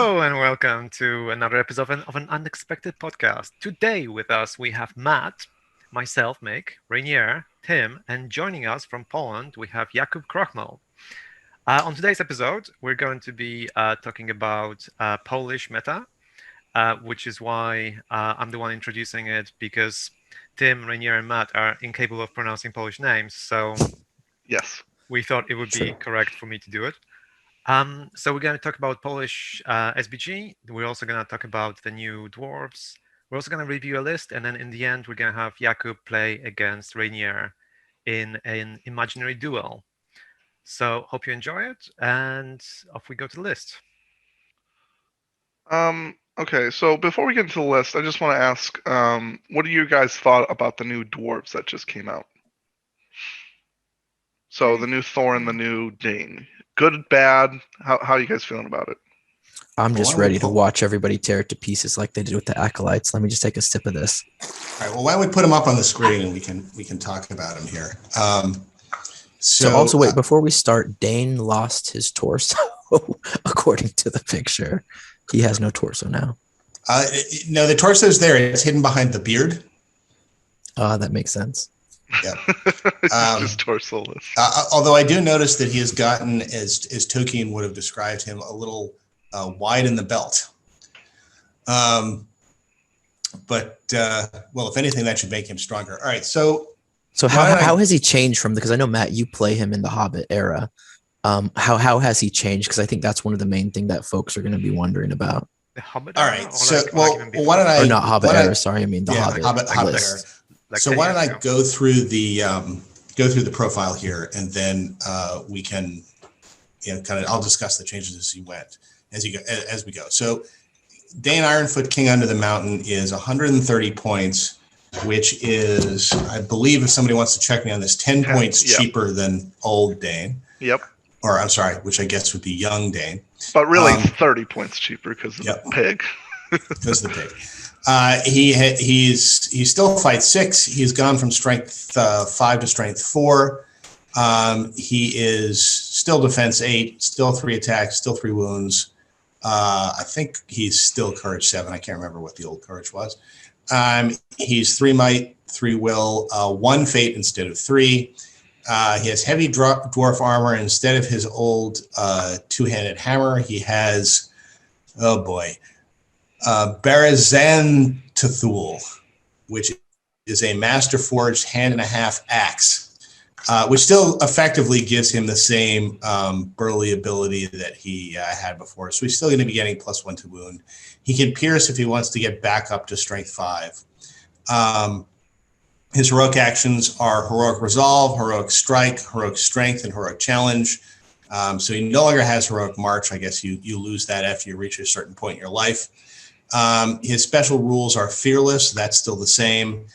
Hello and welcome to another episode of an unexpected podcast. Today with us we have Matt, myself, Mick, Rainier, Tim, and joining us from Poland we have Jakub Krochmal. On today's episode we're going to be talking about Polish meta, which is why I'm the one introducing it because Tim, Rainier, and Matt are incapable of pronouncing Polish names, so Yes. we thought it would be correct for me to do it. So we're going to talk about Polish SBG. We're also going to talk about the new dwarves. We're also going to review a list, and then in the end, we're going to have Jakub play against Rainier in an imaginary duel. So hope you enjoy it, and off we go to the list. Okay, so before we get into the list, I just want to ask, what do you guys thought about the new dwarves that just came out? So the new Thorin, the new Dane. Good, bad? How are you guys feeling about it? I'm just ready to watch everybody tear it to pieces like they did with the acolytes. Let me just take a sip of this. All right. Well, why don't we put them up on the screen and we can talk about them here. So also wait, before we start, Dane lost his torso according to the picture. He has no torso now. No, the torso's there. It's hidden behind the beard. That makes sense. Yeah. Just torso-less. Although I do notice that he has gotten, as Tolkien would have described him, a little wide in the belt. Well, if anything, that should make him stronger. All right. So how has he changed from, because I know, Matt, you play him in the Hobbit era. How has he changed? Because I think that's one of the main thing that folks are going to be wondering about. The Hobbit all era, right. So, why don't I? Or not Hobbit era. Sorry, I mean the Hobbit era. So why don't I go through the profile here, and then we can, I'll discuss the changes as we go. So Dane Ironfoot, King Under the Mountain, is 130 points, which is, I believe, if somebody wants to check me on this, 10 points cheaper than old Dane. Yep. Or I'm sorry, which I guess would be young Dane. But really 30 points cheaper because of the pig. Because of the pig. He still fights 6. He's gone from strength 5 to strength 4. He is still defense 8, still 3 attacks, still 3 wounds. I think he's still courage 7. I can't remember what the old courage was. He's 3 might, 3 will, 1 fate instead of 3. He has heavy dwarf armor. Instead of his old 2-handed hammer, he has, Barazantathul, which is a master forged hand and a half axe, which still effectively gives him the same burly ability that he had before. So he's still going to be getting +1 to wound. He can pierce if he wants to get back up to strength 5. His heroic actions are heroic resolve, heroic strike, heroic strength, and heroic challenge. So he no longer has heroic march. I guess you lose that after you reach a certain point in your life. His special rules are fearless. That's still the same.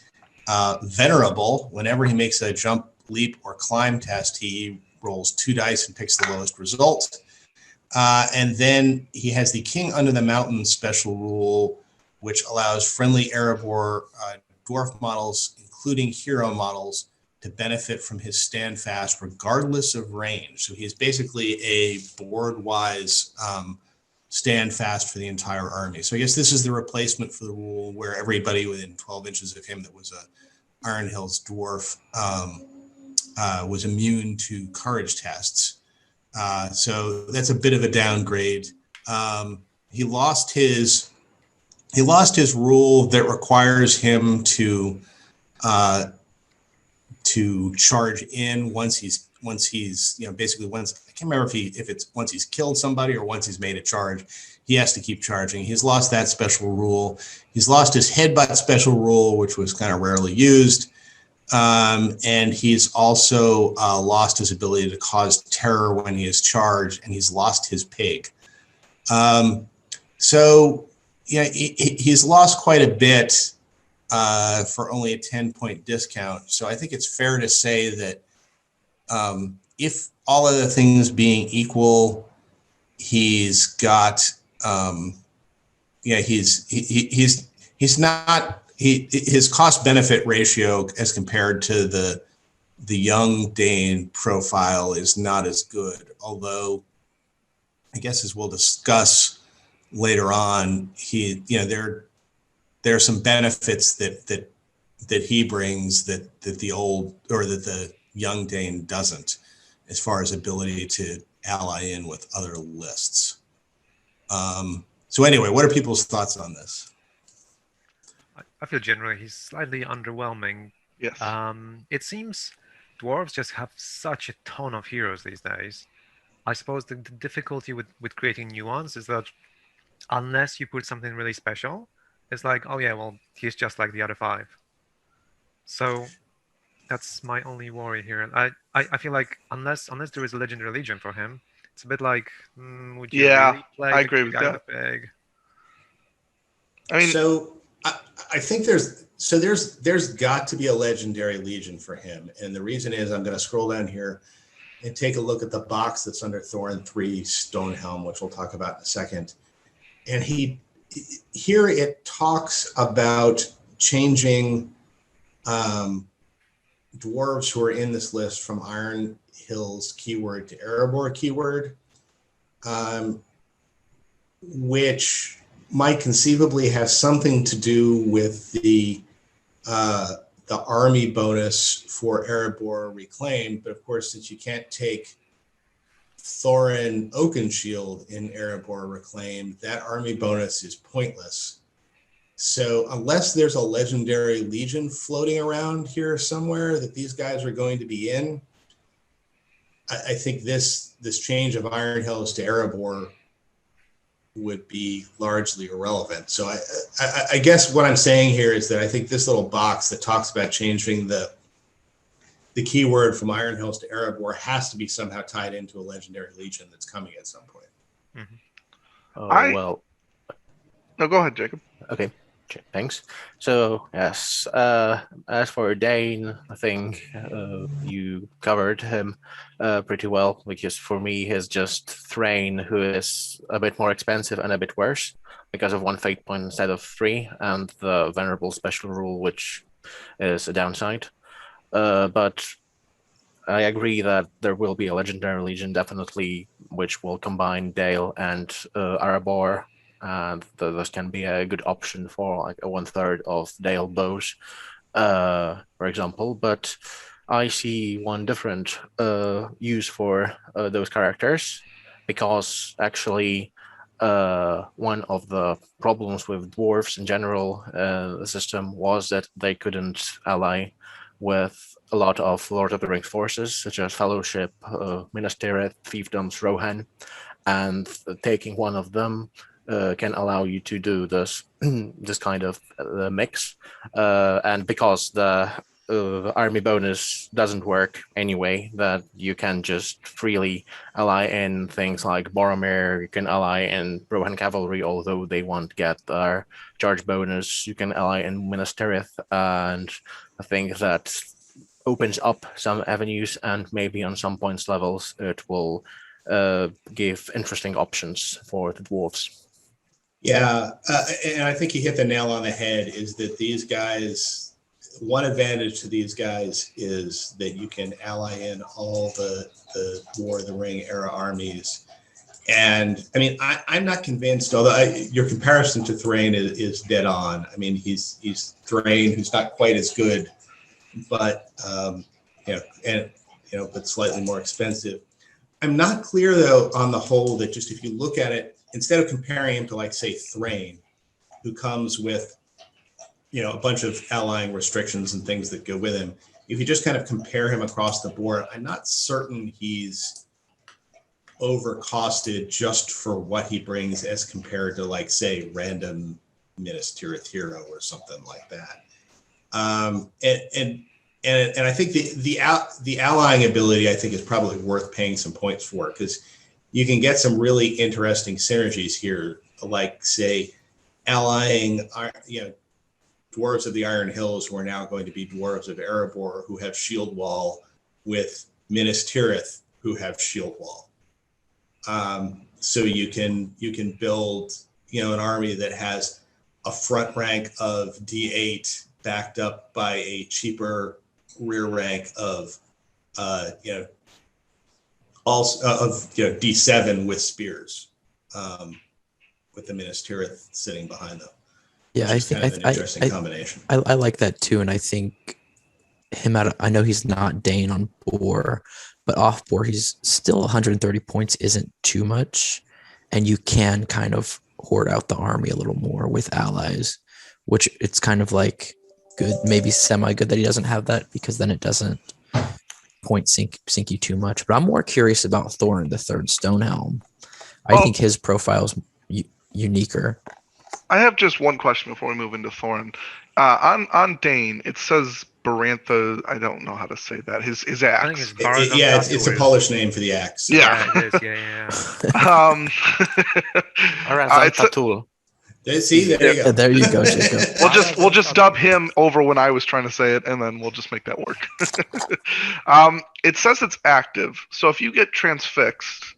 Venerable. Whenever he makes a jump, leap, or climb test, he rolls 2 dice and picks the lowest result. And then he has the King Under the Mountain special rule, which allows friendly Erebor dwarf models, including hero models, to benefit from his stand fast regardless of range. So he's basically a board-wise stand fast for the entire army. So I guess this is the replacement for the rule where everybody within 12 inches of him that was a Iron Hills dwarf was immune to courage tests. So that's a bit of a downgrade. He lost his rule that requires him to charge in once he's basically once, I can't remember if it's once he's killed somebody or once he's made a charge, he has to keep charging. He's lost that special rule. He's lost his headbutt special rule, which was kind of rarely used. And he's also lost his ability to cause terror when he is charged, and he's lost his pig. So he's lost quite a bit for only a 10-point discount. So I think it's fair to say that if all other things being equal, he's got his cost benefit ratio as compared to the young Dane profile is not as good. Although I guess as we'll discuss later on, there are some benefits that he brings that the old or that the young Dane doesn't, as far as ability to ally in with other lists. So anyway, what are people's thoughts on this? I feel generally he's slightly underwhelming. Yes. It seems dwarves just have such a ton of heroes these days. I suppose the difficulty with creating nuance is that unless you put something really special, it's like, oh yeah, well, he's just like the other five. So that's my only worry here. I feel like unless there is a legendary legion for him, it's a bit like, would you Yeah, really play I the agree with guy that. with the pig? I mean, So I think there's got to be a legendary legion for him, and the reason is I'm going to scroll down here and take a look at the box that's under Thorin 3 Stonehelm, which we'll talk about in a second. And here it talks about changing dwarves who are in this list from Iron Hills keyword to Erebor keyword, which might conceivably have something to do with the army bonus for Erebor Reclaimed. But of course, since you can't take Thorin Oakenshield in Erebor Reclaimed, that army bonus is pointless. So unless there's a legendary legion floating around here somewhere that these guys are going to be in, I think this change of Iron Hills to Erebor would be largely irrelevant. So I guess what I'm saying here is that I think this little box that talks about changing the keyword from Iron Hills to Erebor has to be somehow tied into a legendary legion that's coming at some point. Mm-hmm. Well, no, go ahead, Jacob. okay, thanks. So yes, as for Dane, I think you covered him pretty well, because for me he's just Thrain, who is a bit more expensive and a bit worse because of 1 fate point instead of 3, and the Venerable special rule, which is a downside. But I agree that there will be a legendary legion definitely, which will combine Dale and Erebor, and this can be a good option for like a 1/3 of Dale bows, for example. But I see one different use for those characters, because actually one of the problems with dwarves in general, the system, was that they couldn't ally with a lot of Lord of the Rings forces, such as Fellowship, Minas Tirith, Fiefdoms, Rohan, and taking one of them can allow you to do this this kind of mix. And because the army bonus doesn't work anyway, that you can just freely ally in things like Boromir, you can ally in Rohan Cavalry, although they won't get their charge bonus, you can ally in Minas Tirith, and I think that opens up some avenues, and maybe on some points levels it will give interesting options for the dwarves. Yeah, and I think you hit the nail on the head, is that these guys, one advantage to these guys is that you can ally in all the War of the Ring era armies. And I mean, I'm not convinced, although your comparison to Thrain is dead on. I mean, he's Thrain, who's not quite as good, but but slightly more expensive. I'm not clear, though, on the whole, that just if you look at it, instead of comparing him to, like, say, Thrain, who comes with, a bunch of allying restrictions and things that go with him, if you just kind of compare him across the board, I'm not certain he's overcosted just for what he brings as compared to, like, say, random Minas Tirith hero or something like that. And I think the allying ability, I think, is probably worth paying some points for, because you can get some really interesting synergies here, like, say, allying, dwarves of the Iron Hills, who are now going to be dwarves of Erebor, who have shield wall, with Minas Tirith, who have shield wall. So you can build, an army that has a front rank of D8 backed up by a cheaper rear rank of D7 with spears. with the Minas Tirith sitting behind them. Yeah, I Which is think kind of an interesting combination. I like that too, and I think him I know he's not Dane on boar, but off boar he's still 130 points isn't too much, and you can kind of hoard out the army a little more with allies, which it's kind of like good, maybe semi good that he doesn't have that, because then it doesn't point sink you too much. But I'm more curious about Thorin, the third Stonehelm. I think his profile's uniquer. I have just one question before we move into Thorin. On Dane, it says Barantha. I don't know how to say that. His I think axe. It's a Polish name for the axe. Yeah. it is. Yeah. Tatul. See, there you go. Yeah, there you go, Jacob. We'll just dub him over when I was trying to say it, and then we'll just make that work. It says it's active. So if you get transfixed,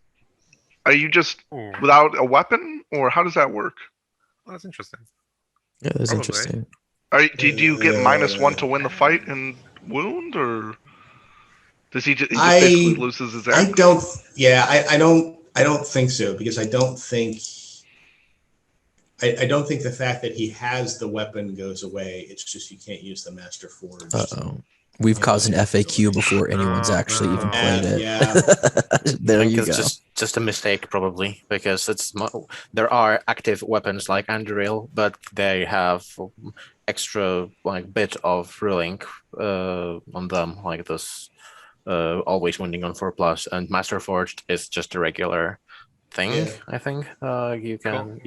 are you just without a weapon, or how does that work? Well, that's interesting. Yeah, that's Probably. interesting. Do you get -1 to win the fight and wound, or does he just basically loses his axe? I don't think so, because I don't think the fact that he has the weapon goes away. It's just you can't use the Master Forge. We've caused an FAQ before anyone's actually even played it. Yeah. There you go. It's just a mistake, probably, because there are active weapons like Anduril, but they have extra bit of ruling on them, like this always wounding on 4+, and Master Forged is just a regular thing. Yeah. I think you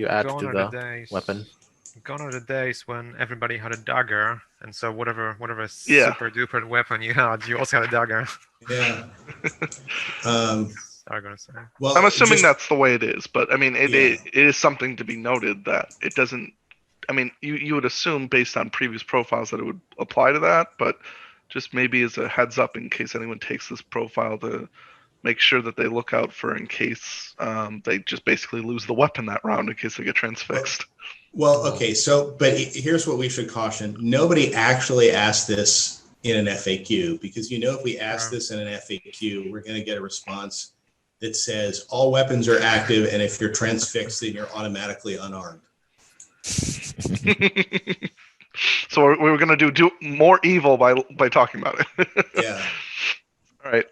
add to the weapon. Gone are the days when everybody had a dagger, and so whatever super duper weapon you had, you also had a dagger. Yeah. I'm gonna say. Well, I'm assuming that's the way it is, but I mean, it is something to be noted that it doesn't. I mean, you would assume based on previous profiles that it would apply to that, but just maybe as a heads up in case anyone takes this profile to make sure that they look out for in case they just basically lose the weapon that round in case they get transfixed. Well, okay, but here's what we should caution. Nobody actually asked this in an FAQ, because if we ask this in an FAQ, we're going to get a response that says all weapons are active, and if you're transfixed, then you're automatically unarmed. So we were going to do more evil by talking about it. Yeah. All right.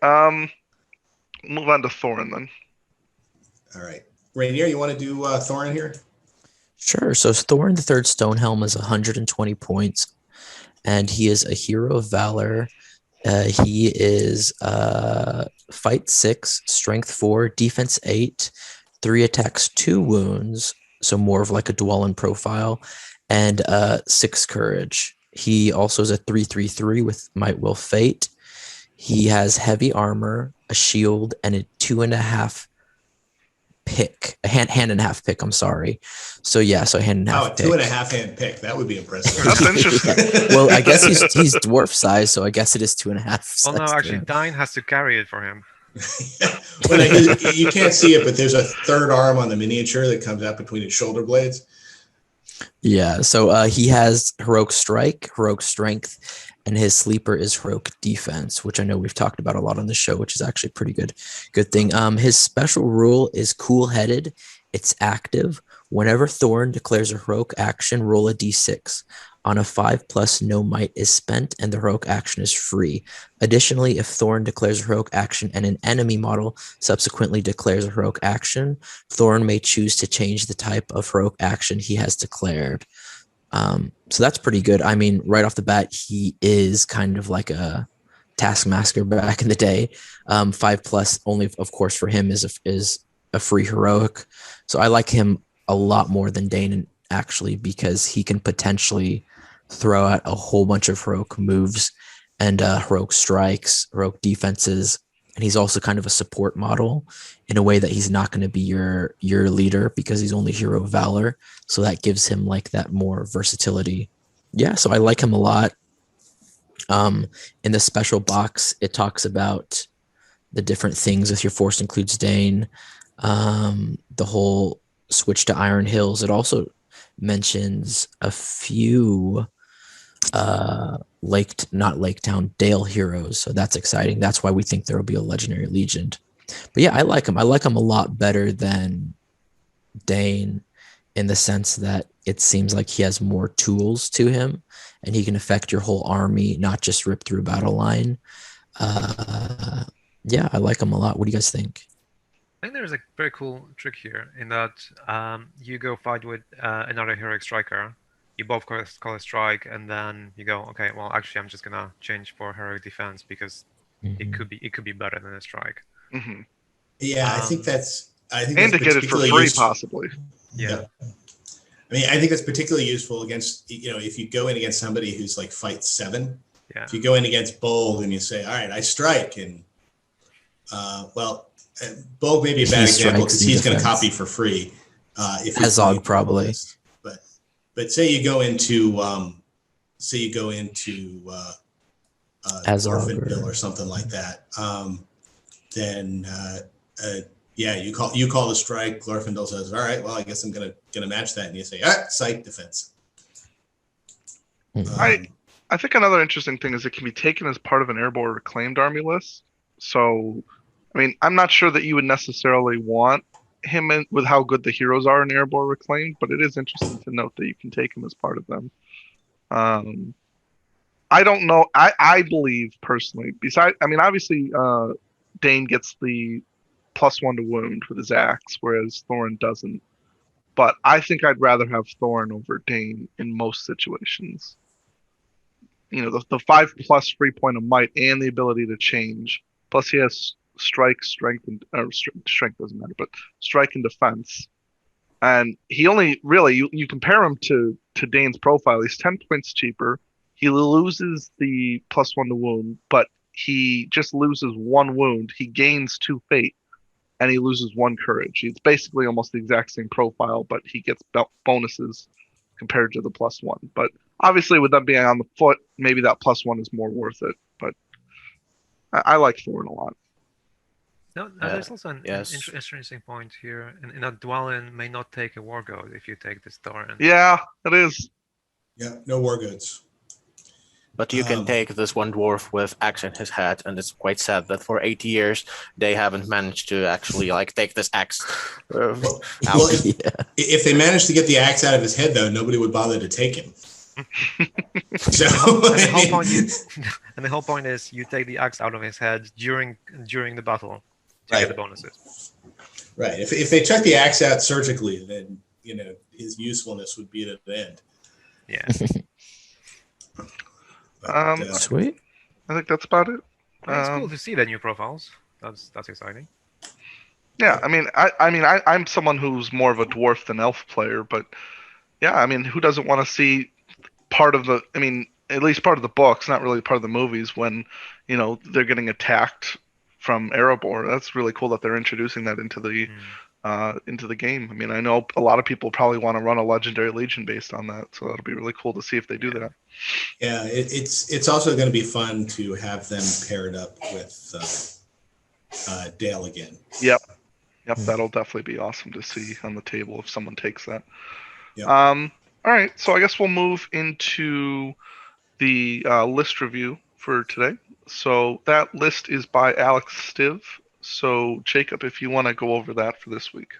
Move on to Thorin then. All right. Rainier, you want to do Thorin here? Sure. So Thorin the Third Stonehelm is 120 points, and he is a hero of valor. He is fight 6, strength 4, defense 8, 3 attacks, 2 wounds. So more of like a Dwellin profile, and 6 courage. He also is a 3/3/3 with might, will, fate. He has heavy armor, a shield, and a 2.5 pick, a hand and a half pick. I'm sorry. So hand and a half. Oh, 2.5 hand pick. That would be impressive. That's interesting. Well, I guess he's dwarf size, so I guess it is 2.5. Well, no, actually, Dine has to carry it for him. Well, you can't see it, but there's a third arm on the miniature that comes out between his shoulder blades. Yeah. So he has heroic strike, heroic strength, and his sleeper is heroic defense, which I know we've talked about a lot on the show, which is actually a pretty good thing. His special rule is cool-headed. It's active. Whenever Thorin declares a heroic action, roll a d6. On a 5+, no might is spent, and the heroic action is free. Additionally, if Thorin declares a heroic action and an enemy model subsequently declares a heroic action, Thorin may choose to change the type of heroic action he has declared. So that's pretty good. I mean, right off the bat, he is kind of like a Taskmaster back in the day. 5+ only, of course, for him is a free heroic. So I like him a lot more than Dane, actually, because he can potentially throw out a whole bunch of heroic moves and heroic strikes, heroic defenses, and he's also kind of a support model in a way that he's not going to be your leader because he's only hero of valor. So that gives him like that more versatility. Yeah, so I like him a lot. In the special box, it talks about the different things. If your force includes Dane, the whole switch to Iron Hills. It also mentions a few not Laketown, Dale heroes. So that's exciting. That's why we think there will be a Legendary Legion. But yeah, I like him. I like him a lot better than Dane. in the sense that it seems like he has more tools to him and he can affect your whole army, not just rip through a battle line. Yeah, I like him a lot. What do you guys think? I think there's a very cool trick here in that you go fight with another heroic striker. You both call a strike, and then you go, okay, well, actually, I'm just gonna change for heroic defense because it could be better than a strike. Mm-hmm. Yeah, I think Um, that's And to get it for free, possibly. Yeah. I mean, I think that's particularly useful against, if you go in against somebody who's like fight 7. Yeah. If you go in against Bold and you say, all right, I strike, and Bold may be a bad example because he's going to copy for free. If Azog probably. But say you go into Glorfindel or something like that, then you call the strike. Glorfindel says, all right, well, I guess I'm gonna match that, and you say, sight defense. I think another interesting thing is it can be taken as part of an airborne reclaimed army list. So, I mean, I'm not sure that you would necessarily want him in with how good the heroes are in airborne reclaimed, but it is interesting to note that you can take him as part of them. I don't know. I believe personally, obviously, Dane gets the +1 to wound with his axe, whereas Thorin doesn't. But I think I'd rather have Thorin over Dane in most situations. The 5+ free point of might and the ability to change. Plus, he has strike, strength, and strength doesn't matter, but strike and defense. And he only really you compare him to Dane's profile. He's 10 points cheaper. He loses the +1 to wound, but he just loses 1 wound. He gains 2 fate, and he loses 1 courage. It's basically almost the exact same profile, but he gets bonuses compared to the +1. But obviously, with them being on the foot, maybe that +1 is more worth it. But I like Thorin a lot. No, there's also an interesting point here. In that Dwalin may not take a war goat if you take this Thorin. Yeah, it is. Yeah, no war goats. But you can take this one dwarf with axe in his head, and it's quite sad that for 8 years they haven't managed to actually take this axe. If they managed to get the axe out of his head, though, nobody would bother to take him. So the whole point is you take the axe out of his head during the battle to get the bonuses. Right. If they took the axe out surgically, then his usefulness would be at an end. Yeah. Sweet. I think that's about it. It's cool to see the new profiles. That's exciting. Yeah, I'm someone who's more of a dwarf than elf player, but yeah, who doesn't want to see part of the? At least part of the books, not really part of the movies, when they're getting attacked from Erebor. That's really cool that they're introducing that into the game. I know a lot of people probably want to run a legendary legion based on that, so that'll be really cool to see if they do that. Yeah, it's also going to be fun to have them paired up with Dale again. Yep, that'll definitely be awesome to see on the table if someone takes that. Yep. All right, so I guess we'll move into the list review for today. So that list is by Alex Stiv. So Jacob, if you want to go over that for this week.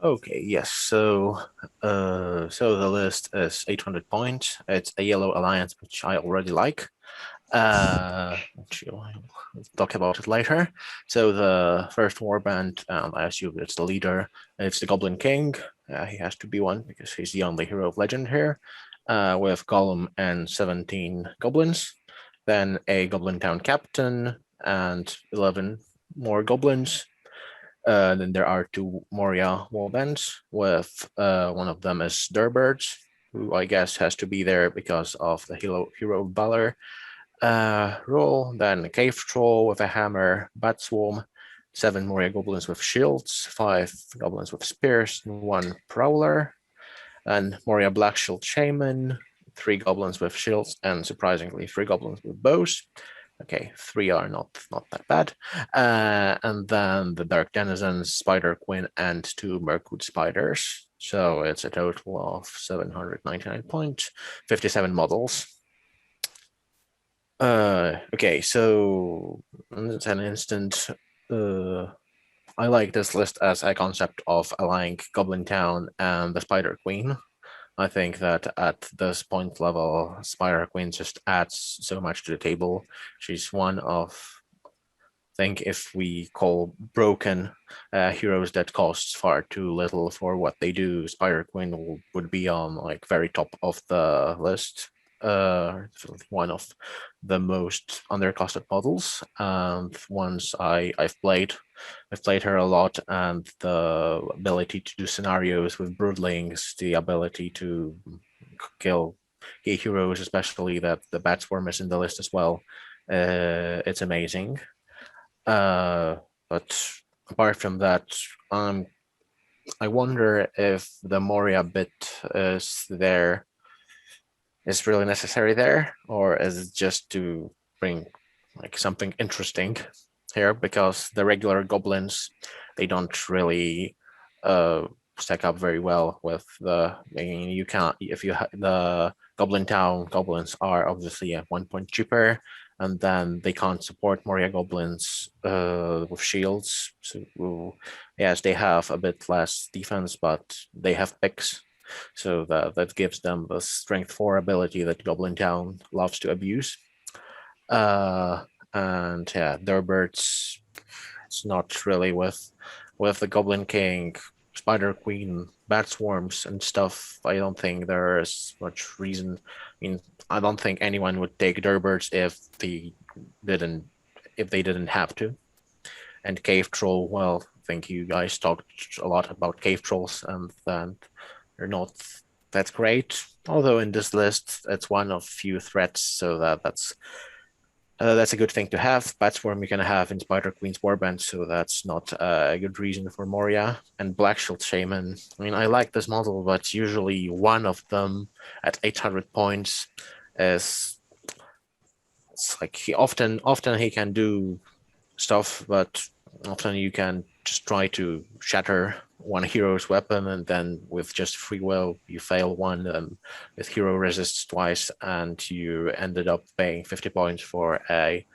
Okay, yes. So the list is 800 points. It's a yellow alliance, which I already like. We'll talk about it later. So the first warband, I assume it's the leader. It's the Goblin King. He has to be one because he's the only hero of legend here. With Gollum and 17 goblins. Then a Goblin Town Captain and 11 more goblins. Then there are 2 Moria warbands with one of them is Durbirds, who I guess has to be there because of the hero of Valor role. Then a Cave Troll with a hammer, Bat Swarm, 7 Moria goblins with shields, 5 goblins with spears, and 1 Prowler. And Moria Black Shield Shaman, 3 goblins with shields, and surprisingly 3 goblins with bows. Okay, 3 are not that bad. And then the Dark Denizens, Spider Queen, and 2 Mirkwood Spiders. So it's a total of 799 points, 57 models. Okay, so it's an instant I like this list as a concept of allying Goblin Town and the Spider Queen. I think that at this point level, Spider Queen just adds so much to the table. She's one of, I think, if we call broken heroes that costs far too little for what they do, Spider Queen would be on like very top of the list. One of the most undercosted models, and once I've played her a lot, and the ability to do scenarios with broodlings, the ability to kill key heroes, especially that the bat swarm is in the list as well. It's amazing. But apart from that, I wonder if the Moria bit is really necessary there, or is it just to bring like something interesting here? Because the regular goblins, they don't really stack up very well with the. I mean, you can't if you the Goblin Town goblins are obviously at 1 point cheaper, and then they can't support Moria goblins with shields. So yes, they have a bit less defense, but they have picks. So that gives them the strength 4 ability that Goblin Town loves to abuse. And yeah, Durbirds, it's not really with the Goblin King, Spider Queen, Bat Swarms and stuff. I don't think there's much reason. I mean, I don't think anyone would take Durbirds if they didn't have to. And Cave Troll, well, I think you guys talked a lot about Cave Trolls, and then they're not that great. Although in this list, it's one of few threats, so that's a good thing to have. Bat Swarm you can have in Spider Queen's Warband, so that's not a good reason for Moria. And Black Shield Shaman, I mean, I like this model, but usually one of them at 800 points is, it's like he often he can do stuff, but often you can just try to shatter one hero's weapon, and then with just free will you fail one, with hero resists twice, and you ended up paying 50 points for a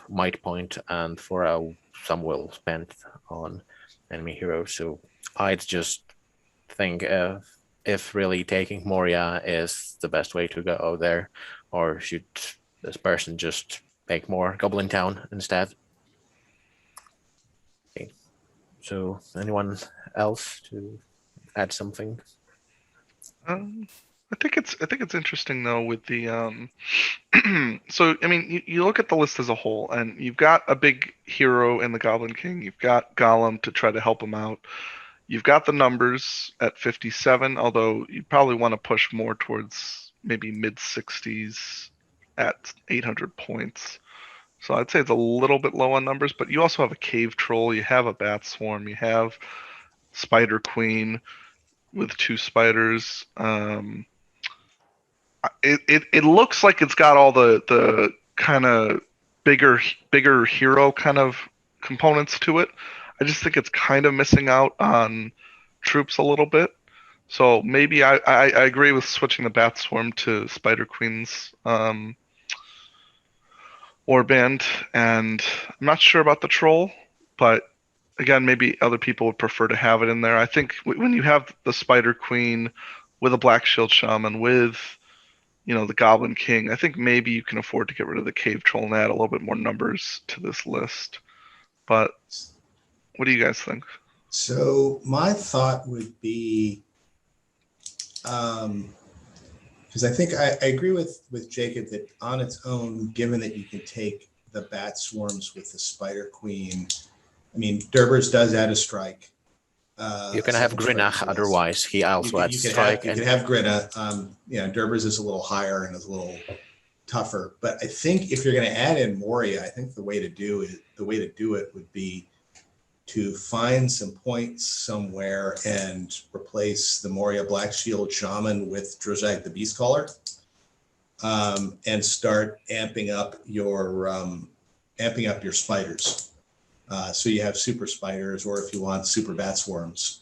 might point and for some will spent on enemy heroes. So I'd just think if really taking Moria is the best way to go there, or should this person just make more Goblin Town instead? Okay. So anyone else to add something? I think it's interesting though with the so I mean you look at the list as a whole, and you've got a big hero in the Goblin King. You've got Gollum to try to help him out. You've got the numbers at 57, although you probably want to push more towards maybe mid 60s at 800 points. So I'd say it's a little bit low on numbers, but you also have a Cave Troll, you have a Bat Swarm, you have Spider Queen with 2 spiders. It looks like it's got all the kind of bigger hero kind of components to it. I just think it's kind of missing out on troops a little bit. So maybe I agree with switching the Bat Swarm to Spider Queen's warband, and I'm not sure about the Troll, but again, maybe other people would prefer to have it in there. I think when you have the Spider Queen with a Black Shield Shaman with the Goblin King, I think maybe you can afford to get rid of the Cave Troll and add a little bit more numbers to this list. But what do you guys think? So my thought would be, because I think I agree with Jacob that on its own, given that you can take the Bat Swarms with the Spider Queen, I mean, Durbers does add a strike. You can have Grinach, otherwise he also adds strike. You can have Grinach. Durbers is a little higher and is a little tougher. But I think if you're going to add in Moria, I think the way to do it would be to find some points somewhere and replace the Moria Black Shield Shaman with Drozag the Beastcaller, and start amping up your spiders. So you have super spiders, or if you want, super bat swarms,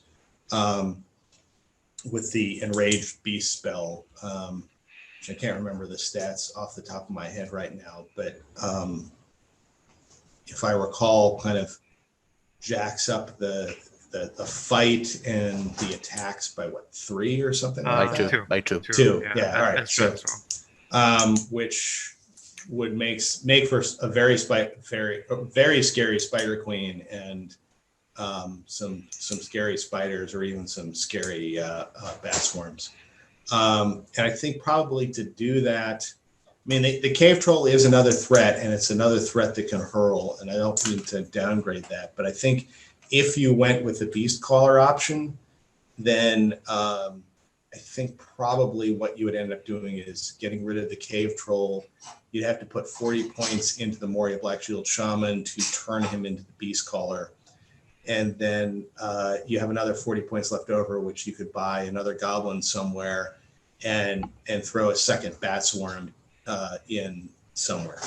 with the enraged beast spell, which I can't remember the stats off the top of my head right now, but if I recall kind of jacks up the fight and the attacks by what, 3 or something like By that? two. By two. Two, yeah, all right. And strength So, as well. which would make for a very scary spider queen and some scary spiders or even some scary bat swarms. And I think probably to do that, I mean, the cave troll is another threat, and it's another threat that can hurl, and I don't mean to downgrade that, but I think if you went with the beast caller option, then I think probably what you would end up doing is getting rid of the cave troll. You'd have to put 40 points into the Moria Black Shield Shaman to turn him into the beast caller. And then you have another 40 points left over, which you could buy another goblin somewhere and throw a second bat swarm in somewhere.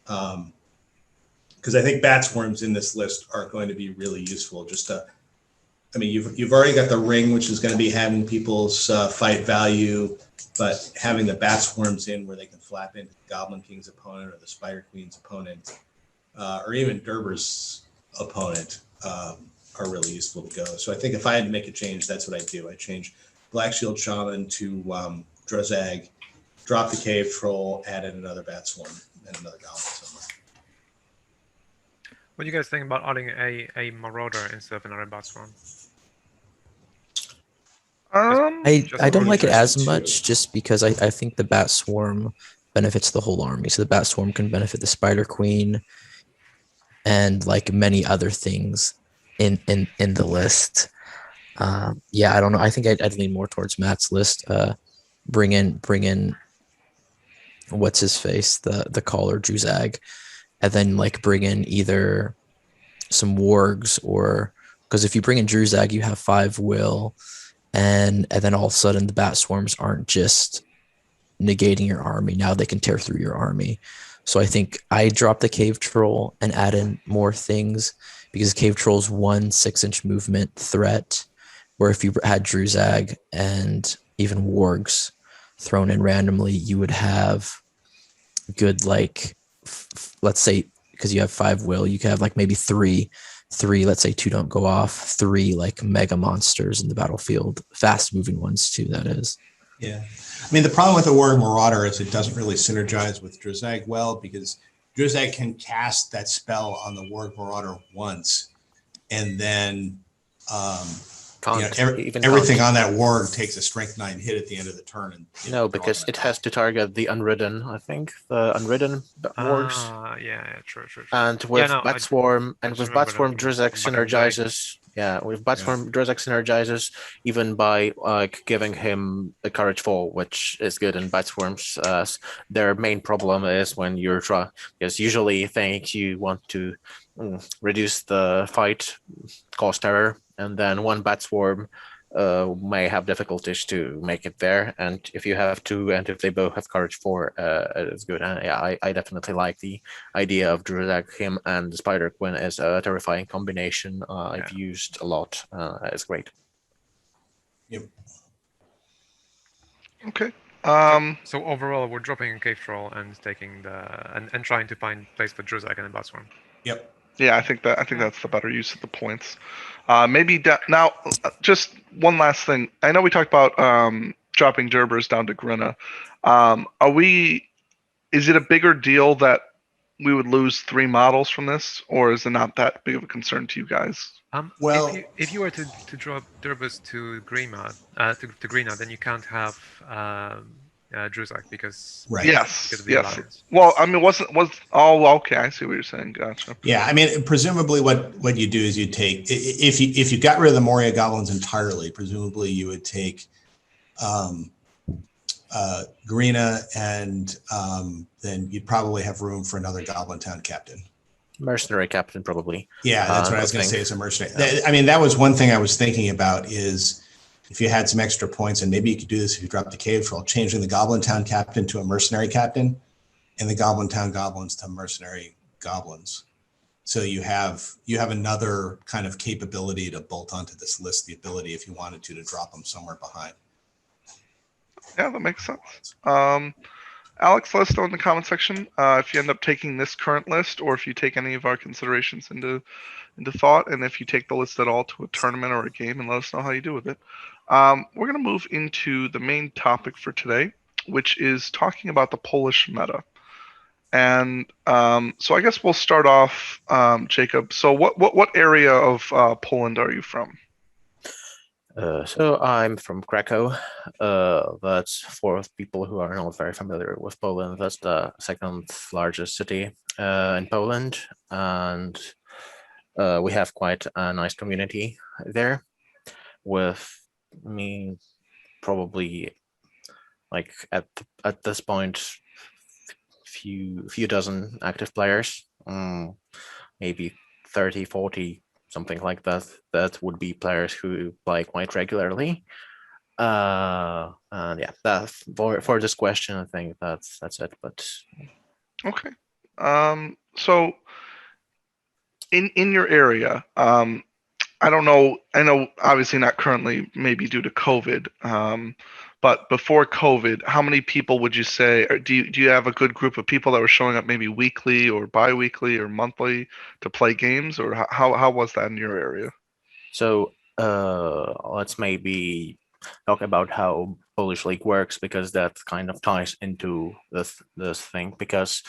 Because I think bat swarms in this list are going to be really useful. I mean, you've already got the ring, which is going to be having people's fight value, but having the bat swarms in where they can flap into the Goblin King's opponent or the Spider Queen's opponent, or even Derber's opponent, are really useful to go. So I think if I had to make a change, that's what I do. I change Black Shield Shaman to Drozag, drop the Cave Troll, add in another Bat Swarm and another Goblin somewhere. What do you guys think about adding a Marauder instead of another Bat Swarm? I don't like it as too. much just because I think the Bat Swarm benefits the whole army. So the Bat Swarm can benefit the Spider Queen and like many other things in the list. Yeah, I don't know. I think I'd lean more towards Matt's list. Bring in what's his face, the caller Druzag, and then like bring in either some wargs or because if you bring in Druzag, you have 5 will, and then all of a sudden the bat swarms aren't just negating your army. Now they can tear through your army. So I think I drop the cave troll and add in more things because cave troll's 1 6-inch movement threat, where if you had Druzag and even wargs thrown in randomly, you would have good, like, let's say, because you have 5 will, you could have like maybe three, let's say 2 don't go off, 3 like mega monsters in the battlefield, fast moving ones too, that is. Yeah. I mean, the problem with the Warg Marauder is it doesn't really synergize with Druzag well, because Druzag can cast that spell on the Warg Marauder once, and then everything on that Warg takes a Strength 9 hit at the end of the turn. And no, because it has to target the Unridden, I think, the Unridden Wargs. Yeah, true. And with Bat Swarm, Druzag synergizes. Yeah, with Bat Swarm, Druzag synergizes even by like giving him a Courage 4, which is good in Bat Swarms. Their main problem is when you're because usually you think you want to reduce the fight, cause terror, and then one Bat Swarm may have difficulties to make it there. And if you have 2, and if they both have Courage 4, it's good. And yeah, I definitely like the idea of Druzag, him, and the Spider Queen as a terrifying combination. I've used a lot. It's great. Yep. Okay. So overall, we're dropping a cave troll and taking and trying to find place for Druzag and a Bat Swarm. Yep. Yeah, I think that's the better use of the points. Maybe now, just one last thing. I know we talked about dropping Gerbers down to Grinna. Is it a bigger deal that we would lose 3 models from this, or is it not that big of a concern to you guys? Well, if you were to drop Gerbers to Grima, then you can't have Druzag because Yes. because of the alliance. Well, I mean, okay, I see what you're saying. Gotcha. Yeah, I mean, presumably what you do is you take, if you got rid of the Moria goblins entirely, presumably you would take Grina, and then you'd probably have room for another Goblin Town captain. Mercenary captain, probably. Yeah, that's what I was going to say. As a mercenary. I mean, that was one thing I was thinking about is if you had some extra points, and maybe you could do this if you dropped the cave troll, changing the Goblin Town captain to a mercenary captain, and the Goblin Town goblins to mercenary goblins. So you have another kind of capability to bolt onto this list, the ability, if you wanted to drop them somewhere behind. Yeah, that makes sense. Alex, let us know in the comment section if you end up taking this current list, or if you take any of our considerations into thought, and if you take the list at all to a tournament or a game, and let us know how you do with it. We're going to move into the main topic for today, which is talking about the Polish meta. And so I guess we'll start off, Jacob. So what area of Poland are you from? So I'm from Krakow. That's for people who are not very familiar with Poland. That's the second largest city in Poland, and we have quite a nice community there. With me, probably like at this point, few dozen active players, maybe 30, 40, something like that. That would be players who play quite regularly. And yeah, that for this question, I think that's it. But Okay. So in your area, I don't know. I know obviously not currently, maybe due to COVID. But before COVID, how many people would you say, or do you have a good group of people that were showing up maybe weekly or bi-weekly or monthly to play games, or how was that in your area? so let's maybe talk about how Polish League works, because that kind of ties into this thing, because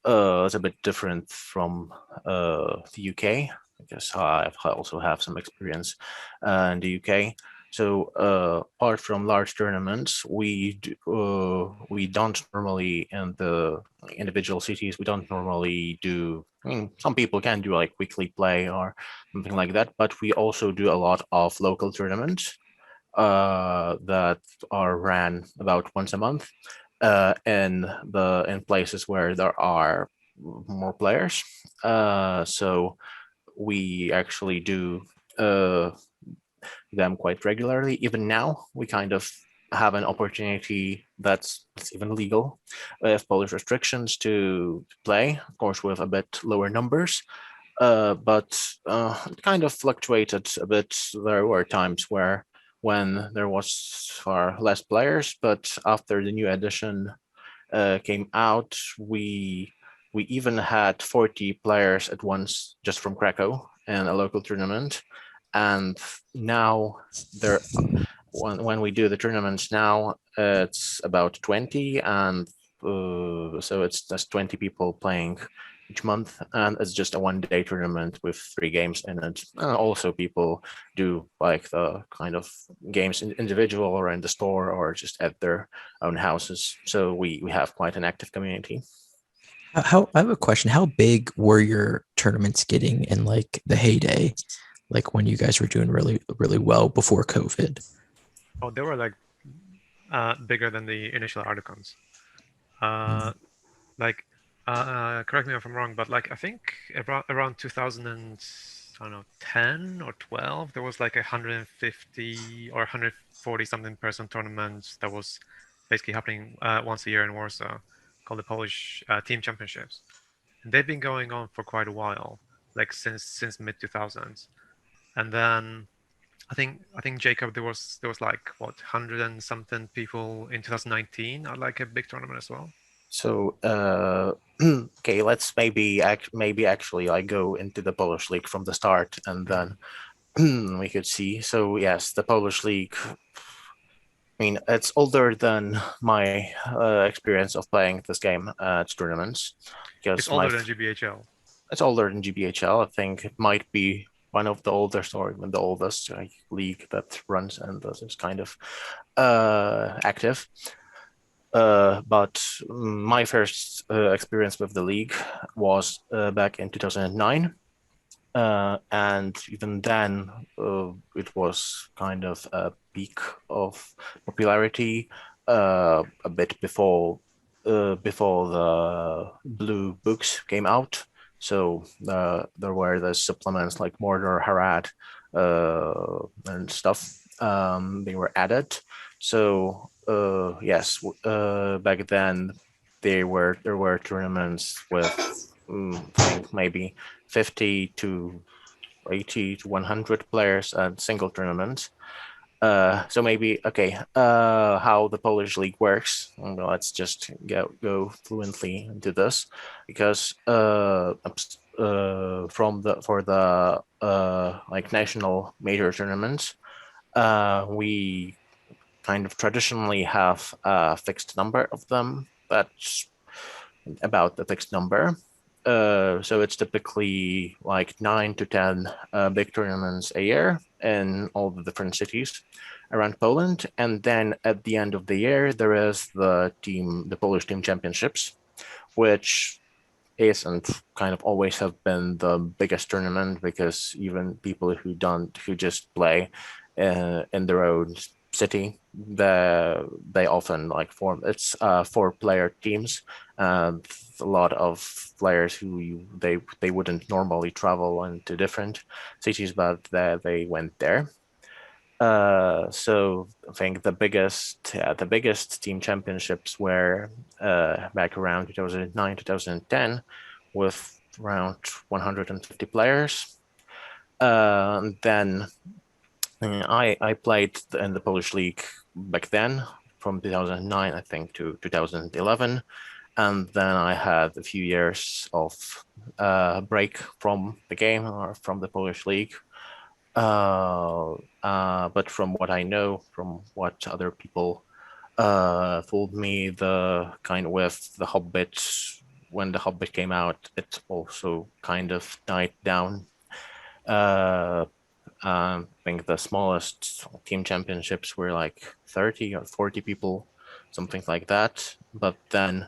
it's a bit different from the UK, because I also have some experience in the UK. So apart from large tournaments, we don't normally, in the individual cities, we don't normally do. I mean, some people can do like weekly play or something like that, but we also do a lot of local tournaments that are ran about once a month in places where there are more players. So we actually do them quite regularly. Even now, we kind of have an opportunity that's even legal with Polish restrictions to play, of course, with a bit lower numbers. But it kind of fluctuated a bit. There were times when there was far less players, but after the new edition came out, we even had 40 players at once just from Krakow in a local tournament. And now there, when we do the tournaments now, it's about 20, and so it's just 20 people playing each month, and it's just a one-day tournament with 3 games in it. Also, people do like the kind of games individual or in the store or just at their own houses. So we have quite an active community. How I have a question. How big were your tournaments getting in like the heyday, like when you guys were doing really, really well before COVID? Oh, they were like bigger than the initial articles. Like, correct me if I'm wrong, but like I think around 2000 and I don't know 10 or 12, there was like 150 or 140 something person tournament that was basically happening once a year in Warsaw, called the Polish Team Championships, and they've been going on for quite a while, like since mid 2000s, and then I think Jacob, there was like what 100 and something people in 2019 at like a big tournament as well. So okay, let's maybe actually like go into the Polish league from the start, and then we could see. So yes, the Polish league. I mean, it's older than my experience of playing this game at tournaments. It's older than GBHL. It's older than GBHL. I think it might be one of the oldest or even the oldest league that runs and is kind of active. But my first experience with the league was back in 2009. And even then, it was kind of a peak of popularity, a bit before the blue books came out. So there were the supplements like Mordor, Harad, and stuff. They were added. So yes, back then there were tournaments with I think maybe 50 to 80 to 100 players at single tournaments. So maybe how the Polish league works. Let's just go fluently into this, because for the like national major tournaments, we kind of traditionally have a fixed number of them. That's about the fixed number. So it's typically like 9 to 10 big tournaments a year in all the different cities around Poland. And then at the end of the year, there is the Polish team championships, which is and kind of always have been the biggest tournament, because even people who just play in their own city, they often like form, it's 4-player teams, and a lot of players they wouldn't normally travel into different cities, but they went there. So I think the biggest team championships were back around 2009, 2010, with around 150 players. Then I played in the Polish league back then, from 2009 I think to 2011, and then I had a few years of break from the game or from the Polish league. But from what I know, from what other people told me, the kind with the Hobbit, when the Hobbit came out, it also kind of died down. I think the smallest team championships were like 30 or 40 people, something like that. But then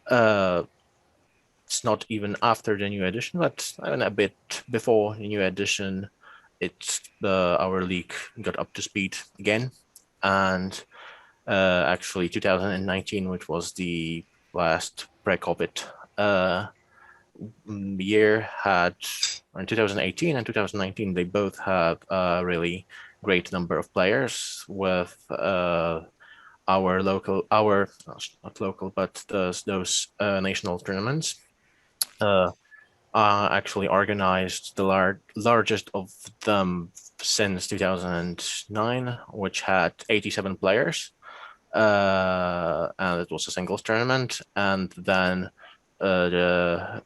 it's not even after the new edition, but a bit before the new edition, our league got up to speed again. And actually 2019, which was the last pre-COVID year, had, in 2018 and 2019, they both had a really great number of players, with our not local, but those national tournaments actually organized the largest of them since 2009, which had 87 players. And it was a singles tournament. And then the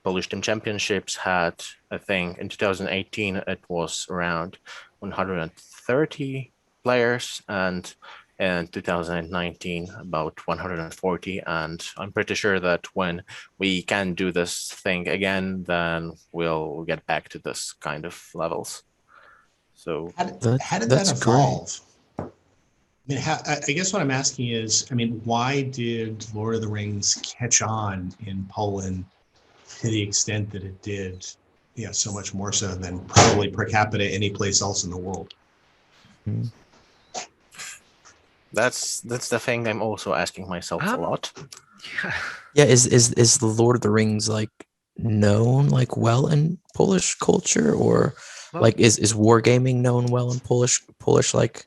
Polish Team Championships had, I think, in 2018, it was around 130 players, and in 2019, about 140. And I'm pretty sure that when we can do this thing again, then we'll get back to this kind of levels. So how did that evolve? I mean, I guess what I'm asking is, I mean, why did Lord of the Rings catch on in Poland to the extent that it did? Yeah, so much more so than probably per capita any place else in the world. Mhm. that's the thing I'm also asking myself a lot. Yeah. Yeah, is the Lord of the Rings like known like well in Polish culture, or Well, like is wargaming known well in Polish like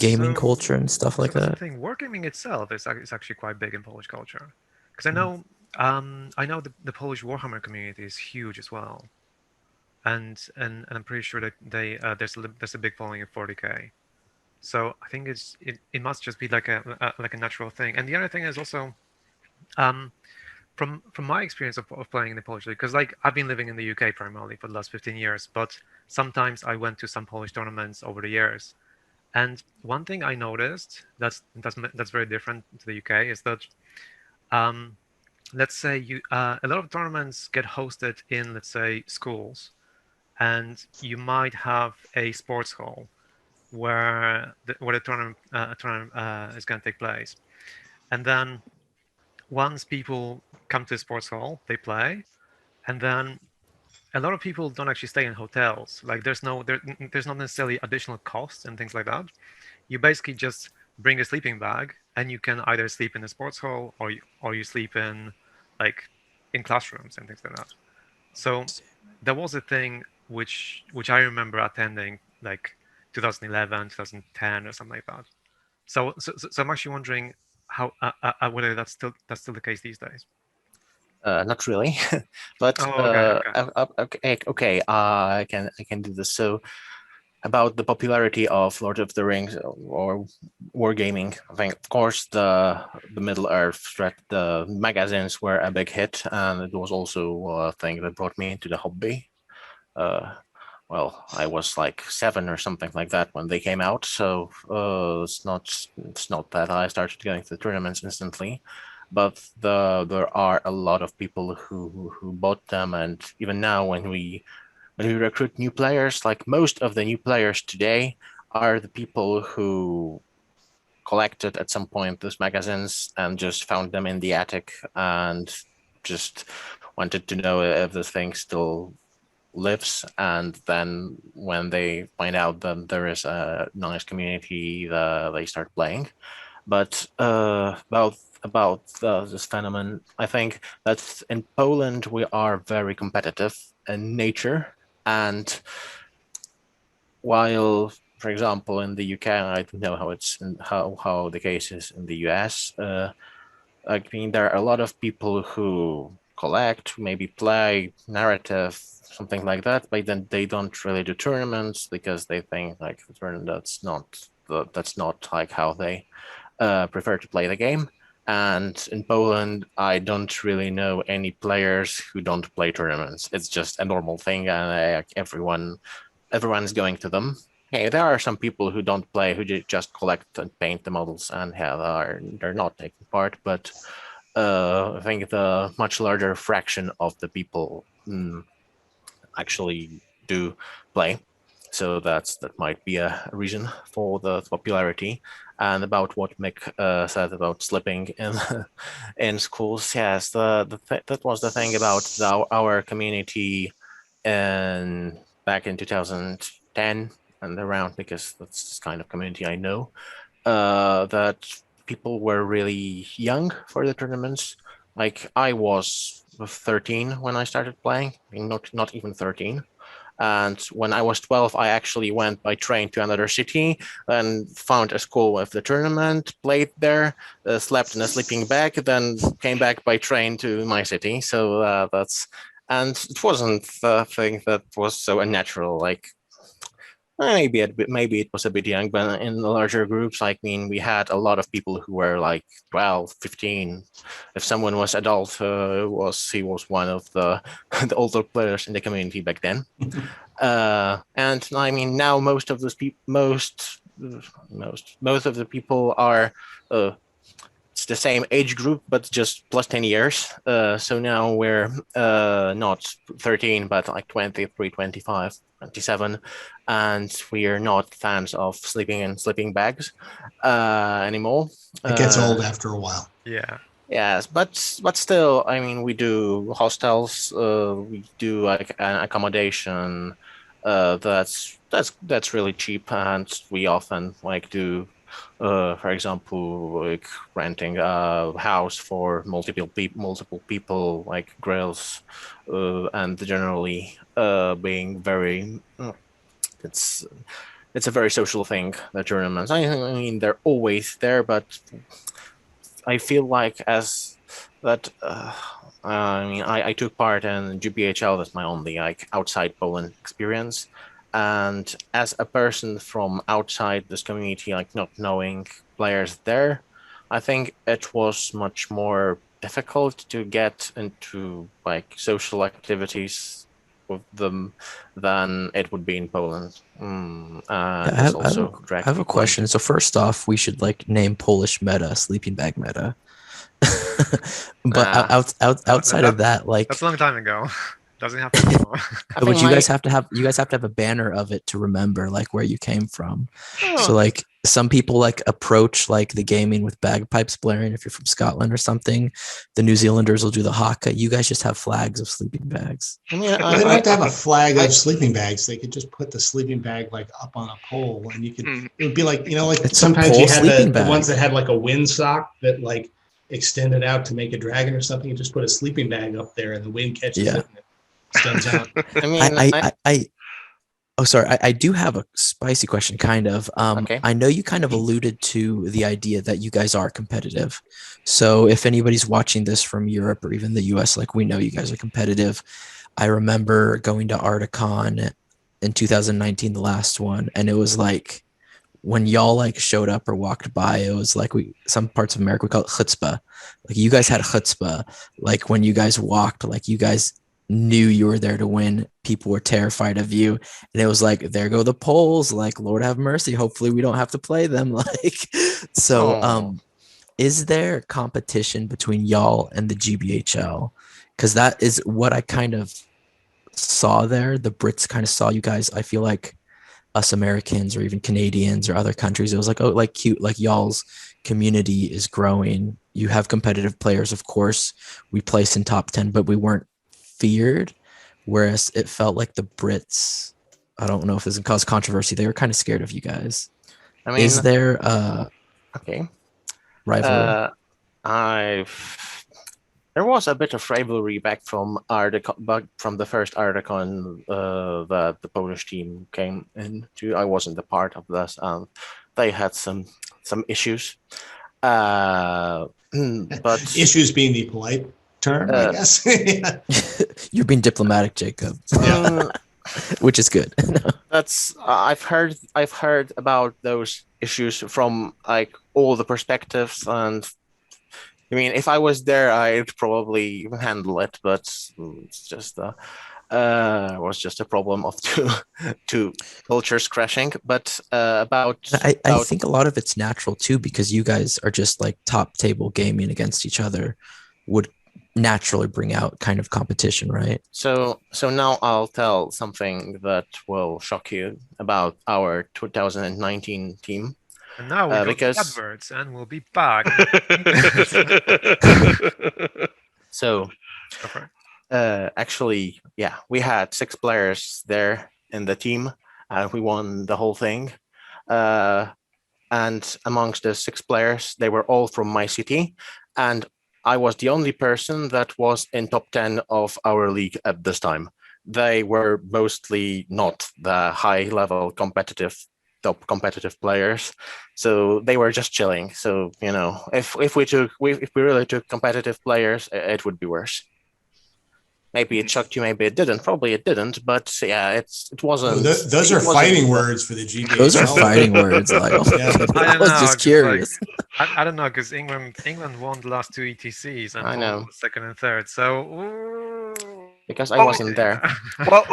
gaming so- culture and stuff like so that's that? the thing. Wargaming itself is actually quite big in Polish culture, because Mhm. I know the Polish Warhammer community is huge as well, and I'm pretty sure that there's a big following of 40K. So I think it must just be like a natural thing. And the other thing is also, um, from my experience of playing in the Polish league, because like I've been living in the UK primarily for the last 15 years, but sometimes I went to some Polish tournaments over the years. And one thing I noticed that's very different to the UK is that, um, let's say a lot of tournaments get hosted in, let's say, schools, and you might have a sports hall where the tournament is going to take place. And then once people come to the sports hall, they play, and then a lot of people don't actually stay in hotels. Like there's not necessarily additional costs and things like that. You basically just bring a sleeping bag, and you can either sleep in the sports hall, or you sleep in, like, in classrooms and things like that. So there was a thing which I remember attending, like 2011, 2010, or something like that. So I'm actually wondering how whether that's still the case these days. Not really, but Oh, okay, okay. okay, I can do this. So about the popularity of Lord of the Rings or wargaming. I think, of course, the Middle Earth threat, the magazines were a big hit, and it was also a thing that brought me into the hobby. Well, I was like 7 or something like that when they came out, so it's not that I started going to the tournaments instantly, but there are a lot of people who bought them, and even now when we recruit new players, like most of the new players today are the people who collected at some point those magazines and just found them in the attic and just wanted to know if this thing still lives, and then when they find out that there is a nice community, they start playing. But about this phenomenon, I think that in Poland we are very competitive in nature, and while, for example, in the UK, I don't know how it's how the case is in the US. I mean, there are a lot of people who collect, maybe play narrative, something like that, but then they don't really do tournaments because they think like that's not like how they prefer to play the game. And in Poland, I don't really know any players who don't play tournaments. It's just a normal thing, and everyone's going to them. Hey, there are some people who don't play, who just collect and paint the models, and they're not taking part. But I think the much larger fraction of the people actually do play. So that might be a reason for the popularity. And about what Mick said about slipping in schools, yes, that was the thing about our community back in 2010 and around, because that's the kind of community I know, that people were really young for the tournaments. Like I was 13 when I started playing, not even 13. And when I was 12, I actually went by train to another city and found a school with the tournament, played there, slept in a sleeping bag, then came back by train to my city. So and it wasn't the thing that was so unnatural. Like maybe it was a bit young, but in the larger groups, I mean, we had a lot of people who were like 12, 15. If someone was adult, he was one of the the older players in the community back then. And I mean, now most of the people are it's the same age group, but just plus 10 years. So now we're not 13, but like 23, 25, 27. And we are not fans of sleeping in sleeping bags anymore. It gets old after a while. Yeah. Yes, but still, I mean, we do hostels. We do like an accommodation. That's really cheap, and we often like do, for example, like renting a house for multiple people, like grills, and generally being very. It's a very social thing. The tournaments. I mean, they're always there, but I feel like as that. I mean, I took part in GPHL. That's my only like outside Poland experience, and as a person from outside this community, like not knowing players there, I think it was much more difficult to get into like social activities with them than it would be in Poland. I have a question. So first off, we should like name Polish meta sleeping bag meta. But outside of that, like that's a long time ago. Doesn't have to anymore. But you guys have to have a banner of it to remember like where you came from. So like some people like approach like the gaming with bagpipes blaring if you're from Scotland or something. The New Zealanders will do the haka. You guys just have flags of sleeping bags. I mean, they don't have to have a flag of sleeping bags. They could just put the sleeping bag like up on a pole, and you could. It would be like like it's sometimes you had the ones that had like a windsock that like extended out to make a dragon or something. You just put a sleeping bag up there, and the wind catches it. And it stands out. I do have a spicy question, kind of. Okay. I know you kind of alluded to the idea that you guys are competitive. So if anybody's watching this from Europe or even the US, like we know you guys are competitive. I remember going to Articon in 2019, the last one, and it was like when y'all like showed up or walked by, it was like some parts of America we call it chutzpah. Like you guys had chutzpah. Like when you guys walked, like you guys knew you were there to win. People were terrified of you, and it was like, there go the Poles. Like Lord have mercy. Hopefully we don't have to play them. Like so. Is there competition between y'all and the GBHL? Because that is what I kind of saw there. The Brits kind of saw you guys. I feel like us Americans or even Canadians or other countries, it was like, oh, like cute, like y'all's community is growing. You have competitive players, of course. We place in top 10, but we weren't feared. Whereas it felt like the Brits, I don't know if this can cause controversy, they were kind of scared of you guys. I mean, is there okay. rivalry? There was a bit of rivalry back from the first Ardacon that the Polish team came into. I wasn't a part of this. They had some issues, but issues being the polite term, I guess. You're being diplomatic, Jacob. Yeah. Which is good. I've heard about those issues from like all the perspectives, and I mean, if I was there, I'd probably handle it, but it's just was just a problem of two cultures crashing. But I think a lot of it's natural too, because you guys are just like top table gaming against each other would naturally bring out kind of competition, right? So now I'll tell something that will shock you about our 2019 team. And now we go to adverts, and we'll be back. So, actually, yeah, we had 6 players there in the team, and we won the whole thing. And amongst the 6 players, they were all from my city, and I was the only person that was in top 10 of our league at this time. They were mostly not the high-level top competitive players, so they were just chilling. So if we really took competitive players, it would be worse. Maybe it shocked you, maybe it didn't. Probably it didn't, but yeah, it wasn't. Those are fighting words for the GBHL. Those are fighting words. Like, I was just curious. I don't know, because England won the last 2 ETCs, and I know, second and third. So because I wasn't there. Well,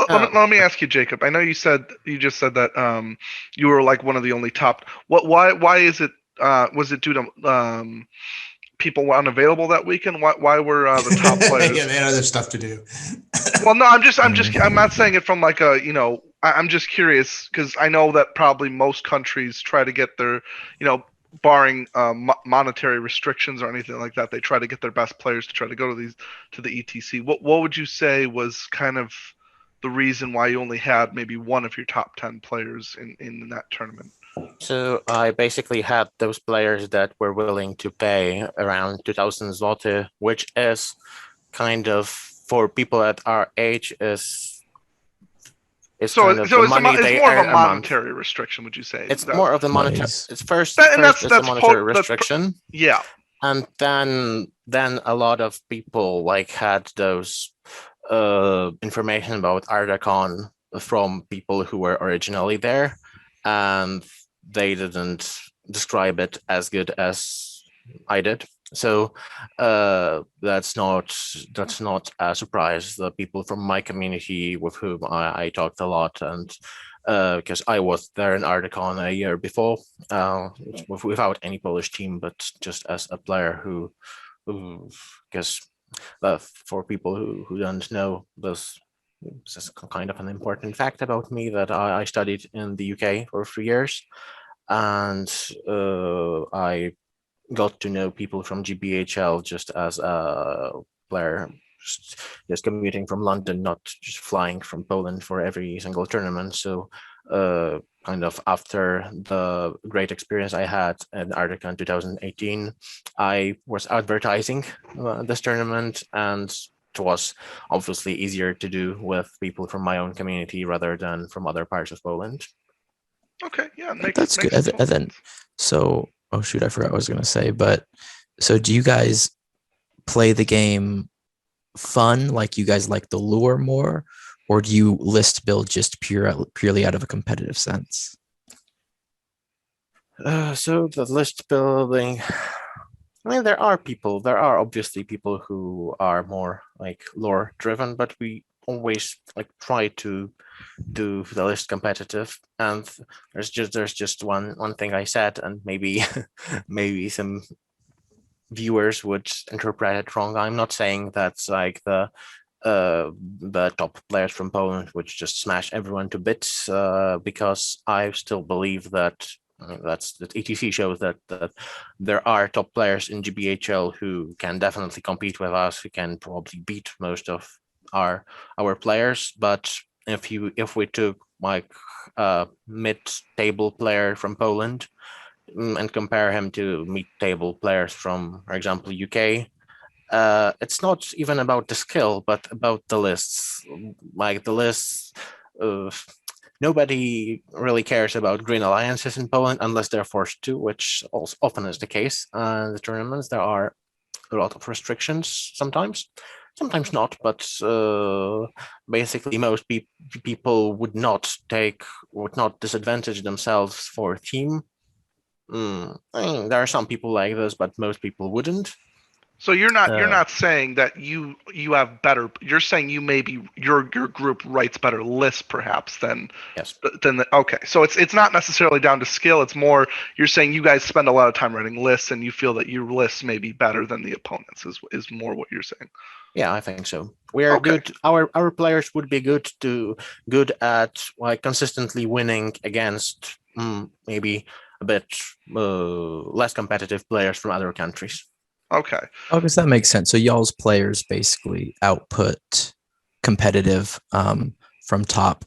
let me ask you, Jacob. I know you just said that you were like one of the only top. Why is it? Was it due to people were unavailable that weekend? Why were the top players? Yeah, they had other stuff to do. Well, no, I'm not saying it from like a, I'm just curious, because I know that probably most countries try to get their, barring monetary restrictions or anything like that, they try to get their best players to try to go to the ETC. What would you say was kind of the reason why you only had maybe one of your top 10 players in that tournament? So I basically had those players that were willing to pay around 2,000 zloty, which is kind of, for people at our age, is it's more of a monetary restriction, would you say? It's more of the monetary. It's first that's a monetary restriction. Yeah. And then a lot of people like had those information about Ardacon from people who were originally there, and they didn't describe it as good as I did. So that's not a surprise. The people from my community with whom I talked a lot, and because I was there in Ardacon a year before, without any Polish team, but just as a player who guess for people who don't know, this is kind of an important fact about me, that I studied in the UK for 3 years, and I got to know people from GBHL just as a player, just commuting from London, not just flying from Poland for every single tournament. So kind of after the great experience I had in Ardacon 2018, I was advertising this tournament, and it was obviously easier to do with people from my own community rather than from other parts of Poland. Okay, yeah, that's good. And then, so, oh shoot, I forgot what I was gonna say. But so, do you guys play the game fun? Like you guys like the lure more, or do you list build just purely out of a competitive sense? So the list building, I mean, there are obviously people who are more like lore driven, but we always like try to do the list competitive. And there's just one thing I said, and maybe maybe some viewers would interpret it wrong. I'm not saying that's like the top players from Poland would just smash everyone to bits, because I still believe that that ETC shows that there are top players in GBHL who can definitely compete with us, who can probably beat most of our players. But if we took like a mid-table player from Poland and compare him to mid-table players from, for example, UK, it's not even about the skill, but about the lists. Like the lists, nobody really cares about green alliances in Poland unless they're forced to, which also often is the case. The tournaments, there are a lot of restrictions sometimes. Sometimes not, but basically most people would not disadvantage themselves for a team. I mean, there are some people like this, but most people wouldn't. So you're not saying that you have better. You're saying you maybe your group writes better lists perhaps than Yes. Okay. So it's not necessarily down to skill. It's more you're saying you guys spend a lot of time writing lists and you feel that your lists may be better than the opponents is more what you're saying. Yeah, I think so. We are good. Our players would be good at like consistently winning against maybe a bit less competitive players from other countries. Okay. Oh, does that make sense? So y'all's players basically output competitive from top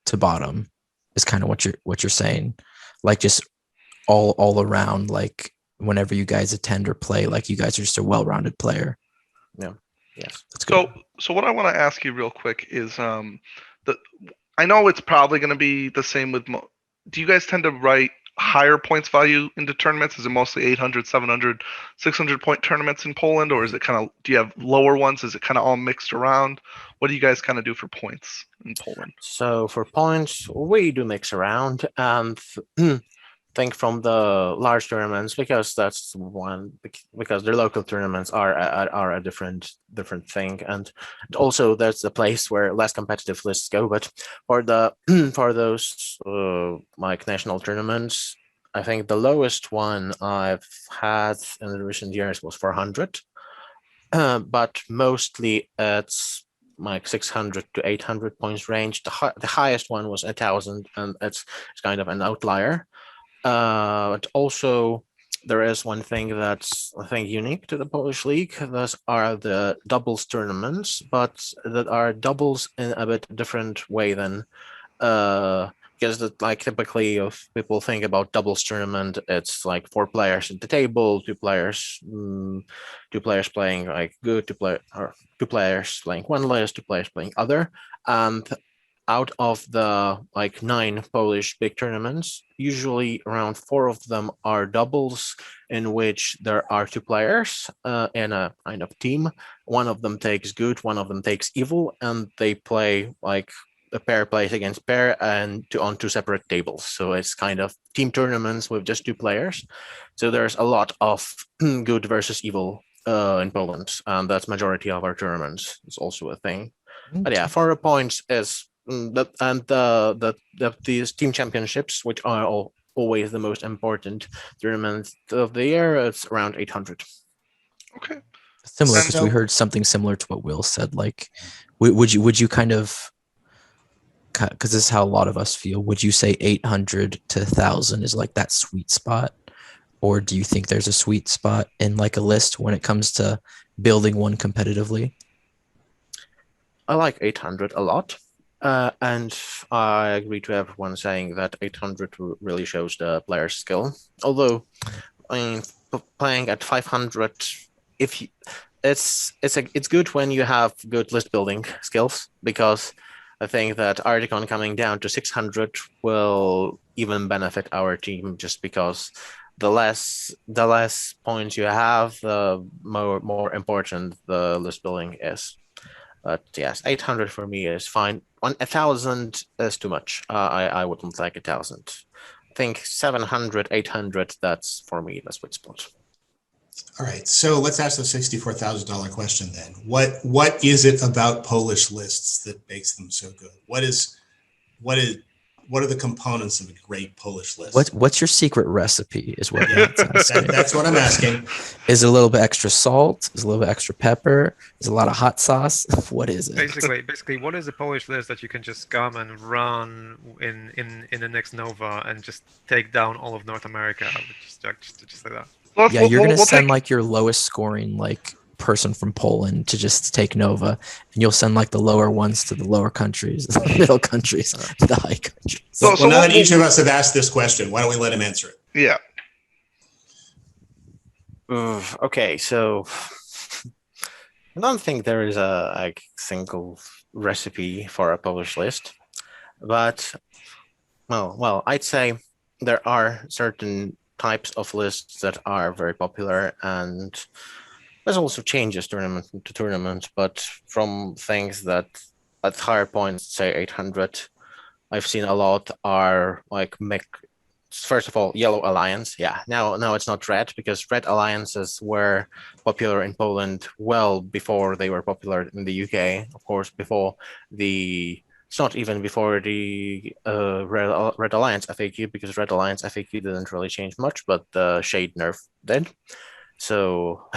to bottom is kind of what you're saying. Like just all around, like whenever you guys attend or play, like you guys are just a well-rounded player. Yeah. Yes. That's good. So what I want to ask you real quick is I know it's probably going to be the same with do you guys tend to write higher points value into tournaments? Is it mostly 800, 700, 600 point tournaments in Poland, or is it kind of, do you have lower ones? Is it kind of all mixed around? What do you guys kind of do for points in Poland? So for points, we do mix around, and think from the large tournaments, because that's one, because the local tournaments are a different thing, and also that's the place where less competitive lists go. But for the for those like national tournaments, I think the lowest one I've had in the recent years was 400, but mostly it's like 600 to 800 points range. The highest one was 1,000, and it's kind of an outlier. But also, there is one thing that's, I think, unique to the Polish league. Those are the doubles tournaments, but that are doubles in a bit different way than because like typically if people think about doubles tournament, it's like 4 players at the table, 2 players playing like good, 2 players playing one list, 2 players playing other, and out of the like 9 Polish big tournaments, usually around 4 of them are doubles in which there are 2 players in a kind of team. One of them takes good, one of them takes evil, and they play like a pair plays against pair and on 2 separate tables. So it's kind of team tournaments with just 2 players. So there's a lot of good versus evil in Poland, and that's majority of our tournaments. It's also a thing. But yeah, for the points is these team championships, which are always the most important tournament of the year, it's around 800. Okay. Similar, because we heard something similar to what Will said. Like, would you kind of, because this is how a lot of us feel, would you say 800 to 1,000 is like that sweet spot? Or do you think there's a sweet spot in like a list when it comes to building one competitively? I like 800 a lot. And I agree to everyone saying that 800 really shows the player's skill. Although, I mean, playing at 500, it's good when you have good list building skills, because I think that Articon coming down to 600 will even benefit our team, just because the less points you have, the more important the list building is. But yes, 800 for me is fine. 1,000 is too much. I wouldn't like 1,000. I think 700, 800, that's for me the sweet spot. All right, so let's ask the $64,000 question then. What is it about Polish lists that makes them so good? What are the components of a great Polish list? What's your secret recipe is what that's what I'm asking. Is it a little bit extra salt? Is it a little bit extra pepper? Is it a lot of hot sauce? What is it? Basically, what is a Polish list that you can just come and run in the next Nova and just take down all of North America? Just like that. Yeah, you're gonna send like your lowest scoring like person from Poland to just take Nova, and you'll send like the lower ones to the lower countries, the middle countries, the high countries. So now that each of us have asked this question, why don't we let him answer it? Yeah. Okay, so I don't think there is a single recipe for a Polish list, but well, I'd say there are certain types of lists that are very popular, and there's also changes tournament to tournament, but from things that at higher points, say 800, I've seen a lot are like first of all, Yellow Alliance. Yeah, now it's not Red, because Red Alliances were popular in Poland well before they were popular in the UK. Of course, it's not even before the Red Alliance FAQ, because Red Alliance FAQ didn't really change much, but the Shade nerf did. So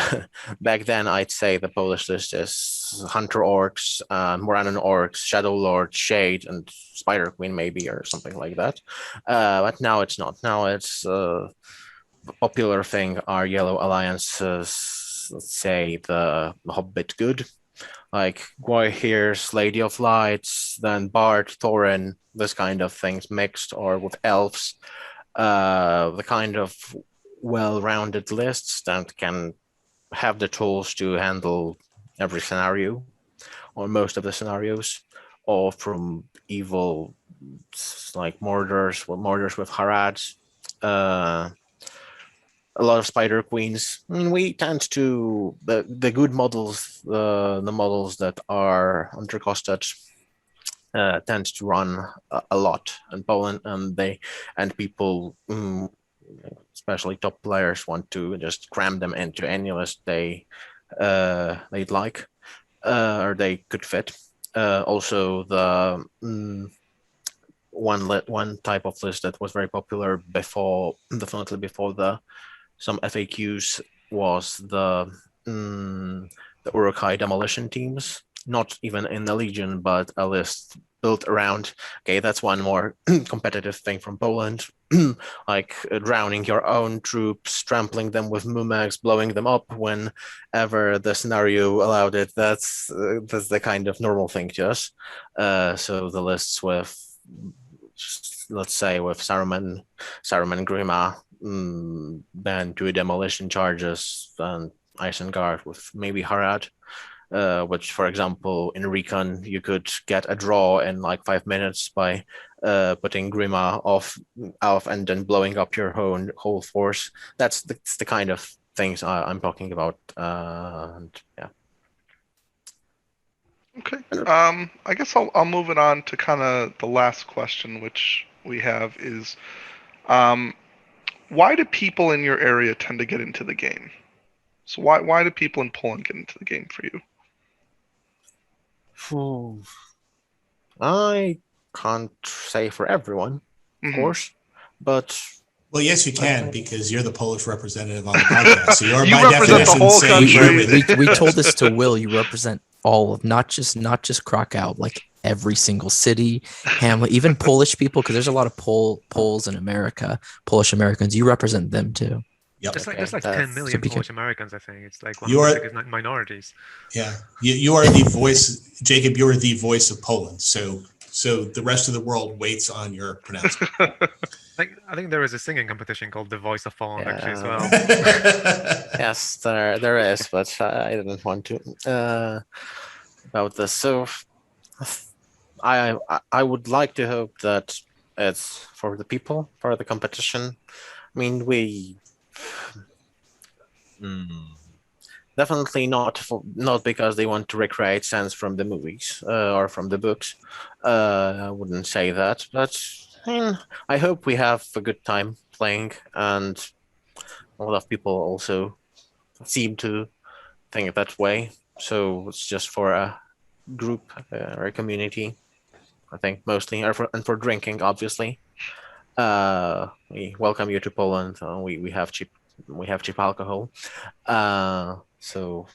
back then, I'd say the Polish list is Hunter Orcs, Moranon Orcs, Shadow Lord, Shade, and Spider Queen maybe, or something like that. But now it's not. Now it's popular thing are Yellow Alliances, let's say the Hobbit Good, like Gwaihir's Lady of Lights, then Bard, Thorin, this kind of things mixed, or with elves. The kind of well-rounded lists that can have the tools to handle every scenario, or most of the scenarios, or from evil like Mordors with Harads. A lot of Spider Queens. We tend to the good models, the models that are undercosted, tend to run a lot in Poland, and people, especially top players, want to just cram them into any list they'd like, or they could fit. Also, the one type of list that was very popular definitely before some FAQs, was the Uruk-hai demolition teams. Not even in the Legion, but a list built around. Okay, that's one more competitive thing from Poland, like drowning your own troops, trampling them with mumex, blowing them up whenever the scenario allowed it. That's the kind of normal thing to us. So the lists with, let's say, with Saruman Grima, then two demolition charges, and Isengard with maybe Harad, which, for example, in Recon, you could get a draw in like 5 minutes by putting Grima off and then blowing up your whole force. That's the kind of things I'm talking about. And yeah. Okay. I guess I'll move it on to kind of the last question, which we have is, why do people in your area tend to get into the game? So why do people in Poland get into the game for you? I can't say for everyone, of course, but well, yes, you can, because you're the Polish representative on the podcast. So you're you by represent definition the whole saying country. everything. We told this to Will. You represent all of, not just Krakow, like every single city, Hamlet, even Polish people, because there's a lot of Poles in America, Polish Americans. You represent them too. Yep. There's like 10 million Polish Americans, I think. It's like one of the biggest minorities. Yeah, you are the voice, Jacob. You are the voice of Poland. So the rest of the world waits on your pronouncement. I think there is a singing competition called The Voice of Poland, actually, as well. Yes, there is, but I didn't want to about this. So I would like to hope that it's for the people, for the competition. I mean, Definitely not because they want to recreate scenes from the movies or from the books. I wouldn't say that, but I hope we have a good time playing, and a lot of people also seem to think that way. So it's just for a group or a community, I think mostly, and for drinking, obviously. We welcome you to Poland. We have cheap alcohol. So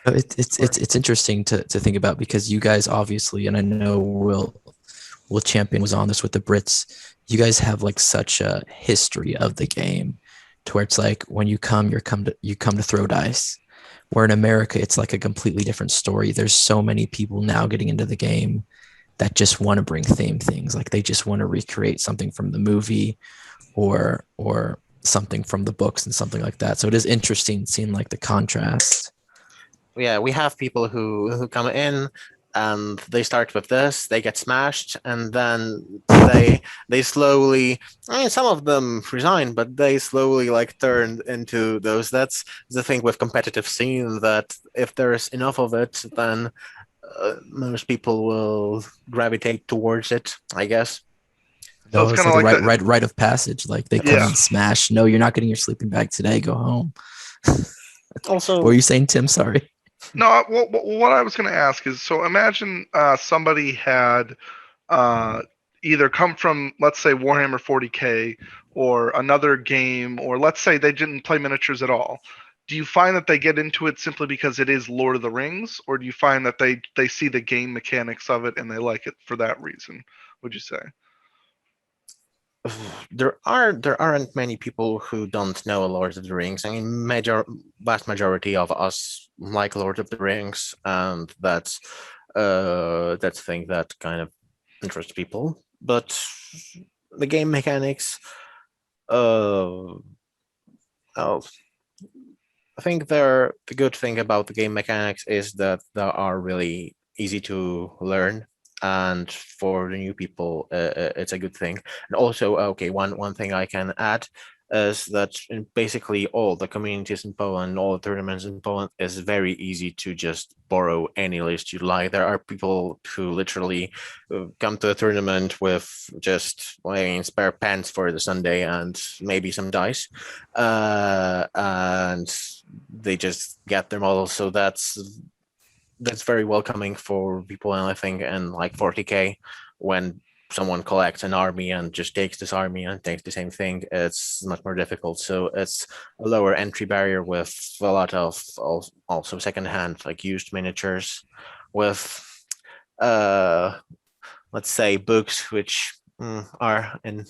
It's interesting to think about because you guys obviously, and I know Will Champion was on this with the Brits. You guys have like such a history of the game, to where it's like when you come, you come to throw dice. Where in America, it's like a completely different story. There's so many people now getting into the game that just want to bring theme things, like they just want to recreate something from the movie or something from the books and something like that. So it is interesting seeing like the contrast. yeah, we have people who come in and they start with this, they get smashed, and then they slowly. I mean, some of them resign, but they slowly like turn into those. That's the thing with competitive scene, that if there's enough of it, then most people will gravitate towards it, I guess. So No, it's it's kind of like a like the rite of passage. Like they come yeah. and smash. No, you're not getting your sleeping bag today. Go home. Also, What were you saying, Tim? Sorry. No, what I was going to ask is, so imagine somebody had either come from, let's say, Warhammer 40K or another game, or let's say they didn't play miniatures at all. Do you find that they get into it simply because it is Lord of the Rings, or do you find that they see the game mechanics of it and they like it for that reason? Would you say? there aren't many people who don't know Lord of the Rings. I mean, vast majority of us like Lord of the Rings, and that's the thing that kind of interests people. But the game mechanics, uh, oh, I think the good thing about the game mechanics is that they are really easy to learn, and for the new people, it's a good thing. And also, okay, one thing I can add is that in basically all the communities in Poland, all the tournaments in Poland, is very easy to just borrow any list you like. There are people who literally come to a tournament with just, I mean, spare pants for the Sunday and maybe some dice, and they just get their models. So that's very welcoming for people. And I think in like 40K, when someone collects an army and just takes this army and takes the same thing, it's much more difficult. So it's a lower entry barrier with a lot of also secondhand, like used miniatures with let's say books which are in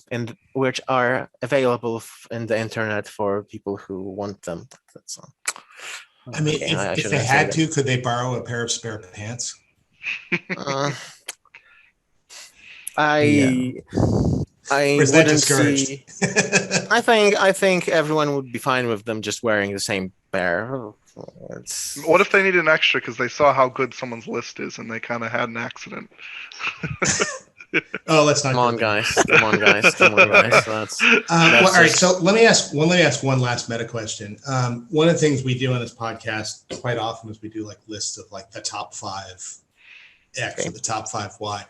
which are available in the internet for people who want them. That's all. I mean, Okay, if they had to, could they borrow a pair of spare pants? I Or is that wouldn't discouraged? see. I think everyone would be fine with them just wearing the same pair. What if they need an extra because they saw how good someone's list is and they kind of had an accident? Oh, let's not. Come on, guys! Come on, guys! Come on, guys! Well, all right. So let me ask one last meta question. One of the things we do on this podcast quite often is we do like lists of like the top 5 X or the top 5 Y.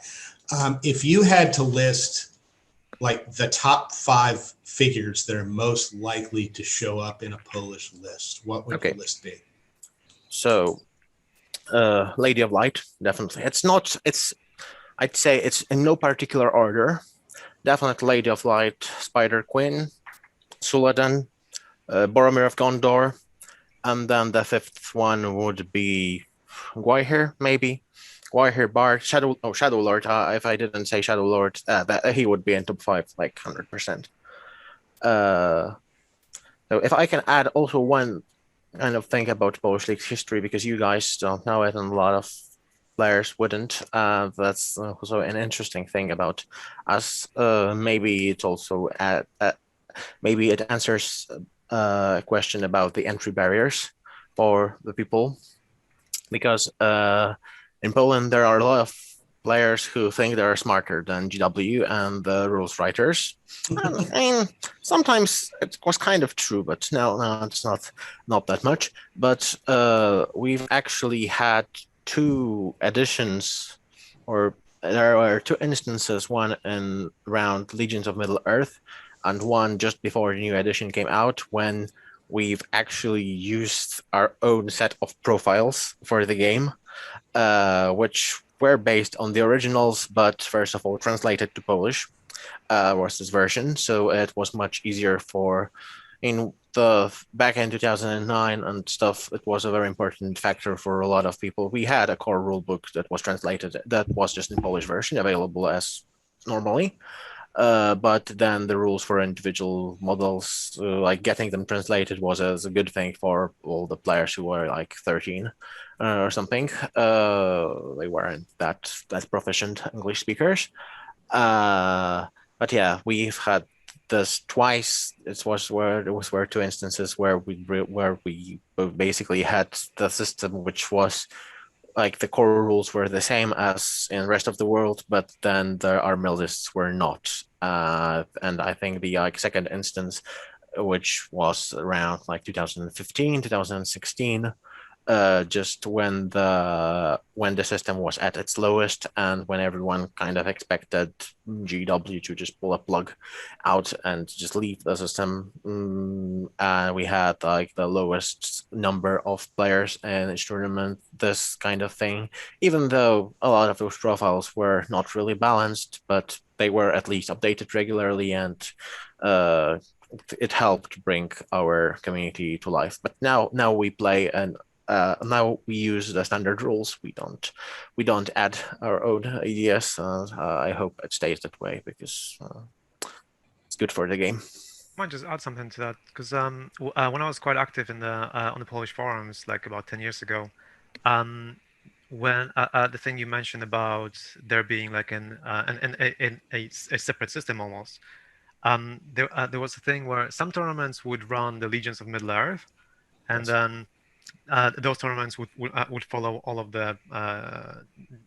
If you had to list like the top 5 figures that are most likely to show up in a Polish list, what would the list be? So, Lady of Light, definitely. I'd say it's in no particular order. Definitely Lady of Light, Spider Queen, Suladan, Boromir of Gondor, and then the 5th one would be Gwaihir, maybe. Gwaihir Bard, Shadow Lord. If I didn't say Shadow Lord, that he would be in top 5, like 100%. So if I can add also one kind of thing about Polish League's history, because you guys don't know it and a lot of players wouldn't. That's also an interesting thing about us. Maybe it's also maybe it answers a question about the entry barriers for the people, because in Poland there are a lot of players who think they're smarter than GW and the rules writers. And, I mean, sometimes it was kind of true, but no, it's not that much. But we've actually had 2 editions, or there were 2 instances, one in around Legions of Middle Earth, and one just before the new edition came out, when we've actually used our own set of profiles for the game, which were based on the originals, but first of all translated to Polish, was this version. So it was much easier for, in the back in 2009 and stuff, it was a very important factor for a lot of people. We had a core rulebook that was translated, that was just in Polish version, available as normally. But then the rules for individual models, like getting them translated, was a good thing for all the players who were like 13 or something. They weren't that proficient English speakers. But yeah, we've had this twice. There were 2 instances where we basically had the system which was like the core rules were the same as in the rest of the world, but then the army lists were not. And I think the second instance, which was around like 2015, 2016, just when the system was at its lowest and when everyone kind of expected GW to just pull a plug out and just leave the system. We had like the lowest number of players in each tournament, this kind of thing, even though a lot of those profiles were not really balanced, but they were at least updated regularly, and it helped bring our community to life. But now we play and now we use the standard rules. We don't add our own ideas. I hope it stays that way, because it's good for the game. I might just add something to that, because when I was quite active in the on the Polish forums, like about 10 years ago, when the thing you mentioned about there being like a separate system almost, there was a thing where some tournaments would run the Legions of Middle Earth, and then those tournaments would follow all of the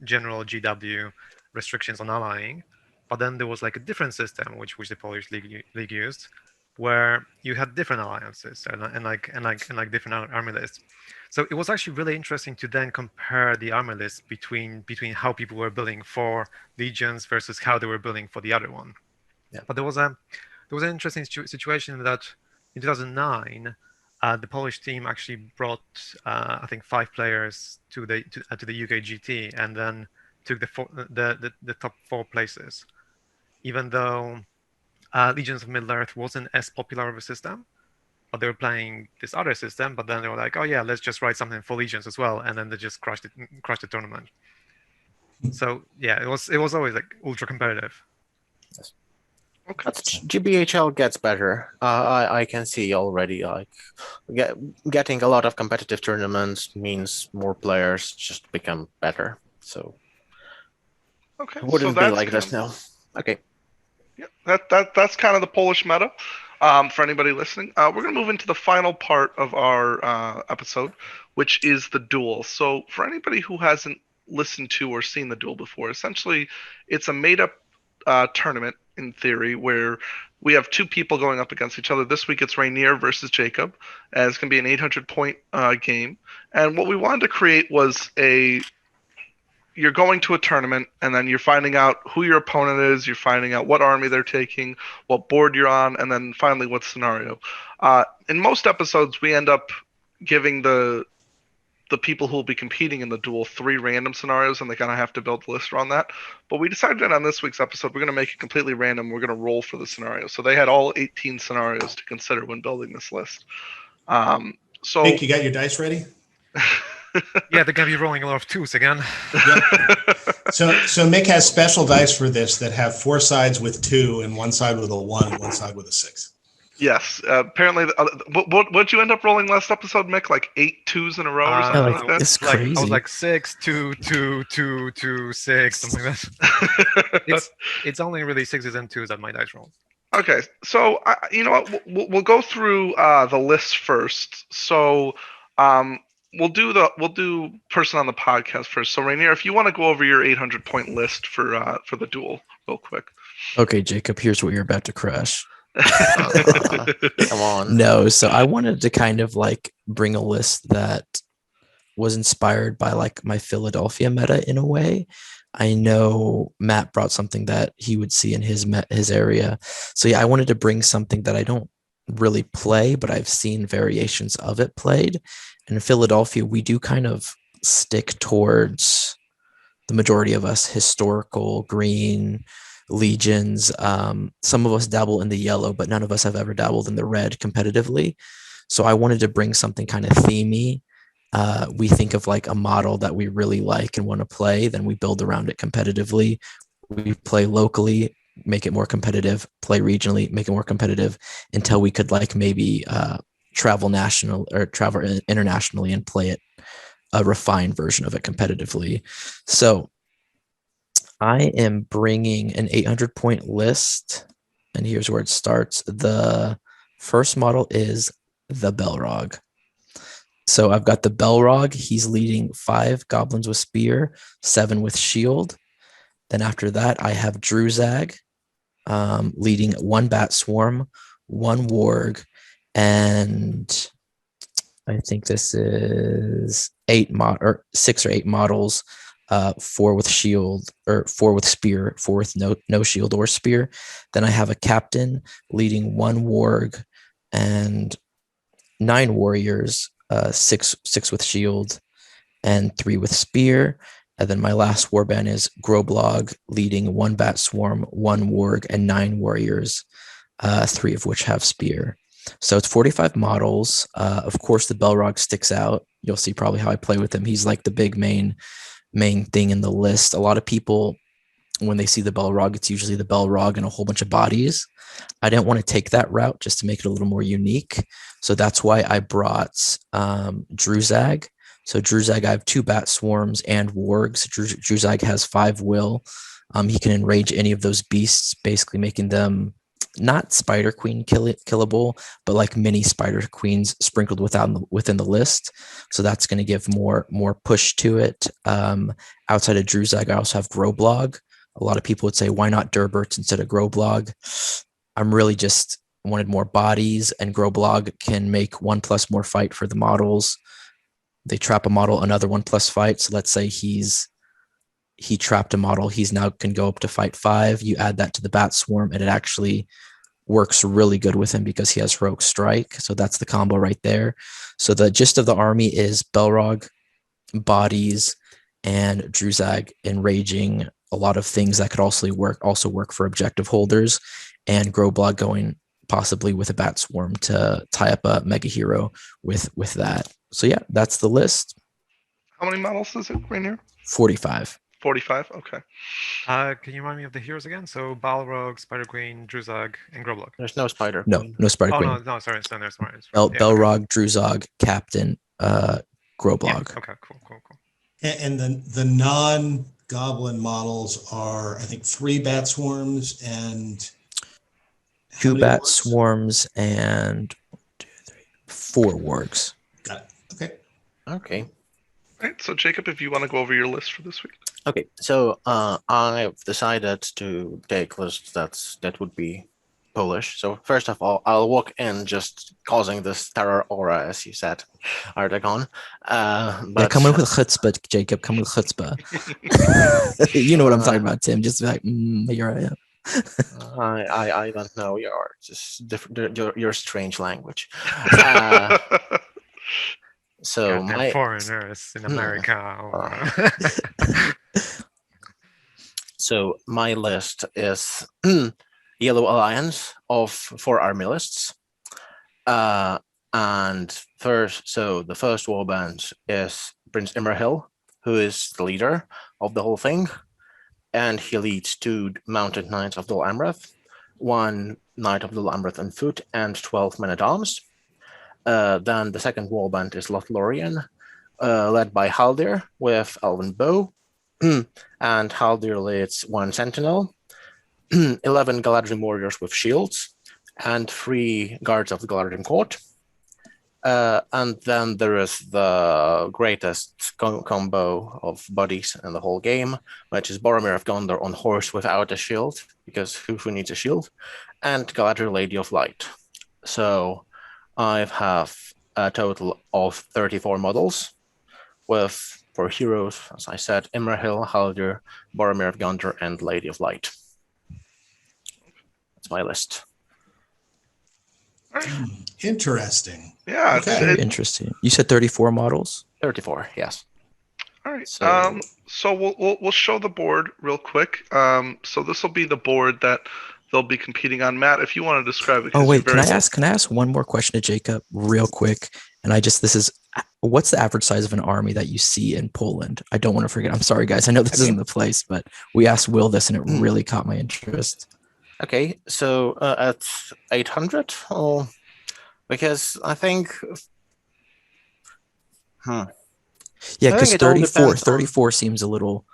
general GW restrictions on allying. But then there was like a different system which the Polish league used, where you had different alliances and like different army lists. So it was actually really interesting to then compare the army lists between how people were building for legions versus how they were building for the other one. Yeah. But there was an interesting situation that in 2009. The Polish team actually brought, I think, 5 players to the UK GT, and then took the top 4 places. Even though Legions of Middle Earth wasn't as popular of a system, but they were playing this other system. But then they were like, "Oh yeah, let's just write something for Legions as well," and then they just crushed the tournament. So yeah, it was always like ultra competitive. Yes. Okay. But GBHL gets better. I can see already, like, getting a lot of competitive tournaments means more players just become better. So okay, it wouldn't be like this now. Okay. Yeah, that's kind of the Polish meta. For anybody listening, we're going to move into the final part of our episode, which is the duel. So for anybody who hasn't listened to or seen the duel before, essentially it's a made-up tournament in theory, where we have 2 people going up against each other. This week it's Rainier versus Jacob, and it's going to be an 800-point game. And what we wanted to create was you're going to a tournament, and then you're finding out who your opponent is, you're finding out what army they're taking, what board you're on, and then finally what scenario. In most episodes, we end up giving the people who will be competing in the duel 3 random scenarios, and they kind of have to build a list around that. But we decided that on this week's episode, we're going to make it completely random. We're going to roll for the scenario. So they had all 18 scenarios to consider when building this list. So Nick, you got your dice ready? Yeah, they're going to be rolling a lot of 2s again. Yep. So Mick has special dice for this that have 4 sides with 2 and 1 side with a 1 and 1 side with a 6. Yes. Apparently, what'd you end up rolling last episode, Mick? Like 8 2s in a row or something like that? It's crazy. I was like 6, 2, 2, 2, 2, 6, something like that. It's only really 6s and 2s that my dice roll. Okay, so you know what? We'll go through the list first. So we'll do person on the podcast first. So Rainier, if you want to go over your 800 point list for the duel real quick. Okay, Jacob, here's what you're about to crush. Come on. No, so I wanted to kind of like bring a list that was inspired by like my Philadelphia meta in a way. I know Matt brought something that he would see in his area. So yeah, I wanted to bring something that I don't really play, but I've seen variations of it played. And in Philadelphia, we do kind of stick towards the majority of us historical green legions. Some of us dabble in the yellow, but none of us have ever dabbled in the red competitively. So I wanted to bring something kind of themey. We think of like a model that we really like and want to play, then we build around it competitively. We play locally, make it more competitive, play regionally, make it more competitive, until we could like maybe travel internationally and play it, a refined version of it competitively. So I am bringing an 800 point list, and here's where it starts. The first model is the Belrog. So I've got the Belrog. He's leading 5 goblins with spear, 7 with shield. Then after that, I have Druzag leading 1 bat swarm, 1 warg, and I think this is 6 or 8 models. 4 with shield, or 4 with spear, 4 with no shield or spear. Then I have a captain leading 1 warg and 9 warriors, 6 with shield and 3 with spear. And then my last warband is Groblog leading 1 bat swarm, 1 warg, and 9 warriors, 3 of which have spear. So it's 45 models. Of course, the Belrog sticks out. You'll see probably how I play with him. He's like the big main thing in the list. A lot of people, when they see the Belrog, it's usually the Belrog and a whole bunch of bodies. I didn't want to take that route, just to make it a little more unique. So that's why I brought Druzag. So Druzag, I have 2 bat swarms and wargs. Druzag has 5 will. He can enrage any of those beasts, basically making them not Spider Queen killable, but like mini Spider Queens sprinkled within the list. So that's going to give more push to it. Outside of Druzag, I also have Groblog. A lot of people would say, why not Durberts instead of Groblog? I'm really just wanted more bodies, and Groblog can make 1+ more fight for the models. They trap a model, another 1+ fight. So let's say he trapped a model, he's now can go up to fight 5. You add that to the bat swarm, and it actually works really good with him because he has heroic strike. So that's the combo right there. So the gist of the army is Belrog, bodies, and Druzag enraging a lot of things that could also work for objective holders, and Groblog going possibly with a bat swarm to tie up a mega hero with that. So yeah, that's the list. How many models is it, Rainier? 45. 45. Okay. Can you remind me of the heroes again? So Balrog, Spider Queen, Druzag, and Groblog. There's no Spider No, Queen. no Spider Oh Queen. no, sorry, there's more. Belrog, Druzag, Captain, Groblog. Yeah, okay, cool. And the non-goblin models are, I think, 3 bat swarms and 2 bat swarms and 4 wargs. Got it. Okay. Okay. All right. So Jacob, if you want to go over your list for this week. Okay. So I've decided to take lists that would be Polish. So first of all, I'll walk in just causing this terror aura, as you said, Artagon. But come in with chutzpah, Jacob. Come with chutzpah. You know what I'm talking about, Tim. Just be like, here I am. I don't know your strange language. So my foreigners in America. So my list is Yellow Alliance of 4 army lists. And the first warband is Prince Imrahil, who is the leader of the whole thing. And he leads 2 mounted knights of Dol Amrith, 1 knight of Dol Amrith on foot, and 12 men-at-arms. Then the second warband is Lothlorien, led by Haldir with Elven Bow. And Haldir leads 1 sentinel, 11 Galadrim warriors with shields, and 3 guards of the Galadrim court. And then there is the greatest combo of bodies in the whole game, which is Boromir of Gondor on horse without a shield, because who needs a shield? And Galadriel, Lady of Light. So I have a total of 34 models, with, for heroes, as I said, Imrahil, Haldir, Boromir of Gondor, and Lady of Light. That's my list. Interesting. Yeah. Okay. Very interesting. You said 34 models? 34, yes. All right. So- So we'll show the board real quick. So this will be the board that they'll be competing on. Matt, if you want to describe it. Oh 'cause wait, you're can very- I ask one more question to Jacob real quick? And what's the average size of an army that you see in Poland? I don't want to forget. I'm sorry guys. I know this isn't the place, but we asked Will this and it really caught my interest. Okay, so at 800, or because I think, Yeah, I because think it all 34 seems a little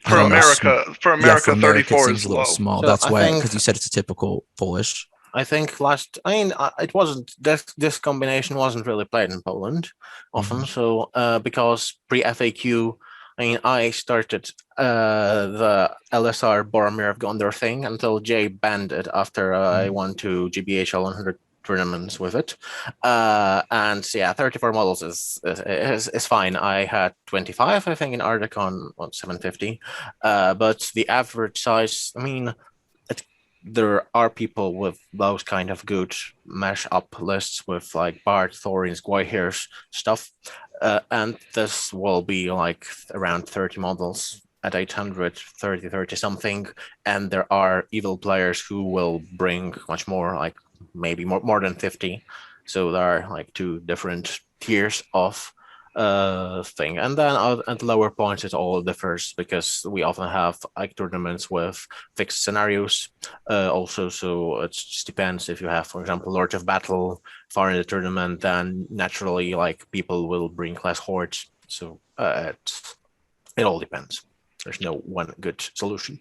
I For don't know, America, for yeah, America, for America, 34 it is seems a little low. small. So That's I why, think- because you said it's a typical Polish. I think it wasn't this combination wasn't really played in Poland often. So because pre FAQ, I started the LSR Boromir of Gondor thing until Jay banned it after I won 2 GBHL 100 tournaments with it. And so, yeah, 34 models is fine. I had 25, I think, in Ardacon, 750. But the average size, there are people with those kind of good mash up lists with like Bard, Thorin, Gwyhir's stuff. And this will be like around 30 models at 800, 30 something. And there are evil players who will bring much more, like maybe more than 50. So there are like 2 different tiers of thing. And then at lower points, it all differs because we often have like tournaments with fixed scenarios. Also, so it just depends. If you have, for example, Lord of Battle far in the tournament, then naturally, like people will bring less hordes. So it all depends. There's no one good solution.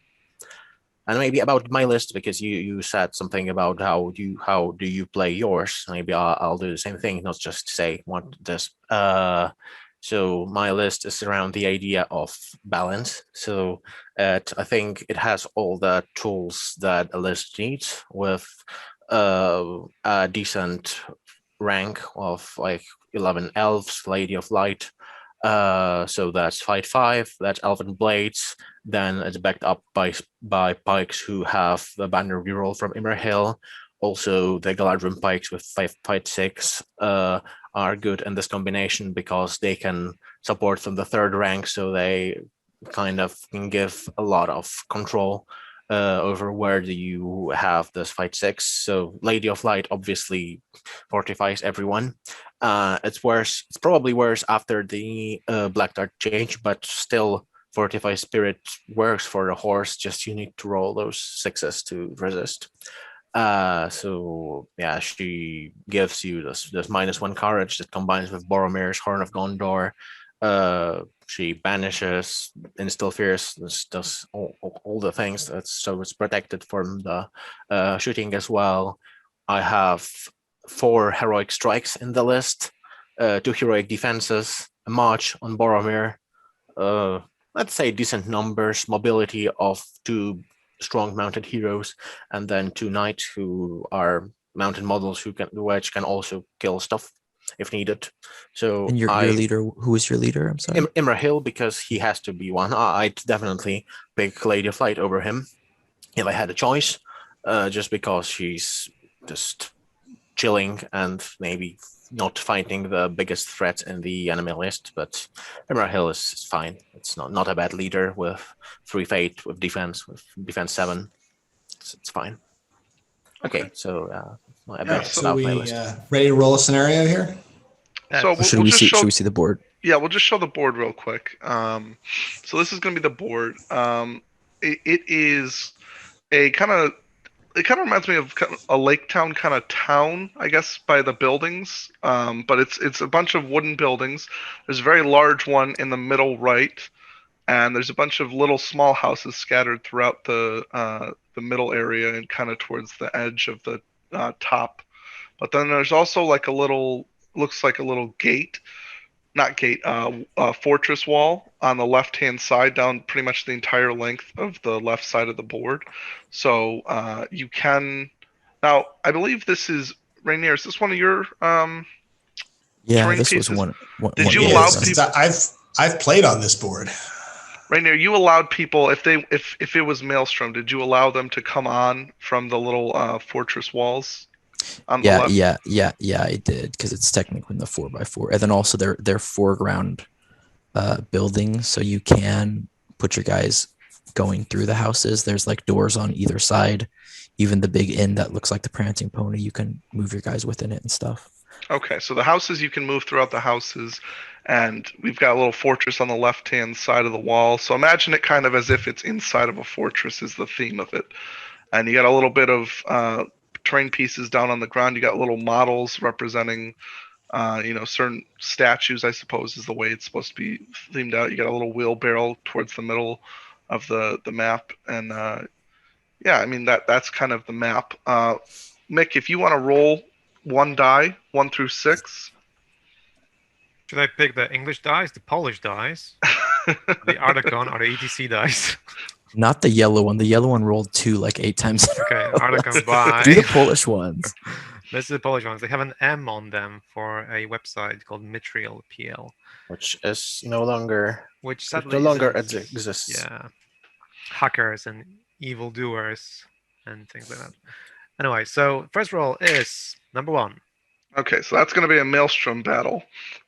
And maybe about my list, because you said something about how do you play yours. Maybe I'll do the same thing, not just say want this. So my list is around the idea of balance. So I think it has all the tools that a list needs, with a decent rank of like 11 elves, Lady of Light. So that's fight 5, that's Elven Blades. Then it's backed up by pikes who have the banner reroll from Imrahil. Also, the Galadrim pikes with fight 6 are good in this combination because they can support from the 3rd rank, so they kind of can give a lot of control over where do you have this fight 6. So Lady of Light obviously fortifies everyone. It's worse. It's probably worse after the Black Dart change, but still Fortify Spirit works for the horse. Just you need to roll those 6s to resist. So yeah, she gives you this -1 courage that combines with Boromir's Horn of Gondor. She banishes, instill fears, does all the things. So it's protected from the shooting as well. I have 4 heroic strikes in the list, 2 heroic defenses, a march on Boromir. Let's say decent numbers, mobility of 2 strong mounted heroes, and then 2 knights who are mounted models which can also kill stuff if needed. So And your leader, who is your leader? I'm sorry. Imrahil, because he has to be one. I'd definitely pick Lady of Light over him if I had a choice, just because she's just chilling and maybe not fighting the biggest threat in the enemy list. But Imrahil is fine. It's not a bad leader with 3 fate, with defense 7. It's fine. Okay, so I bet it's So about we my list. ready to roll a scenario here? So Should we see the board? Yeah, we'll just show the board real quick. So this is going to be the board. It is a kind of. It kind of reminds me of a lake town kind of town, I guess, by the buildings. But it's a bunch of wooden buildings. There's a very large one in the middle right, and there's a bunch of little small houses scattered throughout the middle area and kind of towards the edge of the top But then there's also like a little, looks like a little gate, not gate, fortress wall on the left-hand side, down pretty much the entire length of the left side of the board. So you can now. I believe this is Rainier. Is this one of your Yeah, terrain this was pieces? one. Did you It allow is. people? I've played on this board. Rainier, you allowed people if it was Maelstrom, did you allow them to come on from the little fortress walls on the Yeah, left? yeah, I did because it's technically in the 4x4, and then also they're foreground buildings, so you can put your guys going through the houses. There's like doors on either side. Even the big inn that looks like the prancing pony, you can move your guys within it and stuff. Okay, so the houses, you can move throughout the houses, and we've got a little fortress on the left-hand side of the wall. So imagine it kind of as if it's inside of a fortress is the theme of it. And you got a little bit of terrain pieces down on the ground. You got little models representing, certain statues, I suppose, is the way it's supposed to be themed out. You got a little wheelbarrow towards the middle of the map, and yeah, I mean that's kind of the map. Mick, if you want to roll one die, 1 through 6. Should I pick the English dice, the Polish dice, the Articon, or the ETC dice? Not the yellow one. The yellow one rolled 2 like 8 times. Okay, Articon by. Do the Polish ones. This is the Polish ones. They have an M on them for a website called Mitrial PL, Which is no longer which which sadly no longer isn't- exists. Yeah, hackers and evildoers and things like that. Anyway, so first roll is number 1. Okay, so that's going to be a Maelstrom battle.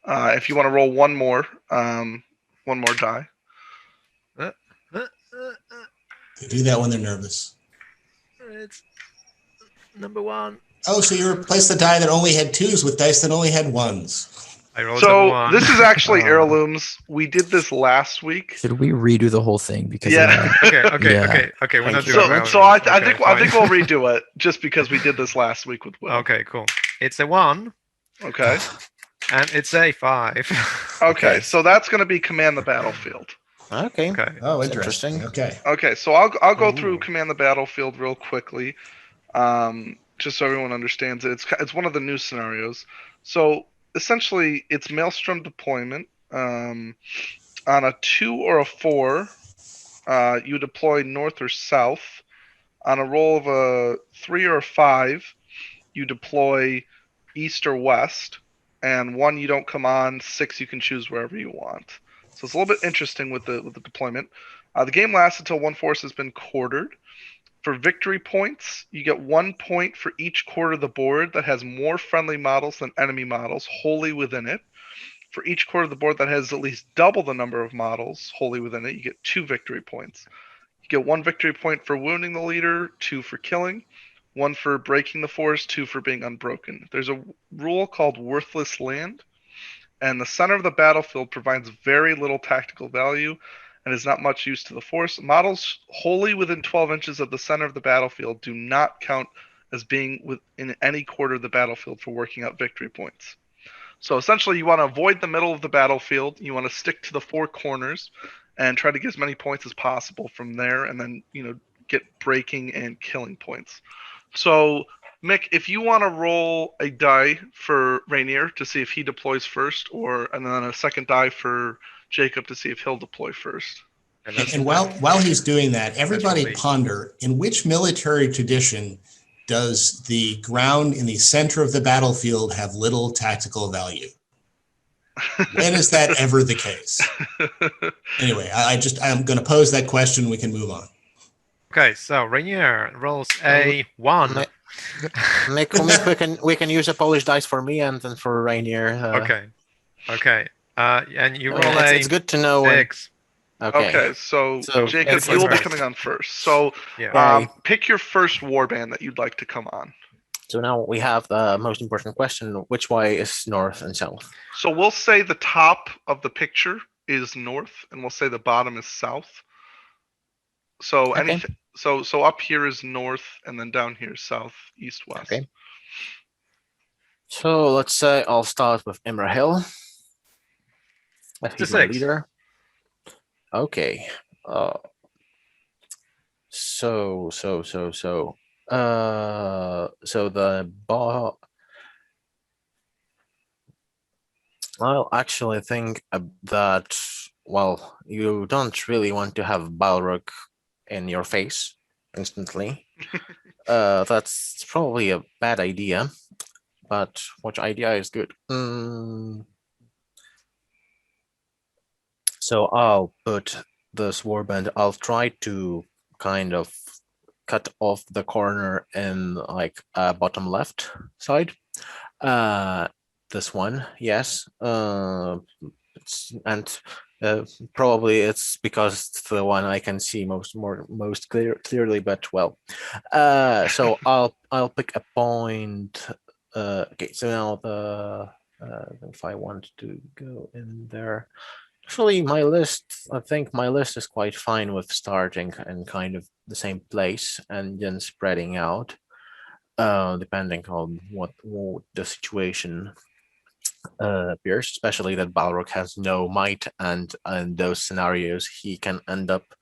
If you want to roll one more die. They do that when they're nervous. It's number 1. Oh, so you replaced the die that only had 2s with dice that only had 1s. I rolled number So 1. this is actually Oh. heirlooms. We did this last week. Should we redo the whole thing? Because Yeah. Okay. We're not Thank you. doing So I okay, think fine. we'll redo it just because we did this last week with Will. Okay, cool. It's a 1 Okay. and it's a 5. Okay. So that's going to be command the battlefield. Okay. Okay. Oh, That's interesting. interesting. Okay. Okay. So I'll go Ooh. through command the battlefield real quickly, just so everyone understands it. It's one of the new scenarios. So essentially, it's Maelstrom deployment. On a 2 or a 4, you deploy north or south. On a roll of a 3 or a 5, you deploy east or west. And 1, you don't come on. 6, you can choose wherever you want. So it's a little bit interesting with the deployment. The game lasts until one force has been quartered. For victory points, you get 1 point for each quarter of the board that has more friendly models than enemy models wholly within it. For each quarter of the board that has at least double the number of models wholly within it, you get 2 victory points. You get 1 victory point for wounding the leader, 2 for killing, 1 for breaking the force, 2 for being unbroken. There's a rule called worthless land, and the center of the battlefield provides very little tactical value and is not much use to the force. Models wholly within 12 inches of the center of the battlefield do not count as being within any quarter of the battlefield for working out victory points. So essentially, you want to avoid the middle of the battlefield. You want to stick to the 4 corners and try to get as many points as possible from there, and then get breaking and killing points. So Mick, if you want to roll a die for Rainier to see if he deploys first, and then a second die for Jacob to see if he'll deploy first. And while he's doing that, everybody That's ponder, in which military tradition does the ground in the center of the battlefield have little tactical value? When is that ever the case? Anyway, I'm going to pose that question. We can move on. Okay, so Rainier rolls a 1. Nick, we can use a Polish dice for me and then for Rainier. Okay. And you roll it's good to know. 6. Okay, so Jacob, it's you will be first. coming on first. So Yeah. pick your first warband that you'd like to come on. So now we have the most important question: which way is north and south? So we'll say the top of the picture is north, and we'll say the bottom is south. So Okay. anything. So up here is north, and then down here is south, east, west. Okay. So let's say I'll start with Imrahil. He's my 6. leader. Okay. So the I'll actually think that, well, you don't really want to have Balrog in your face instantly. That's probably a bad idea, but which idea is good? So I'll put this warband, I'll try to kind of cut off the corner in like bottom left side. This one, yes. And probably it's because it's the one I can see most clearly, but well. So I'll pick a point. Okay, so now if I want to go in there. Actually, I think my list is quite fine with starting in kind of the same place and then spreading out, depending on what the situation appears, especially that Balrog has no might, and in those scenarios, he can end up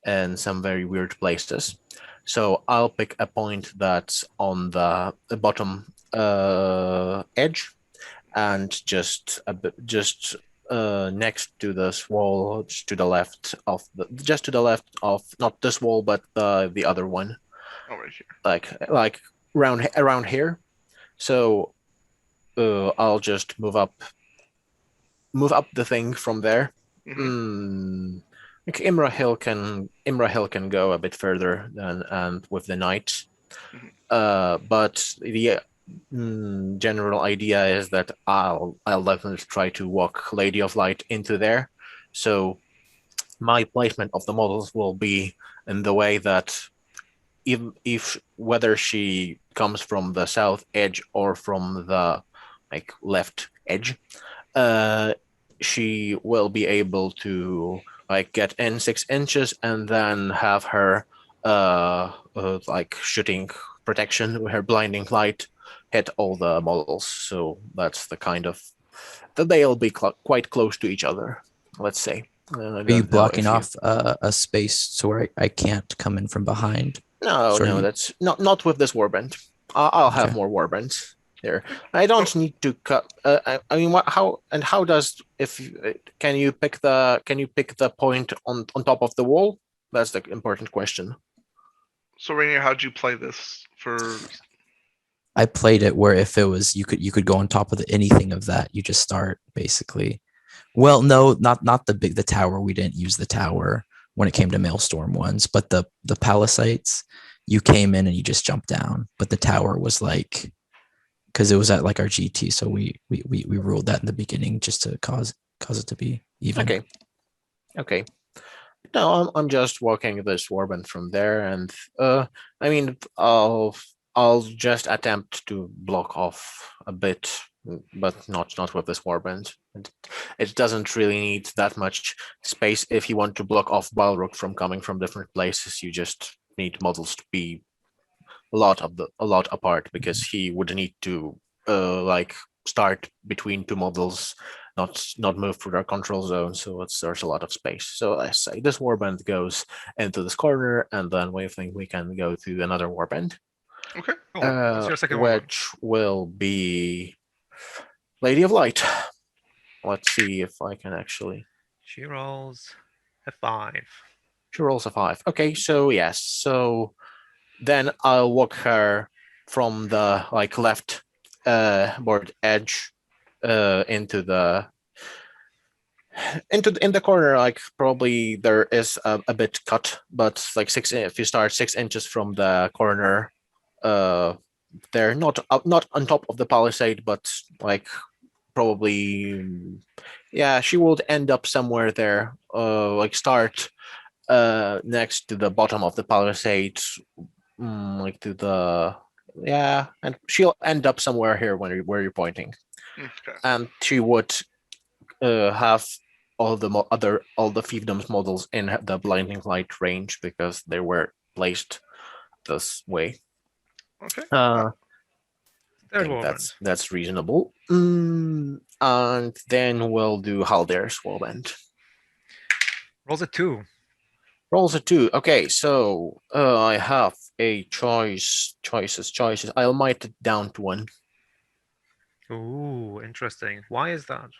in some very weird places. So I'll pick a point that's on the bottom edge, and just a bit, just next to this wall, just to the left of not this wall, but the other one. Oh, right here. Like around here. So I'll just move up the thing from there. Like Imra Hill can go a bit further than and with the knight. But the general idea is that I'll definitely try to walk Lady of Light into there. So my placement of the models will be in the way that if whether she comes from the south edge or from the like left edge, she will be able to like get in 6 inches and then have her like shooting protection with her blinding light hit all the models. So that's the kind of that they'll be quite close to each other, let's say. Are you blocking off a space so where I can't come in from behind? No, that's not with this warband. I'll have more warbands here. I don't need to cut. I mean, how does can you pick the point on top of the wall? That's the important question. So Rainier, how'd you play this for? I played it where if it was you could go on top of anything of that. You just start basically. Well, no, not the tower. We didn't use the tower when it came to Maelstrom ones, but the palisades, you came in and you just jumped down. But the tower was like, because it was at like our GT, so we ruled that in the beginning just to cause it to be even. Okay. No, I'm just walking this warband from there, and I mean, I'll just attempt to block off a bit, but not with this warband. It doesn't really need that much space if you want to block off Balrog from coming from different places. You just need models to be a lot apart, because he would need to like start between two models, not move through their control zone. So there's a lot of space. So I say this warband goes into this corner, and then we think we can go to another warband. Okay. Cool. What's your second one? Which will be Lady of Light. Let's see if I can actually. She rolls a 5. She rolls a 5. Okay, so yes. So then I'll walk her from the like left board edge into the in the corner. Like probably there is a bit cut, but like if you start 6 inches from the corner, they're not on top of the palisade, but like probably, yeah, she would end up somewhere there, like start next to the bottom of the palisade, like to the, yeah, and she'll end up somewhere here where you're pointing. Okay. And she would have all the fiefdoms models in the blinding light range, because they were placed this way. Okay. I think that's reasonable. And then we'll do Haldir's warband. Rolls a 2. Rolls a 2. Okay, so I have a choices. I'll might it down to 1. Ooh, interesting. Why is that?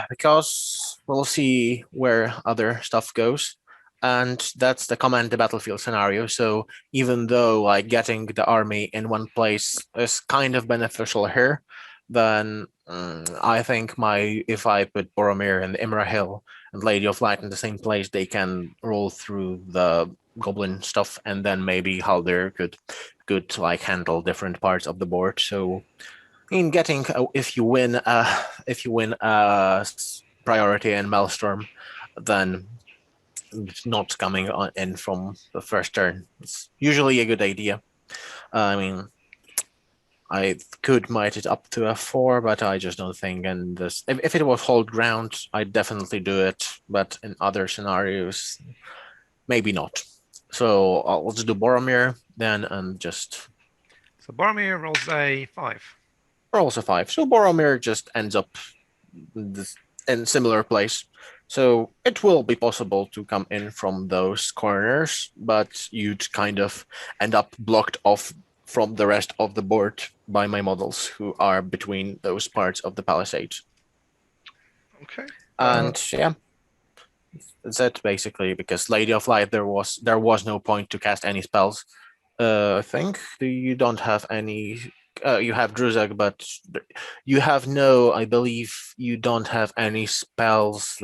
Because we'll see where other stuff goes. And that's the command the battlefield scenario. So even though like getting the army in one place is kind of beneficial here, then I think if I put Boromir and Imrahil and Lady of Light in the same place, they can roll through the goblin stuff, and then maybe Haldir could like handle different parts of the board. So in getting if you win priority in Maelstrom, then it's not coming in from the first turn. It's usually a good idea. I mean, I could might it up to a 4, but I just don't think. And this, if it was hold ground, I'd definitely do it. But in other scenarios, maybe not. So let's do Boromir then, and just. So Boromir rolls a 5. Rolls a 5. So Boromir just ends up in similar place. So it will be possible to come in from those corners, but you'd kind of end up blocked off from the rest of the board by my models who are between those parts of the palisade. Okay. And yeah, that's it basically, because Lady of Light, there was no point to cast any spells. I think you don't have any. You have Druzag, but you have I believe you don't have any spells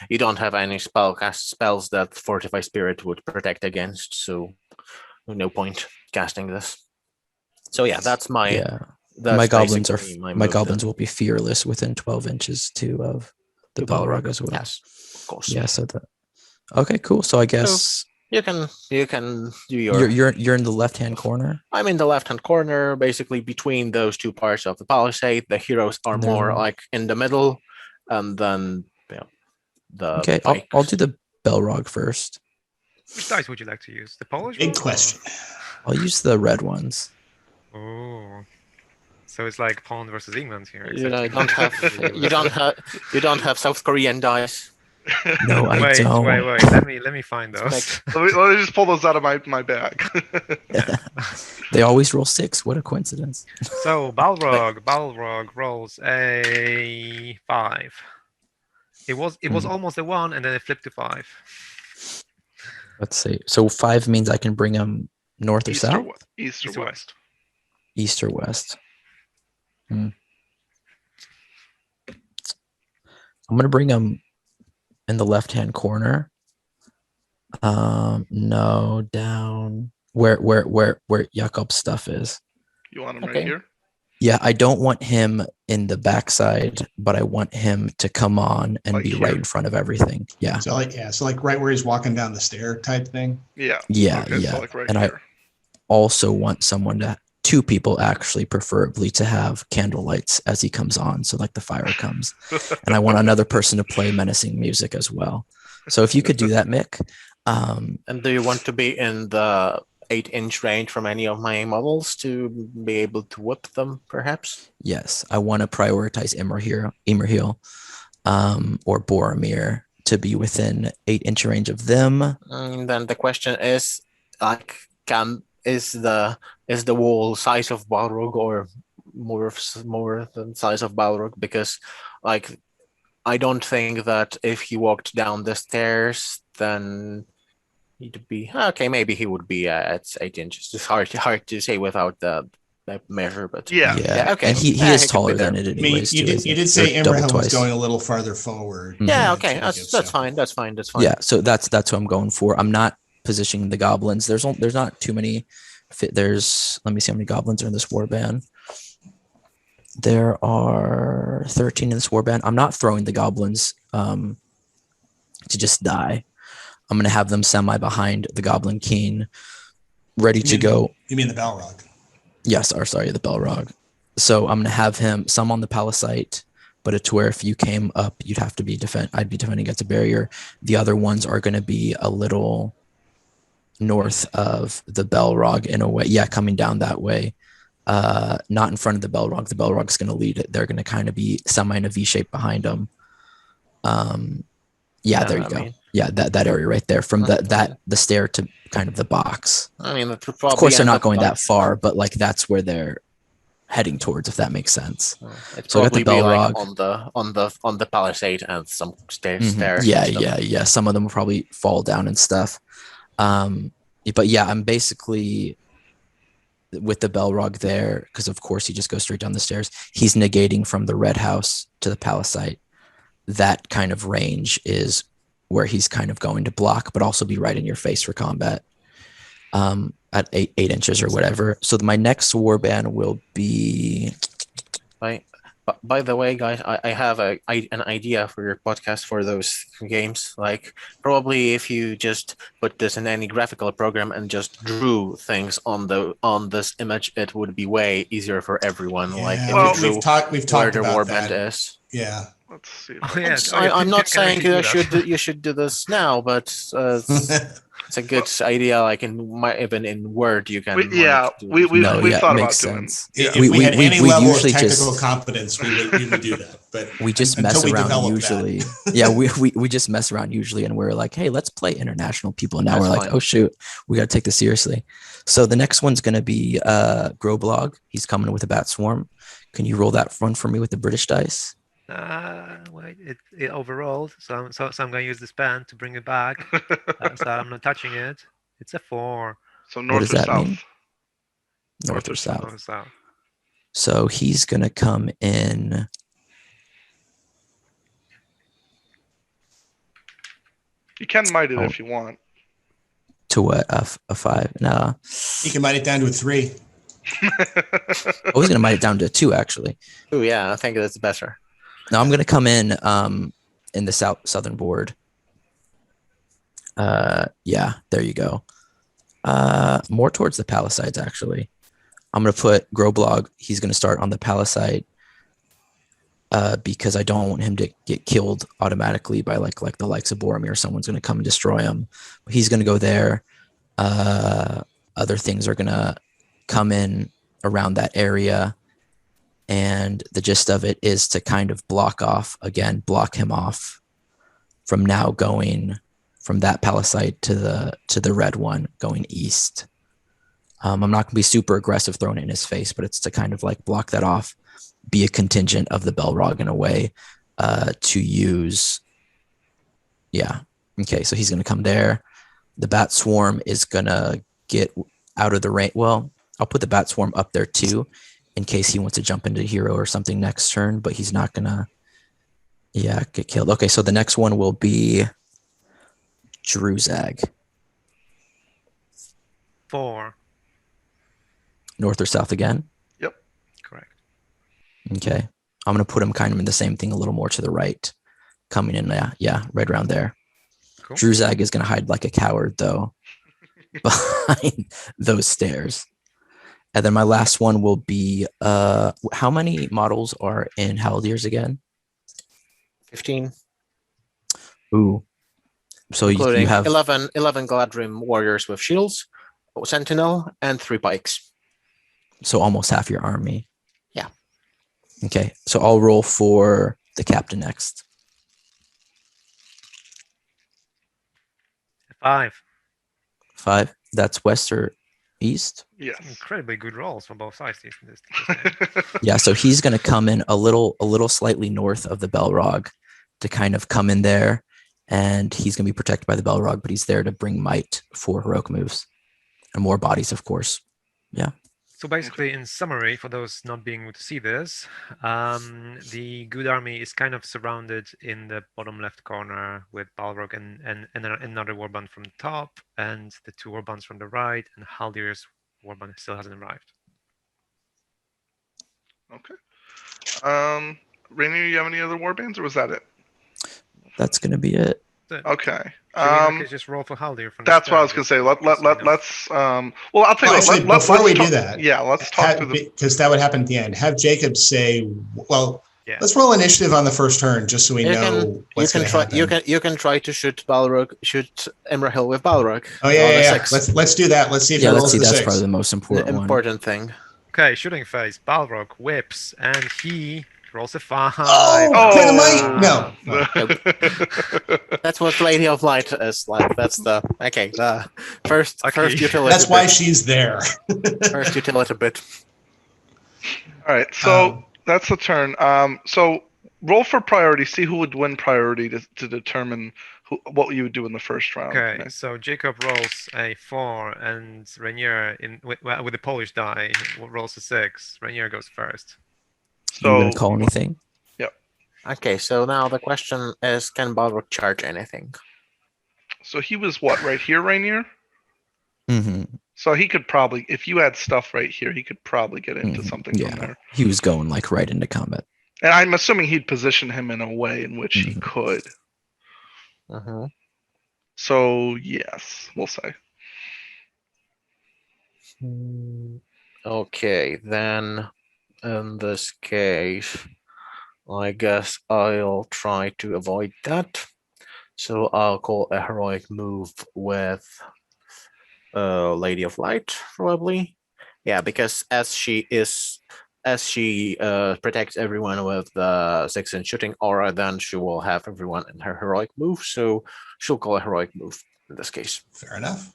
you don't have any spells that Fortify Spirit would protect against, so no point casting this. So yeah, that's my my goblins are my goblins then. will be fearless within 12 inches too of the Balrog as well. Yes, of course. Yeah, so that. Okay, cool. So I guess you can do your. You're in the left-hand corner. I'm in the left-hand corner, basically between those two parts of the palisade. The heroes are more like in the middle, and then the. Okay, I'll do the Balrog first. Which dice would you like to use? The Polish Big ones, question. I'll use the red ones. Oh, so it's like Poland versus England here. You don't have South Korean dice. No, I don't. Wait. Let me find those. Let me just pull those out of my bag. They always roll 6. What a coincidence. So Balrog rolls a 5. It was almost a 1, and then it flipped to 5. Let's see. So 5 means I can bring him north or south? East or west. East or west. I'm going to bring him in the left-hand corner. No, down where Jakob's stuff is. You want him right here? Yeah, I don't want him in the backside, but I want him to come on and be right in front of everything. Yeah. So like right where he's walking down the stair type thing. Yeah. Yeah, okay, yeah. So like right and here. I also want two people actually, preferably, to have candle lights as he comes on, so like the fire comes. And I want another person to play menacing music as well. So if you could do that, Mick. And do you want to be in the 8-inch range from any of my models to be able to whip them, perhaps? Yes, I want to prioritize Imrahil or Boromir to be within 8-inch range of them. And then the question is, like, is the wall size of Balrog or more than size of Balrog? Because like I don't think that if he walked down the stairs, then he'd be okay. Maybe he would be at 8 inches. It's hard to say without the measure, but yeah. Okay. And he is taller than it anyways. You did say Imrahil was going a little farther forward. Mm-hmm. Yeah. Okay. That's fine. That's fine. Yeah. So that's what I'm going for. I'm not positioning the goblins. There's not too many. Let me see how many goblins are in this warband. There are 13 in this warband. I'm not throwing the goblins to just die. I'm going to have them semi behind the Goblin King, ready to go. You mean the Balrog? Yes, the Balrog. So I'm going to have him some on the palisade, but it's where if you came up, you'd have to I'd be defending against a barrier. The other ones are going to be a little north of the Balrog in a way. Yeah, coming down that way. Not in front of the Balrog. The Balrog's going to lead it. They're going to kind of be semi in a V shape behind them. There you go. Yeah, that area right there, from the stair to kind of the box. I mean, of course they're not going that far, but like that's where they're heading towards, if that makes sense. It's So I got probably the be like Balrog. on the palisade and some stairs. Yeah, and stuff. yeah. Some of them will probably fall down and stuff. But yeah, I'm basically with the Balrog there because of course he just goes straight down the stairs. He's negating from the red house to the palisade. That kind of range is where he's kind of going to block, but also be right in your face for combat. At 8 inches or whatever. So my next warband will be. By the way, guys, I have an idea for your podcast for those games. Like, probably if you just put this in any graphical program and just drew things on this image, it would be way easier for everyone. Yeah, like, if we've talked where about the warband that. is. Yeah. Let's see. Oh, yeah. I'm not Can saying actually do you should do this now, but it's a good idea. Like even in Word, you can. We've thought makes about doing. sense. Yeah. If we had any level of usually technical just- competence, we would do that. But We just until mess we around develop usually. that. Yeah, we just mess around usually, and we're like, hey, let's play international people. And now That's we're like, fine. oh shoot, we got to take this seriously. So the next one's gonna be Groblog. He's coming with a bat swarm. Can you roll that one for me with the British dice? Wait, it overrolled, so I'm going to use this pen to bring it back. So I'm not touching it. It's a 4. So What north does or that south? mean? North or south. North or south. So he's gonna come in. You can might it if you want. To what? A 5? No. You can might it down to a 3. Oh, he's gonna might it down to a 2 actually. Oh yeah, I think that's better. No, I'm gonna come in the southern board. Yeah, there you go. More towards the palisades actually. I'm gonna put Groblog. He's gonna start on the palisade. Because I don't want him to get killed automatically by like the likes of Boromir or someone's gonna come and destroy him. He's gonna go there. Other things are gonna come in around that area. And the gist of it is to kind of block him off from now going from that palisade to the red one going east. I'm not going to be super aggressive throwing it in his face, but it's to kind of like block that off, be a contingent of the Balrog in a way to use. Yeah. Okay. So he's going to come there. The bat swarm is going to get out of the range. Well, I'll put the bat swarm up there too, in case he wants to jump into hero or something next turn, but he's not gonna, get killed. Okay, so the next one will be Druzag. 4. North or south again? Yep. Correct. Okay. I'm gonna put him kind of in the same thing, a little more to the right. Coming in, right around there. Cool. Druzag is gonna hide like a coward though behind those stairs. And then my last one will be, how many models are in Haldir's again? 15, Ooh. So including you have 11 Gladrim warriors with shields, sentinel, and 3 pikes. so almost half your army. Yeah. Okay. So I'll roll for the captain next. 5. 5. That's west or east? Yes. Incredibly good rolls from both sides. This game. Yeah. So he's going to come in a little slightly north of the Balrog to kind of come in there, and he's going to be protected by the Balrog, but he's there to bring might for heroic moves and more bodies, of course. Yeah. So basically, in summary, for those not being able to see this, the good army is kind of surrounded in the bottom left corner with Balrog and another warband from the top, and the 2 warbands from the right, and Haldir's warband still hasn't arrived. Okay. Rainier, you have any other warbands, or was that it? That's going to be it. Okay. Should we just roll for Haldir? That's what I was gonna say. Let's. Well, I'll tell you. Actually, before we do that, yeah, let's talk through the. Because that would happen at the end. Have Jacob say, well, Yeah. let's roll initiative on the first turn, just so we know what's going to happen. You can try to shoot Imrahil with Balrog. Oh on a yeah. 6. Let's do that. Let's see if he Yeah, let's rolls see. the That's 6. probably the most important The one. important thing. Okay, shooting phase. Balrog whips, and he rolls a 5. Oh, point of might? No. That's what Lady of Light is like. That's the first Okay. utility. That's why bit. she's there. First utility bit. All right, so that's the turn. So roll for priority. See who would win priority to determine what you would do in the first round. Okay, Nick. so Jacob rolls a 4, and Rainier with the Polish die rolls a 6. Rainier goes first. Are you So gonna call anything? Okay, so now the question is, can Balrog charge anything? so he was what right here, Rainier? Mm-hmm. So he could probably, if you had stuff right here, he could probably get into something Yeah, from there. he was going like right into combat. And I'm assuming he'd position him in a way in which he could. Mm-hmm. So yes, we'll say. Okay, then in this case, I guess I'll try to avoid that. So I'll call a heroic move with Lady of Light, probably. Yeah, because as she protects everyone with the 6-inch shooting aura, then she will have everyone in her heroic move. So she'll call a heroic move in this case. Fair enough.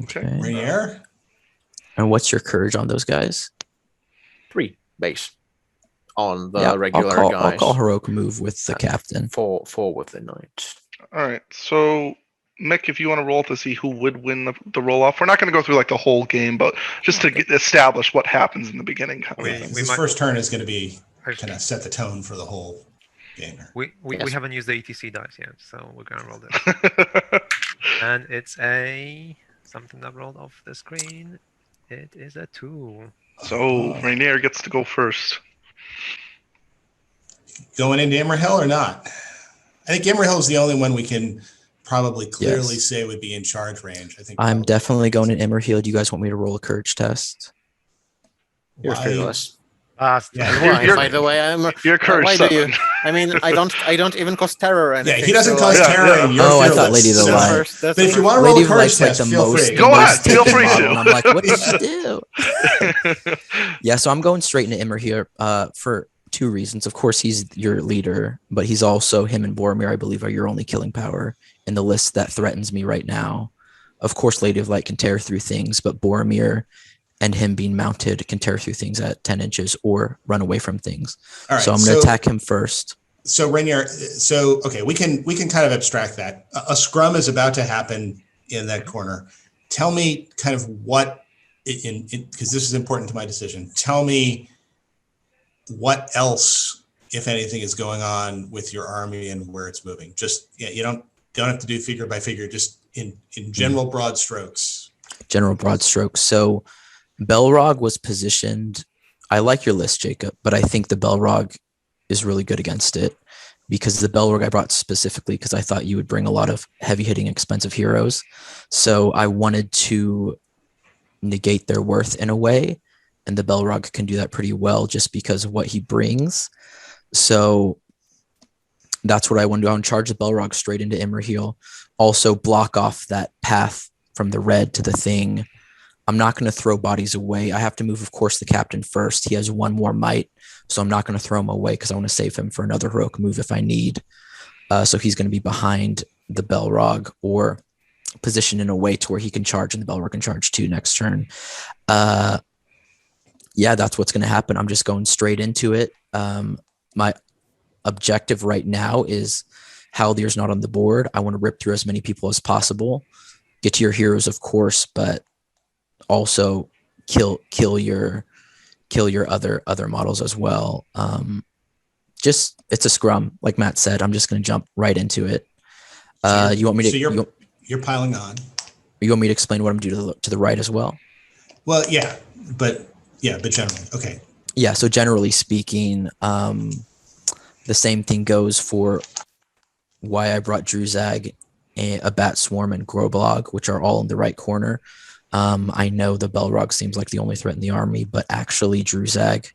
Okay. Rainier? And what's your courage on those guys? 3 base on the regular I'll guys. call heroic move with the captain. 4 with the knight. All right, so Mick, if you want to roll to see who would win the roll off, we're not going to go through like the whole game, but just to establish what happens in the beginning. This first turn is going to be kind of set the tone for the whole game. We Yes. haven't used the ETC dice yet, so we're gonna roll this. And it's something that rolled off the screen. It is a 2. So Rainier gets to go first. Going into Immerhill or not? I think Immerhill is the only one we can probably clearly say would be in charge range. I think I'm definitely going in Immerhill. Do you guys want me to roll a courage test? You're Why- fearless. Yeah, You're- By the way, I'm. Your courage Why do you? 7. I mean, I don't even cause terror or Yeah, anything. he doesn't so cause Yeah, terror. yeah. And you're Oh, I thought fearless, Lady of the so- Light. But if you want to roll Lady a of courage Light's like test, the feel most. free. Go the ahead, most feel taken free to. model, and I'm like, what did she do? Yeah, so I'm going straight into Immerhill for 2 reasons. Of course, he's your leader, but he's also, him and Boromir, I believe, are your only killing power in the list that threatens me right now. Of course, Lady of Light can tear through things, but Boromir and him being mounted can tear through things at 10 inches or run away from things. All right, So I'm going to attack him first. So Rainier, okay, we can kind of abstract that. A scrum is about to happen in that corner. Tell me kind of what, because this is important to my decision. Tell me what else, if anything, is going on with your army and where it's moving. Just you don't have to do figure by figure. Just in general broad strokes. General broad strokes. So Belrog was positioned. I like your list, Jacob, but I think the Belrog is really good against it, because the Belrog I brought specifically because I thought you would bring a lot of heavy hitting expensive heroes. So I wanted to negate their worth in a way, and the Belrog can do that pretty well just because of what he brings. So that's what I want to do. I want to charge the Belrog straight into Immerhill. Also block off that path from the red to the thing. I'm not going to throw bodies away. I have to move, of course, the captain first. He has 1 more might, so I'm not going to throw him away because I want to save him for another heroic move if I need. So he's going to be behind the Belrog or positioned in a way to where he can charge and the Belrog can charge too next turn. Yeah, that's what's going to happen. I'm just going straight into it. My objective right now is Haldir's not on the board. I want to rip through as many people as possible. Get to your heroes, of course, but also kill your other models as well. Just it's a scrum, like Matt said. I'm just going to jump right into it. You want me to? So you're piling on. You want me to explain what I'm doing to the right as well? Well, but generally, okay. Yeah. So generally speaking, the same thing goes for why I brought Druzag, a Bat Swarm, and Groblog, which are all in the right corner. I know the Belrog seems like the only threat in the army, but actually Druzag,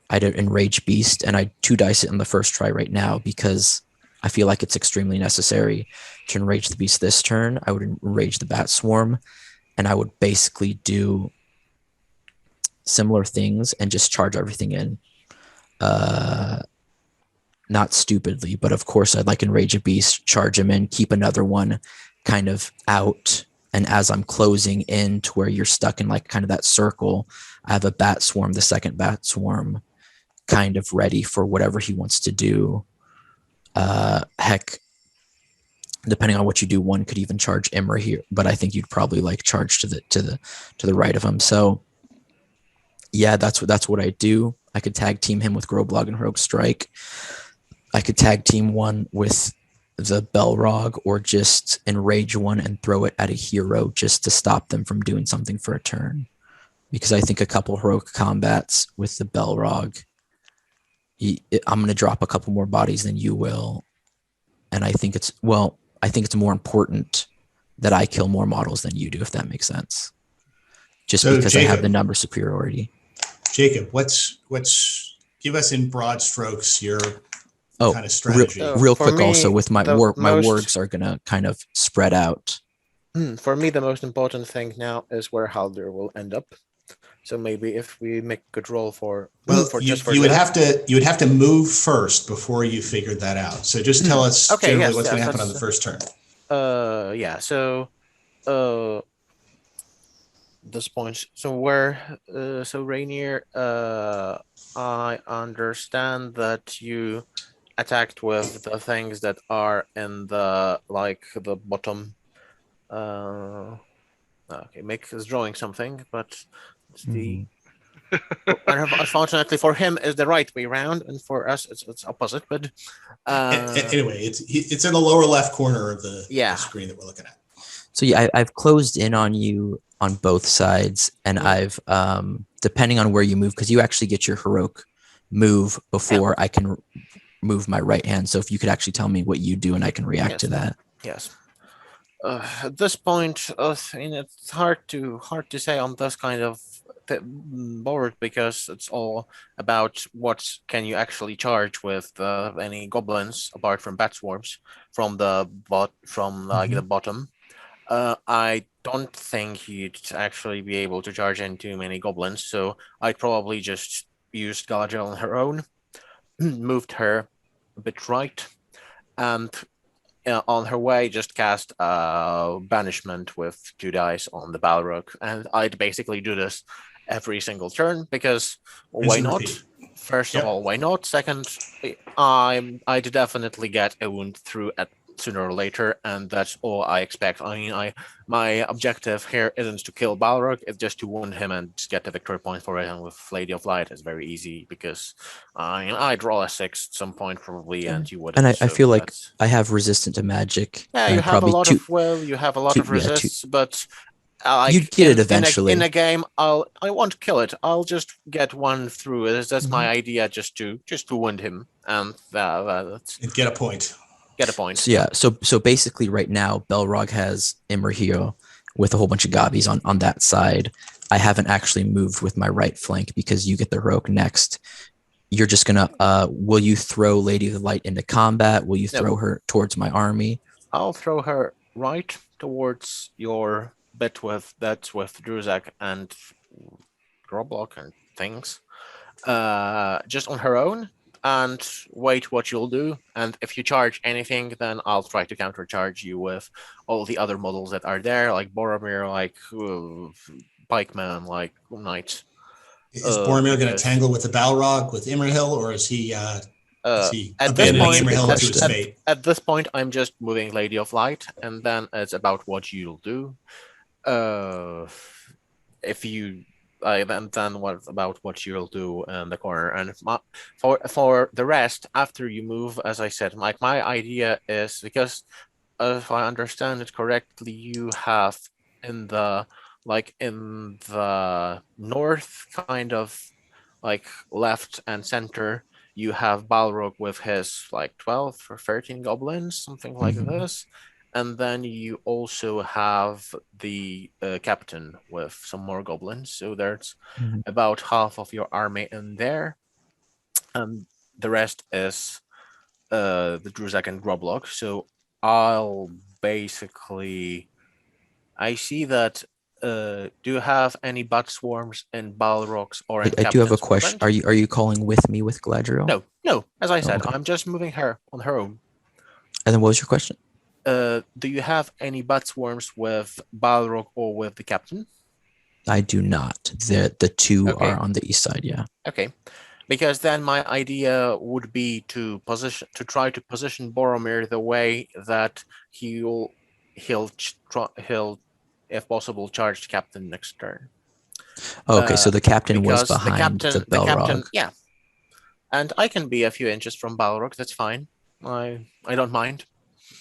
I did Enrage Beast, and I 2 dice it in the first try right now because I feel like it's extremely necessary to enrage the beast this turn. I would enrage the Bat Swarm, and I would basically do similar things and just charge everything in. Not stupidly, but of course I'd like enrage a beast, charge him in, keep another one kind of out, And as I'm closing in to where you're stuck in like kind of that circle, I have a bat swarm, the second bat swarm, kind of ready for whatever he wants to do. Heck, depending on what you do, one could even charge Imra here, but I think you'd probably like charge to the right of him. So yeah, that's what I do. I could tag team him with Groblog and Rogue Strike. I could tag team one with the Belrog, or just enrage one and throw it at a hero just to stop them from doing something for a turn. Because I think a couple heroic combats with the Belrog, I'm going to drop a couple more bodies than you will. And I think it's more important that I kill more models than you do, if that makes sense. Just so because Jacob, I have the number superiority. Jacob, give us in broad strokes your kind of strategy. Real quick, me, also with my wargs are going to kind of spread out. For me, the most important thing now is where Haldir will end up. So maybe if we make a good roll you would have to move first before you figured that out. So just tell us what's going to happen on the first turn. This point. So Rainier, I understand that you attacked with the things that are in the bottom. Okay, Mick is drawing something, but it's the. Unfortunately for him, is the right way round, and for us, it's opposite. But anyway, it's in the lower left corner of the screen that we're looking at. So yeah, I've closed in on you on both sides, and I've depending on where you move, because you actually get your heroic move before I can move my right hand. So if you could actually tell me what you do, and I can react to that. Yes. At this point, it's hard to say on this kind of board, because it's all about what can you actually charge with any goblins apart from bat swarms from the the bottom. I don't think you'd actually be able to charge in too many goblins, so I'd probably just used Galadriel on her own, moved her a bit right, and on her way just cast Banishment with 2 dice on the Balrog. And I'd basically do this every single turn, because why not? First of all, why not? Second, I'd definitely get a wound through at sooner or later, and that's all I expect. I mean, my objective here isn't to kill Balrog, it's just to wound him and get the victory point for it. And with Lady of Light, it's very easy, because I'd roll a 6 at some point probably, and you wouldn't. And I feel like I have resistant to magic. Yeah, you have a lot of will, you have a lot of resists, but you'd get it eventually. In a game, I won't kill it. I'll just get one through. That's my idea, just to wound him, and that's get a point. Get a point. So yeah, so basically right now, Belrog has Imrahio with a whole bunch of gobbies on that side. I haven't actually moved with my right flank because you get the heroic next. You're just gonna will you throw Lady of the Light into combat? Will you throw her towards my army? I'll throw her right towards your bit with Druzak and Groblock and things. Just on her own. And wait what you'll do. And if you charge anything, then I'll try to countercharge you with all the other models that are there, like Boromir, like Pikeman, like Knight. Is Boromir going to tangle with the Balrog with Imrahil, or is he at this point, I'm just moving Lady of Light, and then it's about what you'll do. If you then what about what you'll do in the corner? And for the rest, after you move, as I said, my idea is, because if I understand it correctly, you have in the north, kind of like left and center, you have Balrog with his 12 or 13 goblins, something like this. And then you also have the captain with some more goblins. So there's about half of your army in there. And the rest is the Druzak and Groblock. So I'll basically... I see that... do you have any bat swarms in Balrogs or in I do have a question. Are you calling with me with Galadriel? No. As I said, I'm just moving her on her own. And then what was your question? do you have any bat swarms with Balrog or with the captain? I do not. The two Okay. are on the east side. Yeah. Okay, because then my idea would be to try to position Boromir the way that he'll if possible charge captain next turn. Okay, so the captain was Because behind the Balrog. yeah, and I can be a few inches from Balrog. That's fine. I don't mind.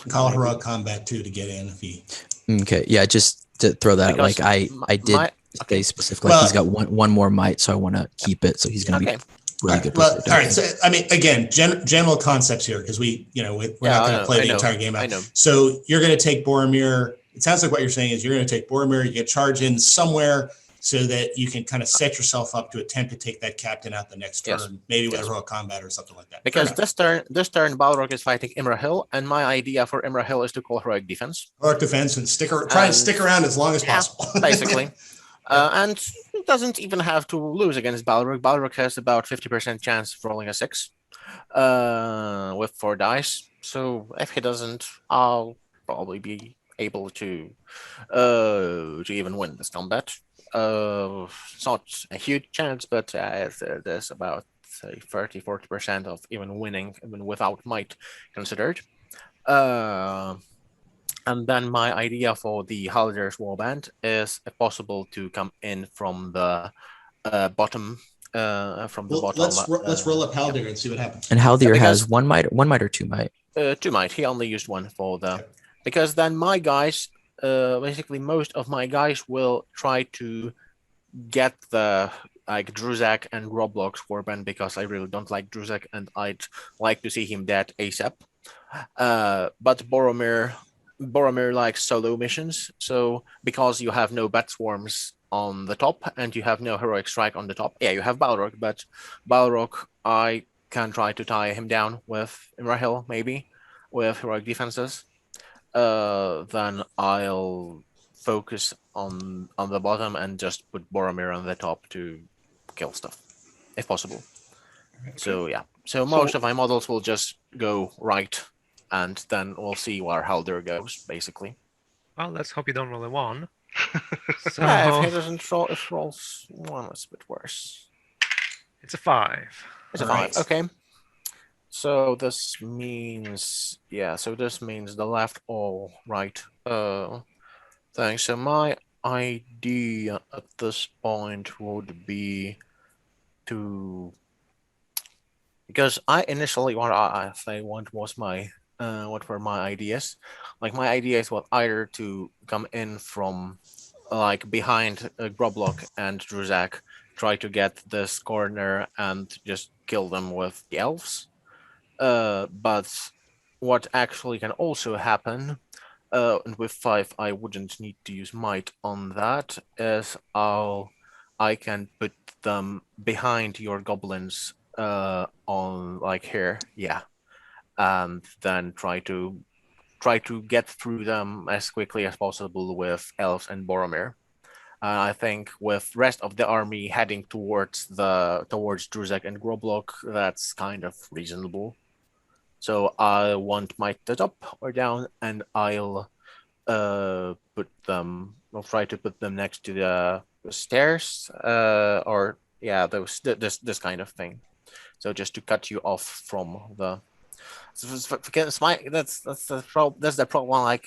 Call heroic combat too to get in if he. Okay, yeah, just to throw that, Because like I did say specifically, like, he's got one more might, so I want to keep it. So he's going to be really good. Well, all right. So I mean, again, general concepts here, because we're not going to play the entire game out. I know. So you're going to take Boromir. It sounds like what you're saying is you're going to take Boromir. You get charge in somewhere so that you can kind of set yourself up to attempt to take that captain out the next turn, maybe with heroic combat or something like that. Because this turn, Balrog is fighting Imrahil, and my idea for Imrahil is to call heroic defense. Heroic defense and try and stick around as long as possible. Basically. And it doesn't even have to lose against Balrog. Balrog has about 50% chance of rolling a 6 with 4 dice. So if he doesn't, I'll probably be able to even win this combat. It's not a huge chance, but there's about 30-40% of even winning, even without might considered. And then my idea for the Haldir's Warband is, if possible, to come in from the bottom. Let's roll up Haldir and see what happens. And Haldir has one might or 2 might. 2 might. He only used 1 for the because then my guys, basically most of my guys will try to get the Druzak and Groblok's Warband, because I really don't like Druzak and I'd like to see him dead ASAP. But Boromir likes solo missions, so because you have no bat swarms on the top and you have no heroic strike on the top, you have Balrog, but Balrog, I can try to tie him down with Imrahil, maybe, with heroic defenses. Then I'll focus on the bottom and just put Boromir on the top to kill stuff, if possible. Okay. So most of my models will just go right, and then we'll see where Haldir goes, basically. Well, let's hope you don't roll a 1. So if he doesn't roll, if rolls 1, it's a bit worse. It's a 5. It's a 5. Okay. So this means the left all right. Thanks. So my idea at this point would be to, because I initially what were my ideas. Like, my ideas were either to come in from behind Groblok and Druzak, try to get this corner and just kill them with the elves. But what actually can also happen, and with 5 I wouldn't need to use might on that, is I can put them behind your goblins on here, and then try to get through them as quickly as possible with elves and Boromir. I think with rest of the army heading towards Druzak and Groblok, that's kind of reasonable. So I want might the top or down, and I'll try to put them next to the stairs, this kind of thing. So just to cut you off from the. That's the problem.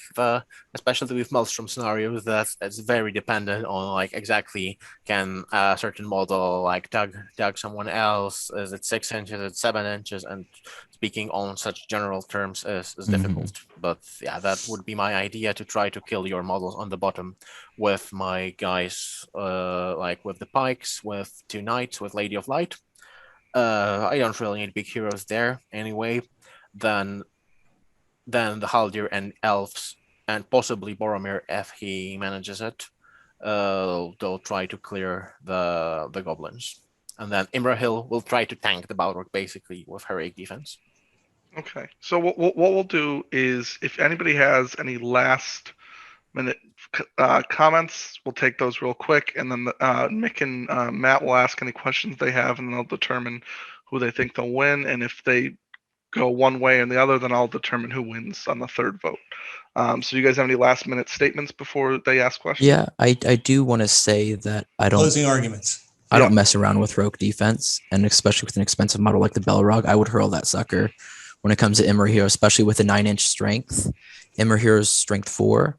Especially with Maelstrom scenarios, it's very dependent on exactly can a certain model tag someone else. Is it 6 inches? It's 7 inches, and speaking on such general terms is difficult. But that would be my idea, to try to kill your models on the bottom with my guys, with the pikes, with 2 knights, with Lady of Light. I don't really need big heroes there anyway. Then the Haldir and elves, and possibly Boromir if he manages it, they'll try to clear the goblins, and then Imrahil will try to tank the Balrog basically with heroic defense. Okay, so what we'll do is, if anybody has any last minute comments, we'll take those real quick, and then Mick and Matt will ask any questions they have, and they'll determine who they think they'll win, and if they go one way and the other, then I'll determine who wins on the third vote. So you guys have any last minute statements before they ask questions? Yeah, I do want to say that I don't Closing arguments. mess around with rogue defense, and especially with an expensive model like the Balrog, I would hurl that sucker when it comes to Imrahiro, especially with a 9-inch strength. Imrahiro's strength 4,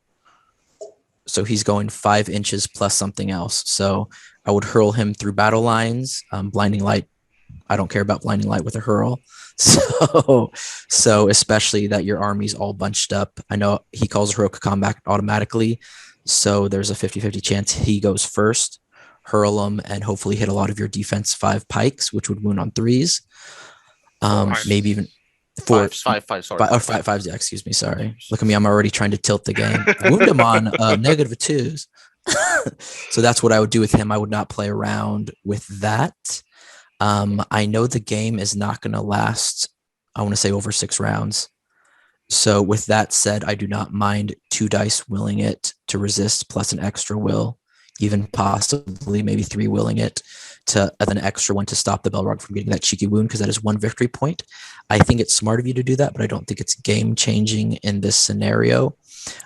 so he's going 5 inches plus something else. So I would hurl him through battle lines. Blinding light, I don't care about blinding light with a hurl. So especially that your army's all bunched up. I know he calls heroic combat automatically, so there's a 50-50 chance he goes first. Hurl him and hopefully hit a lot of your defense 5 pikes, which would wound on 3s. Maybe even 4, 5, sorry. 5, yeah, excuse me, sorry. Look at me, I'm already trying to tilt the game. Wound him on negative 2s. So that's what I would do with him. I would not play around with that. I know the game is not going to last, I want to say, over 6 rounds. So with that said, I do not mind 2 dice willing it to resist plus an extra will, even possibly maybe 3 willing it to an extra 1 to stop the Balrog from getting that cheeky wound, because that is 1 victory point. I think it's smart of you to do that, but I don't think it's game changing in this scenario.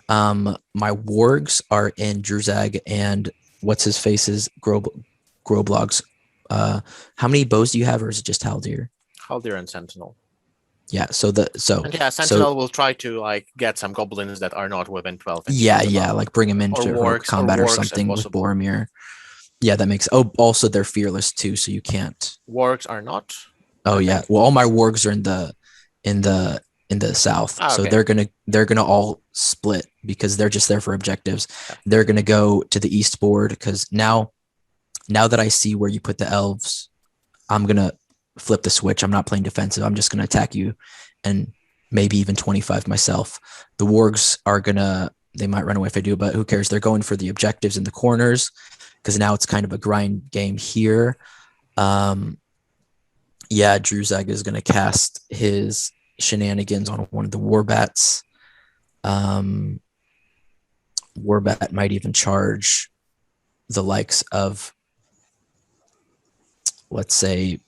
My wargs are in Druzag and what's his face's Groblog's. How many bows do you have, or is it just Haldir? Haldir and Sentinel. Yeah, Sentinel will try to get some goblins that are not within 12 inches. Yeah, like bring them into heroic combat or something with Boromir. Yeah, that makes. Oh, also they're fearless too, so you can't. Wargs are not. Oh yeah, well all my wargs are in the south, so they're gonna all split because they're just there for objectives. Yeah. They're gonna go to the east board because now that I see where you put the elves, I'm going to flip the switch. I'm not playing defensive. I'm just going to attack you and maybe even 25 myself. The wargs they might run away if I do, but who cares? They're going for the objectives in the corners because now it's kind of a grind game here. Druzag is going to cast his shenanigans on one of the warbats. Warbat might even charge the likes of, let's say,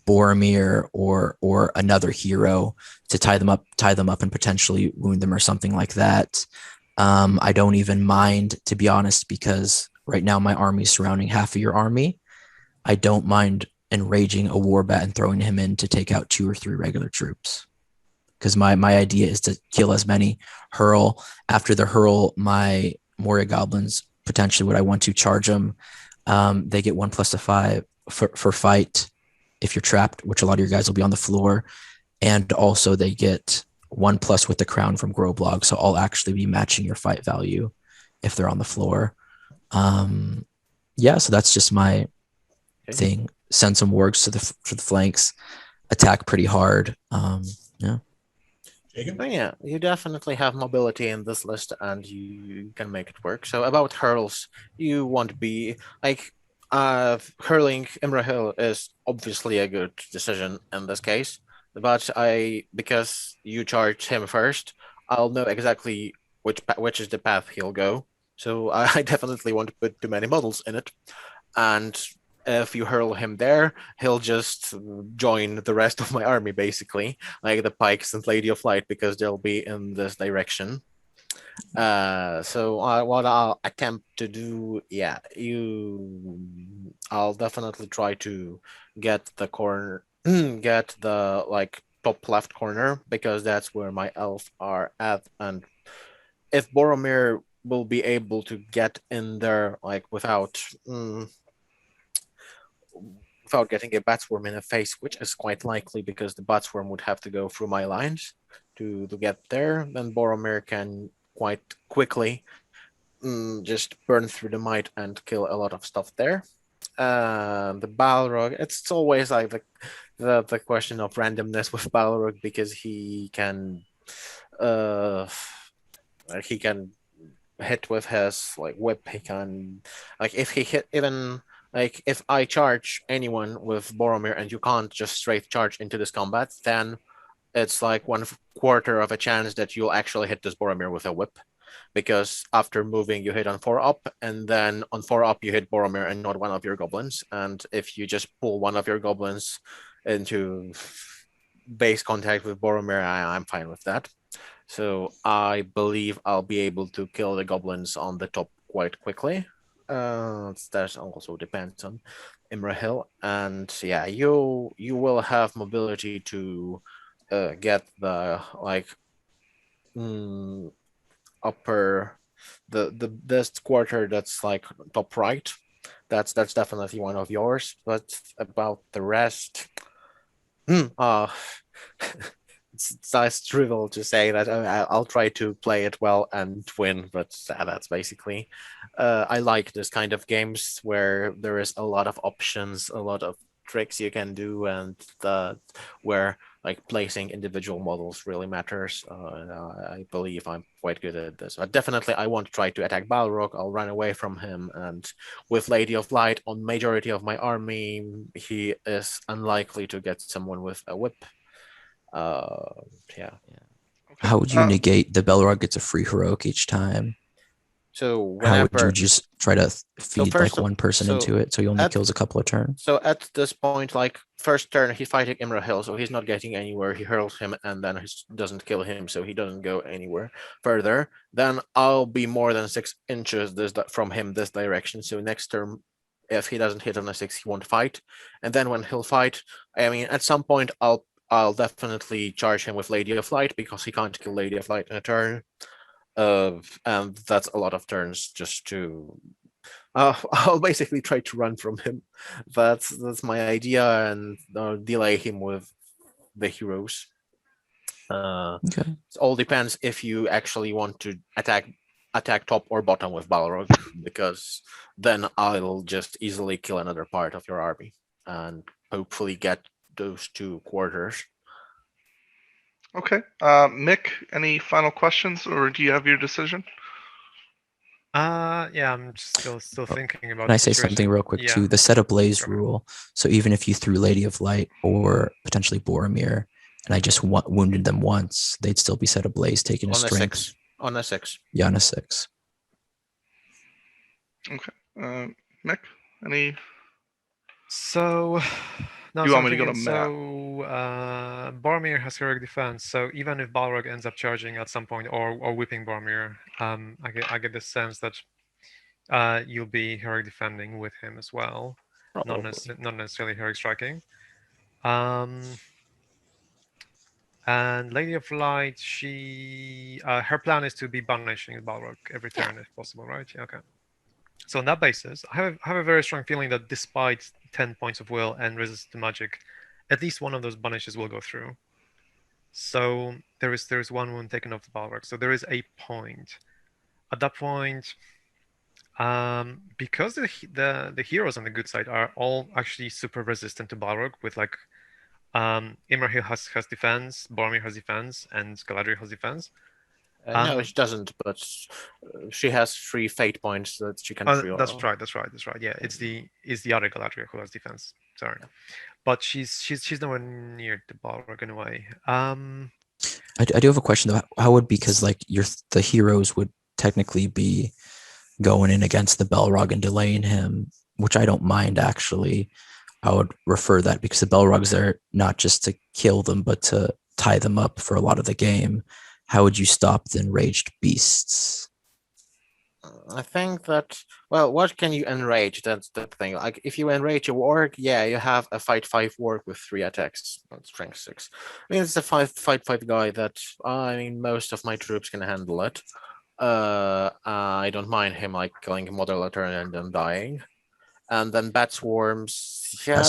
Boromir or another hero to tie them up and potentially wound them or something like that. I don't even mind, to be honest, because right now my army is surrounding half of your army. I don't mind enraging a warbat and throwing him in to take out 2 or 3 regular troops. Because my idea is to kill as many, hurl. After the hurl, my Moria goblins, potentially would I want to charge them. They get 1+5 for fight if you're trapped, which a lot of your guys will be on the floor. And also they get 1+ with the crown from Groblog. So I'll actually be matching your fight value if they're on the floor. So that's just my thing. Send some wargs to the flanks, attack pretty hard. Jacob? Yeah, you definitely have mobility in this list and you can make it work. So about hurls, you won't be hurling Imrahil is obviously a good decision in this case, but because you charge him first, I'll know exactly which is the path he'll go. So I definitely won't put too many models in it, and if you hurl him there, he'll just join the rest of my army basically, like the pikes and Lady of Light, because they'll be in this direction. What I'll attempt to do, I'll definitely try to get the corner, get the top left corner, because that's where my elves are at, and if Boromir will be able to get in there without getting a batsworm in the face, which is quite likely because the batsworm would have to go through my lines to get there, then Boromir can quite quickly just burn through the might and kill a lot of stuff there. The Balrog, it's always the question of randomness with Balrog, because he can hit with his whip. He can if he hit even if I charge anyone with Boromir and you can't just straight charge into this combat, then it's 1/4 of a chance that you'll actually hit this Boromir with a whip, because after moving you hit on 4 up, and then on 4 up you hit Boromir and not one of your goblins. And if you just pull one of your goblins into base contact with Boromir, I'm fine with that. So I believe I'll be able to kill the goblins on the top quite quickly. That also depends on Imrahil, and yeah, you will have mobility to get the like upper the best quarter that's like top right. That's definitely one of yours. But about the rest, it's nice trivial to say that I'll try to play it well and win, but that's basically. I like this kind of games where there is a lot of options, a lot of tricks you can do, and where like placing individual models really matters. I believe I'm quite good at this. But definitely, I won't try to attack Balrog. I'll run away from him, and with Lady of Light on majority of my army, he is unlikely to get someone with a whip. Yeah. Okay. How would you negate the Belrog gets a free heroic each time? So whenever, how would you just try to feed first like one person into it so he only kills a couple of turns? So at this point, like first turn, he's fighting Imrahil, so he's not getting anywhere. He hurls him and then he doesn't kill him, so he doesn't go anywhere further. Then I'll be more than 6 inches from him this direction. So next turn, if he doesn't hit on a 6, he won't fight. And then when he'll fight, I mean, at some point, I'll definitely charge him with Lady of Light because he can't kill Lady of Light in a turn. And that's a lot of turns just to. I'll basically try to run from him. That's my idea, and delay him with the heroes. Okay. It all depends if you actually want to attack top or bottom with Balrog, because then I'll just easily kill another part of your army and hopefully get those 2 quarters. Okay. Mick, any final questions, or do you have your decision? Yeah, I'm still thinking about. Can I say something real quick too? The set ablaze rule. So even if you threw Lady of Light or potentially Boromir, and I just wounded them once, they'd still be set ablaze, taking a strength. On a 6. Yeah, on a 6. Okay. Mick, any? So. No, you want me to go to Matt? So Boromir has heroic defense. So even if Balrog ends up charging at some point or whipping Boromir, I get the sense that you'll be heroic defending with him as well, not necessarily heroic striking. And Lady of Light, she her plan is to be banishing Balrog every turn if possible, right? Yeah, okay. So on that basis, I have a very strong feeling that despite 10 points of will and resist to magic, at least one of those banishes will go through. So there is 1 wound taken off the Balrog. So there is a point. At that point, because the heroes on the good side are all actually super resistant to Balrog, with like Imrahil has defense, Boromir has defense, and Galadriel has defense. No, she doesn't, but she has 3 fate points that she can free. That's right. Yeah, it's the other Galadriel who has defense. Sorry, but she's nowhere near the Balrog in a way. I do have a question though. How would, because like the heroes would technically be going in against the Balrog and delaying him, which I don't mind actually. I would refer that because the Balrog's there not just to kill them, but to tie them up for a lot of the game. How would you stop the enraged beasts? I think that, well, what can you enrage? That's the thing. Like, if you enrage a warg, yeah, you have a fight 5 warg with 3 attacks, strength 6. I mean, it's a fight 5 guy that, I mean, most of my troops can handle it. I don't mind him, like, killing a model a turn and then dying. And then bat swarms, yeah,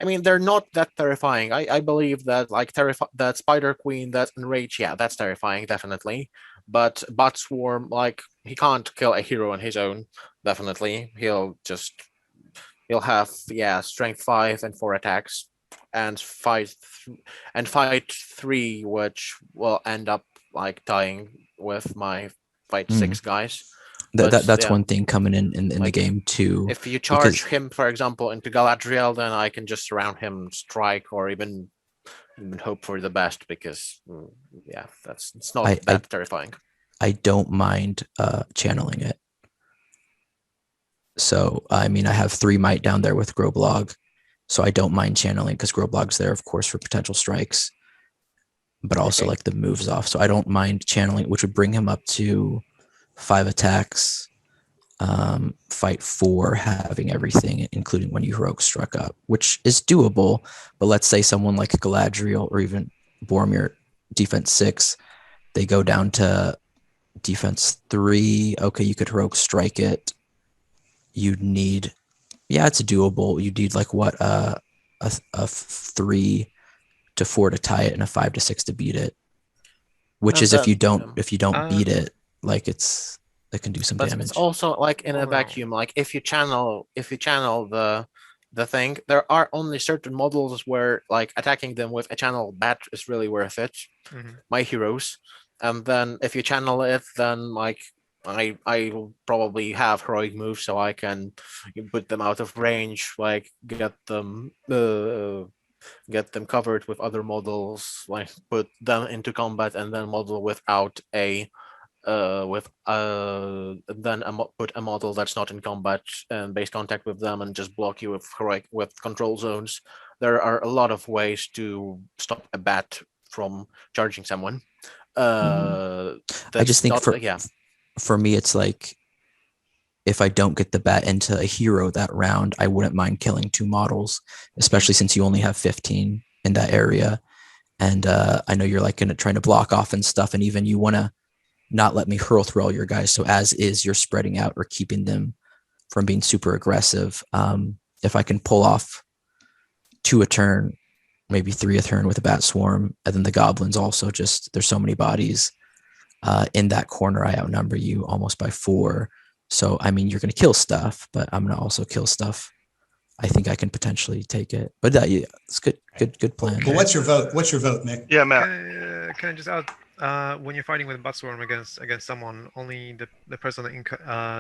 I mean, they're not that terrifying. I believe that, like, that Spider Queen, that Enrage, yeah, that's terrifying, definitely. But bat swarm, like, he can't kill a hero on his own, definitely. He'll have, yeah, strength 5 and 4 attacks, and fight 3, which will end up, like, dying with my fight 6 guys. That's one thing coming in like, the game too. If you charge him, for example, into Galadriel, then I can just surround him, strike, or even hope for the best, because yeah, it's not that terrifying. I don't mind channeling it. So I mean, I have 3 might down there with Groblog, so I don't mind channeling because Groblog's there, of course, for potential strikes. but also Okay. like the moves off. So I don't mind channeling, which would bring him up to 5 attacks, fight 4, having everything, including when you heroic struck up, which is doable. But let's say someone like Galadriel or even Boromir, defense 6, they go down to defense 3. Okay, you could heroic strike it. You'd need, yeah, it's doable. You need like what, a 3 to 4 to tie it and a 5 to 6 to beat it. Which And is if you then, don't beat it, like it can do some but damage. it's also like in a Oh. vacuum. Like if you channel the thing, there are only certain models where like attacking them with a channel bat is really worth it. Mhm. My heroes, and then if you channel it, then like I will probably have heroic moves so I can put them out of range, like get them covered with other models, like put them into combat and then model without a put a model that's not in combat and base contact with them and just block you with heroic with control zones. There are a lot of ways to stop a bat from charging someone. I That's just think not for me, it's like if I don't get the bat into a hero that round, I wouldn't mind killing 2 models, especially since you only have 15 in that area. And I know you're like trying to block off and stuff, and even you want to not let me hurl through all your guys. So as is, you're spreading out or keeping them from being super aggressive. If I can pull off 2 a turn, maybe 3 a turn with a bat swarm, and then the goblins also just, there's so many bodies in that corner. I outnumber you almost by 4. So, I mean, you're going to kill stuff, but I'm going to also kill stuff. I think I can potentially take it, but yeah, it's good plan. Well, what's your vote? What's your vote, Mick? Yeah, Matt. Can I just add, when you're fighting with Batsworm against someone, only the person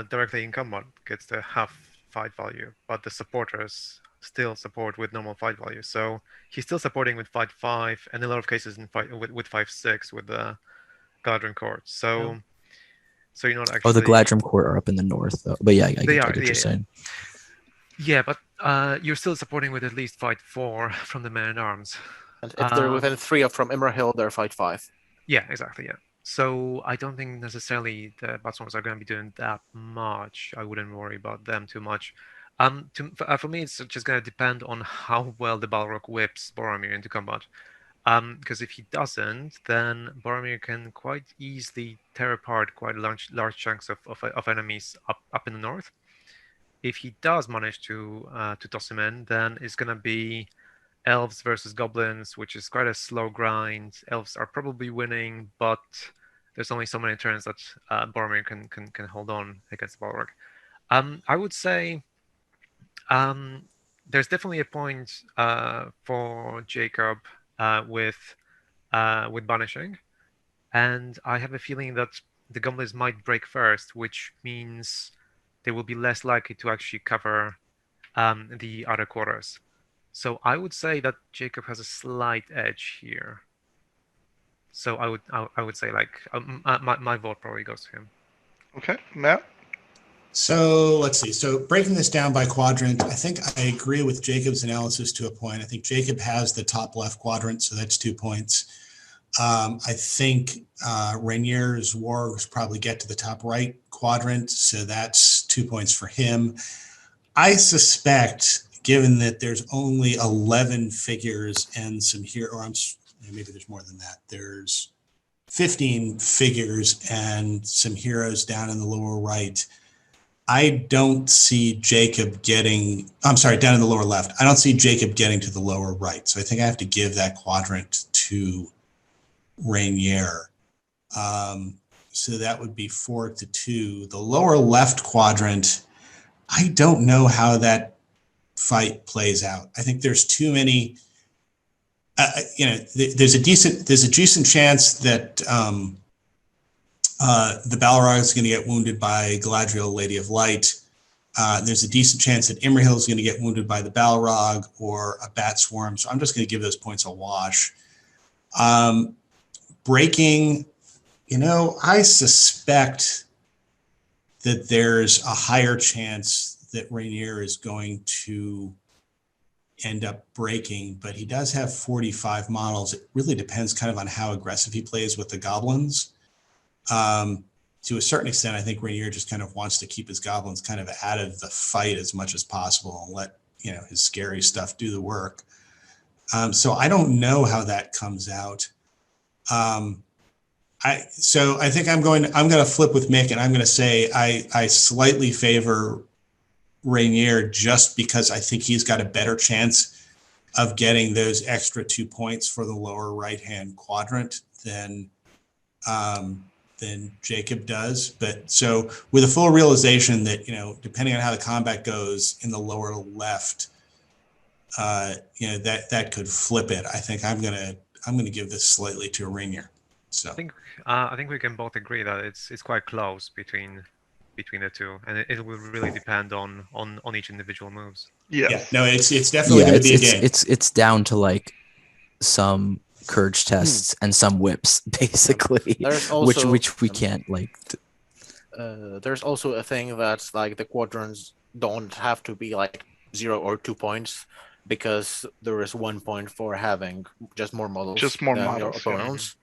directly in combat gets the half fight value, but the supporters still support with normal fight value. So he's still supporting with fight 5, and in a lot of cases in fight with 5/6 with the Galadrim Court. So so you're not actually. Oh, the Galadrim Court are up in the north, though. But yeah, I get what you're saying. Yeah, but you're still supporting with at least fight 4 from the man at arms. And if they're within 3 from Imrahil, they're fight 5. Yeah, exactly. Yeah. So I don't think necessarily the Batswarms are going to be doing that much. I wouldn't worry about them too much. For me, it's just going to depend on how well the Balrog whips Boromir into combat. Because if he doesn't, then Boromir can quite easily tear apart quite large chunks of enemies up in the north. If he does manage to toss him in, then it's gonna be elves versus goblins, which is quite a slow grind. Elves are probably winning, but there's only so many turns that Boromir can hold on against Balrog. I would say there's definitely a point for Jacob with banishing, and I have a feeling that the goblins might break first, which means they will be less likely to actually cover the other quarters. So I would say that Jacob has a slight edge here. So I would say like my vote probably goes to him. Okay, Matt. So let's see. So breaking this down by quadrant, I think I agree with Jacob's analysis to a point. I think Jacob has the top left quadrant, so that's 2 points. I think Rainier's wargs probably get to the top right quadrant, so that's 2 points for him. I suspect, given that there's only 11 figures and some here, or maybe there's more than that. There's 15 figures and some heroes down in the lower right. I don't see Jacob getting, down in the lower left. I don't see Jacob getting to the lower right. So I think I have to give that quadrant to Rainier. So that would be 4-2. The lower left quadrant, I don't know how that fight plays out. I think there's too many, there's a decent chance that the Balrog is going to get wounded by Galadriel, Lady of Light. There's a decent chance that Imrahil is going to get wounded by the Balrog or a bat swarm. So I'm just going to give those points a wash. Breaking, I suspect that there's a higher chance that Rainier is going to end up breaking, but he does have 45 models. It really depends kind of on how aggressive he plays with the goblins. To a certain extent, I think Rainier just kind of wants to keep his goblins kind of out of the fight as much as possible and let, you know, his scary stuff do the work. So I don't know how that comes out. So I think I'm going to flip with Mick, and I'm going to say I slightly favor Rainier just because I think he's got a better chance of getting those extra 2 points for the lower right-hand quadrant than Jacob does. But so with a full realization that, you know, depending on how the combat goes in the lower left, you know, that could flip it. I think I'm gonna give this slightly to Rainier. So I think we can both agree that it's quite close between the two, and it will really depend on each individual moves. Yeah. No, it's definitely going to be a game. It's down to like some courage tests and some whips, basically, There's also, which we can't like. There's also a thing that like the quadrants don't have to be like 0 or 2 points, because there is 1 point for having just more models than your opponents.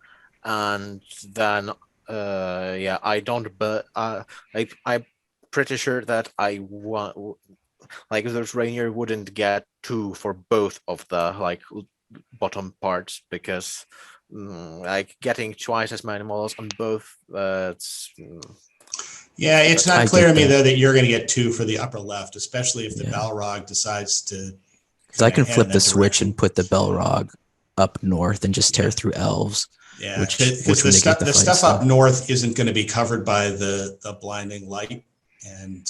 And then I don't, but I'm pretty sure that I want, like, there's Rainier wouldn't get 2 for both of the like bottom parts, because like getting twice as many models on both, it's not clear to me though that you're going to get 2 for the upper left, especially if the Balrog decides to. Because I can flip the switch and put the Balrog up north and just tear through elves. Yeah, because the stuff up north isn't going to be covered by the blinding light, and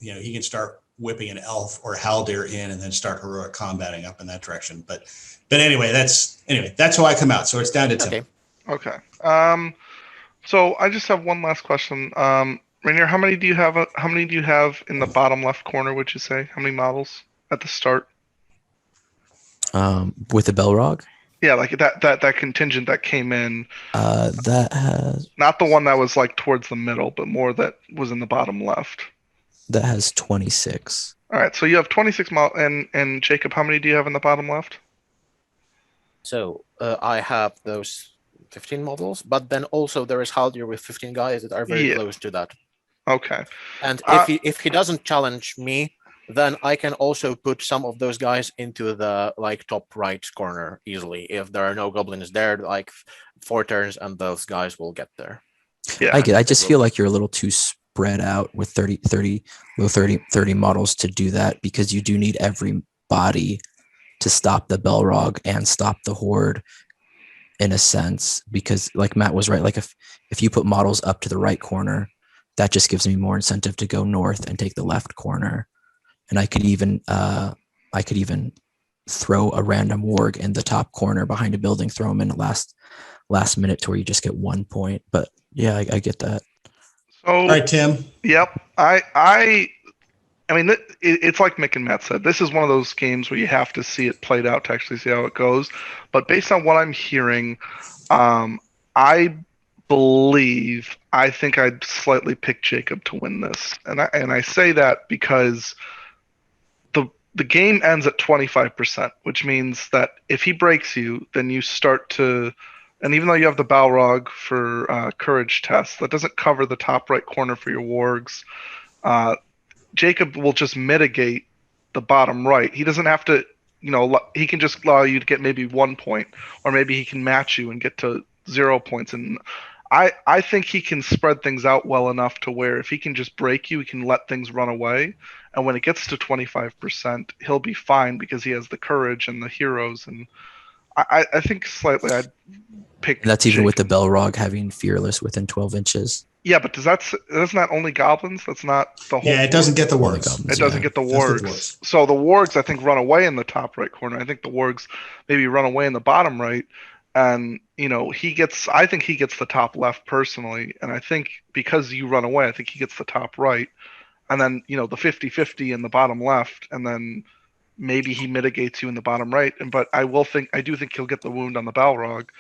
you know he can start whipping an elf or Haldir in and then start heroic combating up in that direction. But anyway, that's how I come out. So it's down to Tim. Okay. So I just have one last question. Rainier, how many do you have? How many do you have in the bottom left corner? Would you say how many models at the start? With the Balrog? Yeah, like that contingent that came in. That has not the one that was like towards the middle, but more that was in the bottom left. That has 26. All right, so you have 26 models, and Jacob, how many do you have in the bottom left? So I have those 15 models, but then also there is Haldir with 15 guys that are very close to that. Okay. And if he doesn't challenge me, then I can also put some of those guys into the like top right corner easily. If there are no goblins there, like 4 turns, and those guys will get there. Yeah, I just feel like you're a little too spread out with 30 models to do that, because you do need everybody to stop the Balrog and stop the Horde in a sense, because like Matt was right, like if you put models up to the right corner, that just gives me more incentive to go north and take the left corner. And I could even throw a random warg in the top corner behind a building, throw them in the last minute to where you just get 1 point. But yeah, I get that. So, all right, Tim. Yep. I mean, it's like Mick and Matt said. This is one of those games where you have to see it played out to actually see how it goes. But based on what I'm hearing, I think I'd slightly pick Jacob to win this, and I say that because the game ends at 25%, which means that if he breaks you, then you start to, and even though you have the Balrog for courage test, that doesn't cover the top right corner for your wargs. Jacob will just mitigate the bottom right. He doesn't have to, he can just allow you to get maybe 1 point, or maybe he can match you and get to 0 points. And I think he can spread things out well enough to where if he can just break you, he can let things run away. And when it gets to 25%, he'll be fine because he has the courage and the heroes. And I think slightly I'd pick. And that's even Jacob. with the Balrog having fearless within 12 inches. Yeah, but that's not only goblins. That's not the whole. Yeah, it doesn't get the wargs. It doesn't get the wargs. So the wargs, I think, run away in the top right corner. I think the wargs maybe run away in the bottom right. And I think he gets the top left personally, and I think because you run away, I think he gets the top right, and then the 50-50 in the bottom left, and then maybe he mitigates you in the bottom right. But I do think he'll get the wound on the Balrog,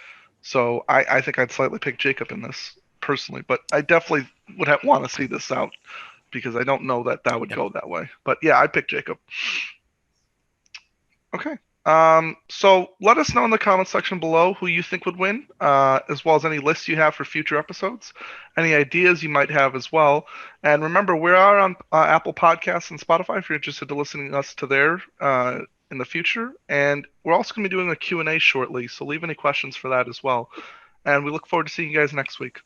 so I think I'd slightly pick Jacob in this personally, but I definitely would want to see this out because I don't know that would go that way. But yeah, I'd pick Jacob. Okay. So let us know in the comment section below who you think would win, as well as any lists you have for future episodes, any ideas you might have as well. And remember, we are on Apple Podcasts and Spotify if you're interested in listening to us to there in the future. And we're also going to be doing a Q&A shortly, so leave any questions for that as well. And we look forward to seeing you guys next week.